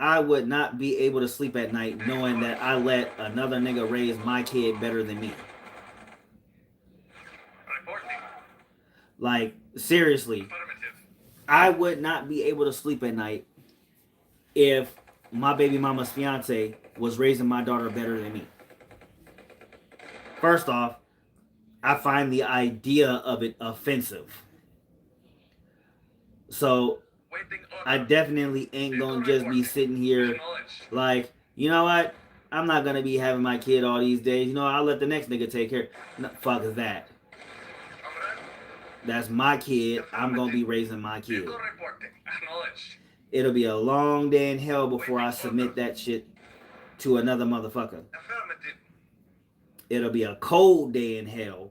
I would not be able to sleep at night knowing that I let another nigga raise my kid better than me. Reporting. Like, seriously, Affirmative. I would not be able to sleep at night if my baby mama's fiance was raising my daughter better than me. First off, I find the idea of it offensive. So Waiting order. I definitely ain't gonna just be sitting here Acknowledged. like, you know what? I'm not gonna be having my kid all these days. You know, I'll let the next nigga take care. No, fuck that. Comrade. That's my kid. I'm gonna be raising my kid. Vehicle reporting. Acknowledged. It'll be a long day in hell before I submit that shit to another motherfucker. Affirmative. It'll be a cold day in hell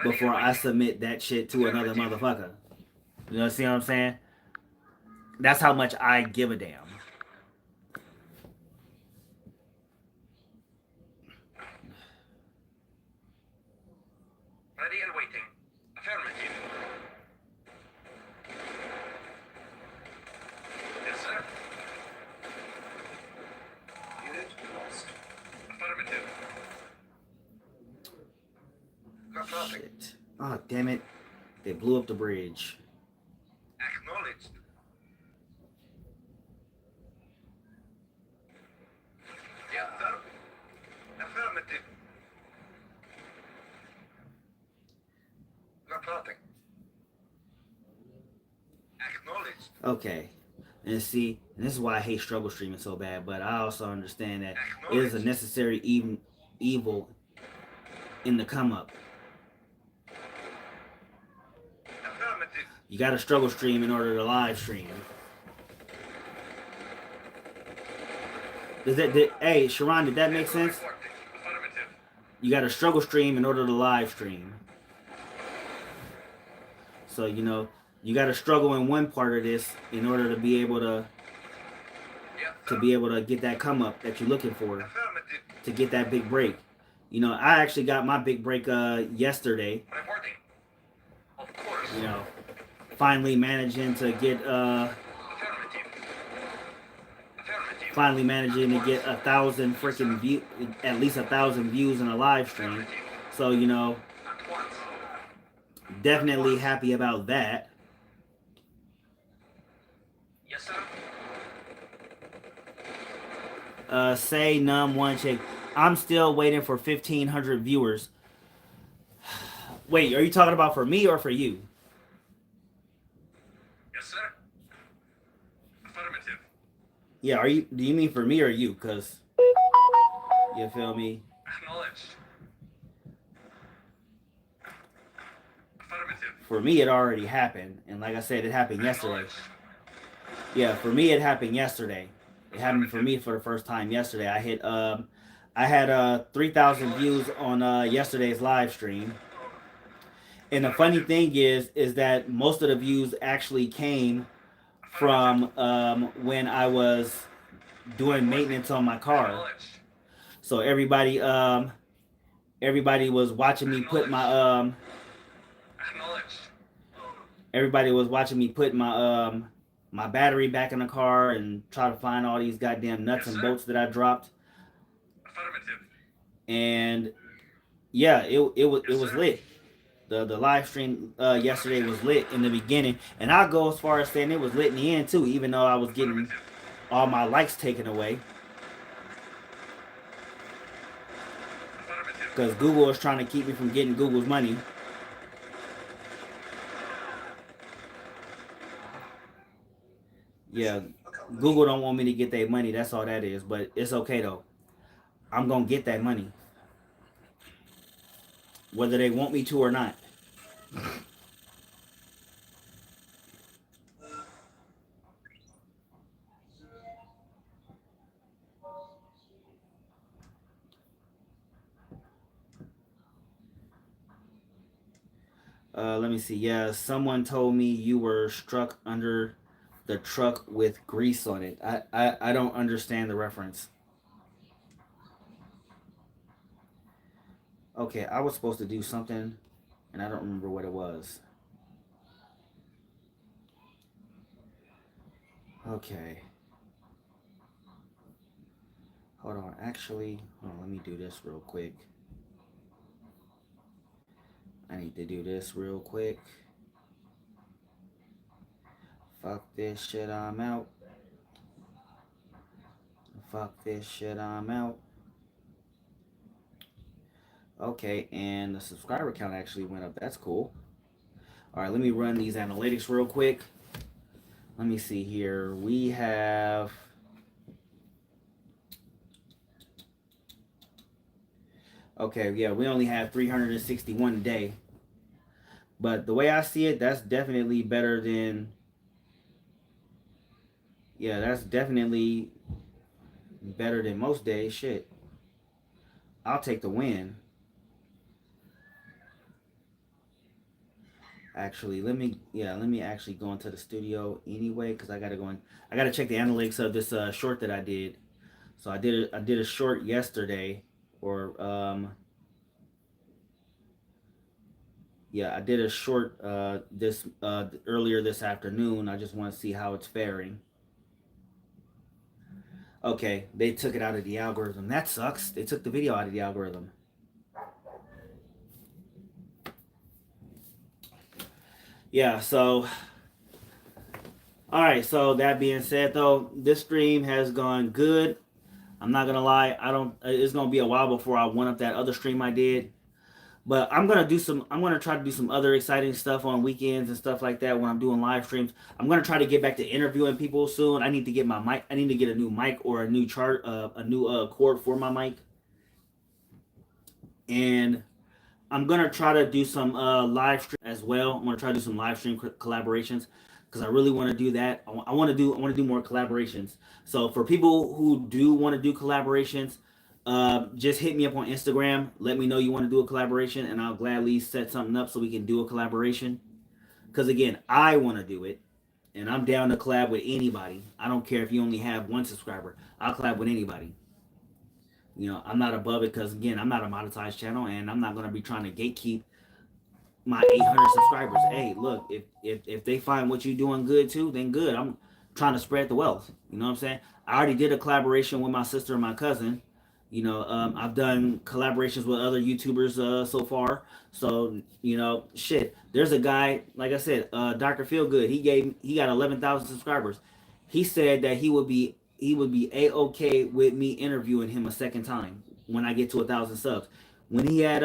before I submit that shit to another motherfucker. You know, see what I'm saying? That's how much I give a damn. Ready and waiting. Affirmative. Yes, sir. Unit lost. Affirmative. Got traffic. Shit. Oh, damn it. They blew up the bridge. Acknowledged. Yes, sir. Affirmative. Got traffic. Acknowledged. Okay. And see, and this is why I hate struggle streaming so bad. But I also understand that it is a Acknowledged. necessary evil in the come up. Affirmative. You got to struggle stream in order to live stream. Hey, Sharon, did that make Echo sense? reporting. Affirmative. You got to struggle stream in order to live stream. So, you know, you got to struggle in one part of this in order to be able to get that come up that you're looking for, Affirmative. to get that big break. You know, I actually got my big break yesterday. Reporting. Of course. You know, finally managing to get Affirmative. Affirmative. finally managing to get 1,000 freaking view, at least 1,000 views in a live stream. So, you know, At once. definitely happy about that. Yes, sir. Say num one chick. I'm still waiting for 1,500 viewers. Wait, are you talking about for me or for you? Yes, sir. Affirmative. Yeah, do you mean for me or you? Cause you feel me? Acknowledged. Affirmative. For me, it already happened, and like I said, it happened yesterday. Yeah, for me, it happened yesterday. It happened for me for the first time yesterday. I had 3,000 views on yesterday's live stream. And the funny thing is that most of the views actually came from when I was doing maintenance on my car. Acknowledged. So everybody was watching me put my Acknowledged. everybody was watching me put my my battery back in the car and try to find all these goddamn nuts and bolts that I dropped. Affirmative. And yeah, it was lit. The live stream yesterday was lit in the beginning, and I'll go as far as saying it was lit in the end too, even though I was getting all my likes taken away Affirmative. because Google is trying to keep me from getting Google's money. Yeah, Google don't want me to get their money. That's all that is. But it's okay though. I'm gonna get that money, whether they want me to or not. Let me see. Yeah, someone told me you were struck under the truck with grease on it. I don't understand the reference. Okay, I was supposed to do something, and I don't remember what it was. Okay. Hold on. Actually, hold on, let me do this real quick. I need to do this real quick. Fuck this shit, I'm out. Fuck this shit, I'm out. Okay, and the subscriber count actually went up. That's cool. All right, let me run these analytics real quick. Let me see here. We have... Okay, yeah, we only have 361 a day. But the way I see it, that's definitely better than... Yeah, that's definitely better than most days. Shit. I'll take the win. Actually, let me actually go into the studio anyway, because I gotta go in. I gotta check the analytics of this short that I did. So I did a short yesterday, or yeah, I did a short this earlier this afternoon. I just want to see how it's faring. Okay, they took it out of the algorithm. That sucks. They took the video out of the algorithm. Yeah, so all right, so that being said though, this stream has gone good. I'm not gonna lie, it's gonna be a while before I one up that other stream I did. But I'm gonna do some. I'm gonna try to do some other exciting stuff on weekends and stuff like that when I'm doing live streams. I'm gonna try to get back to interviewing people soon. I need to get my mic. I need to get a new mic or a new chart, a new cord for my mic, and I'm gonna try to do some live stream as well. I'm gonna try to do some live stream collaborations because I really want to do that. I want to do. I want to do more collaborations. So for people who do want to do collaborations, just hit me up on Instagram. Let me know you want to do a collaboration, and I'll gladly set something up so we can do a collaboration. Because again, I want to do it, and I'm down to collab with anybody. I don't care if you only have one subscriber. I'll collab with anybody. I'm not above it because again, I'm not a monetized channel, and I'm not gonna be trying to gatekeep my 800 subscribers. Hey, look, if they find what you're doing good too, then good. I'm trying to spread the wealth. You know what I'm saying? I already did a collaboration with my sister and my cousin. I've done collaborations with other YouTubers so far. So shit. There's a guy, like I said, Dr. Feelgood. He got 11,000 subscribers. He said that he would be a-okay with me interviewing him a second time when I get to 1,000 subs. When he had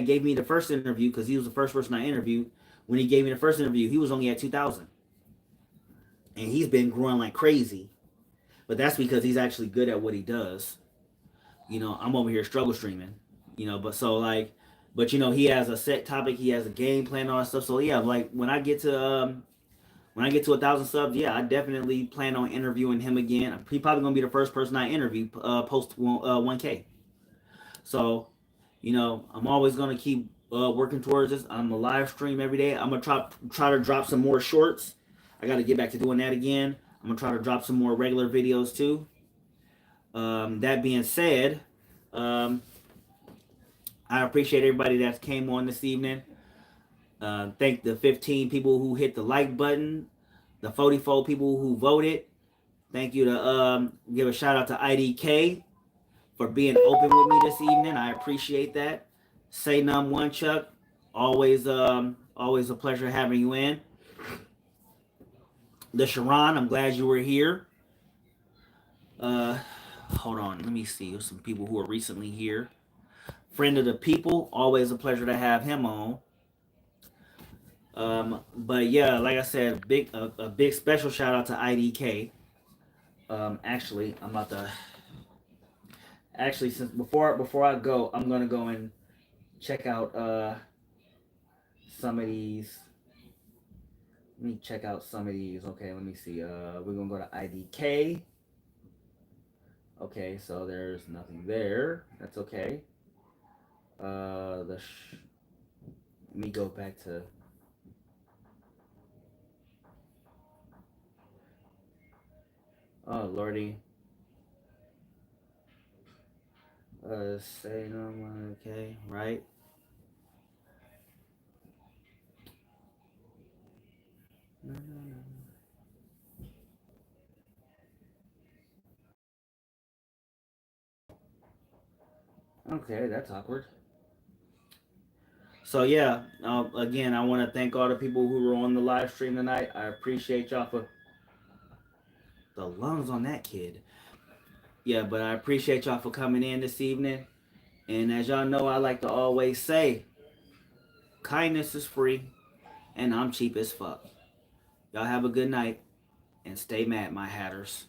gave me the first interview, because he was the first person I interviewed. When he gave me the first interview, he was only at 2,000, and he's been growing like crazy. But that's because he's actually good at what he does. I'm over here struggle streaming. But he has a set topic, he has a game plan, all that stuff. So yeah, like when I get to 1,000 subs, yeah, I definitely plan on interviewing him again. He probably gonna be the first person I interview post 1K. So I'm always gonna keep working towards this. I'm a live stream every day. I'm gonna try to drop some more shorts. I got to get back to doing that again. I'm gonna try to drop some more regular videos too. That being said, um, I appreciate everybody that came on this evening. Thank the 15 people who hit the like button, the 44 people who voted. Thank you to give a shout out to IDK for being open with me this evening. I appreciate that. Say num one Chuck. Always a pleasure having you in. The Sharon, I'm glad you were here. Hold on, let me see. There's some people who are recently here. Friend of the people, always a pleasure to have him on. But yeah, like I said, a big special shout out to IDK. Actually, I'm about to. Actually, since before I go, I'm gonna go and check out some of these. Let me check out some of these. Okay, let me see. We're gonna go to IDK. Okay, so there's nothing there. That's okay. Let me go back to. Oh lordy. Say no more. Okay, right. Okay, that's awkward. So yeah, again, I want to thank all the people who were on the live stream tonight. I appreciate y'all for the lungs on that kid. Yeah, but I appreciate y'all for coming in this evening. And as y'all know, I like to always say, kindness is free, and I'm cheap as fuck. Y'all have a good night, and stay mad, my hatters.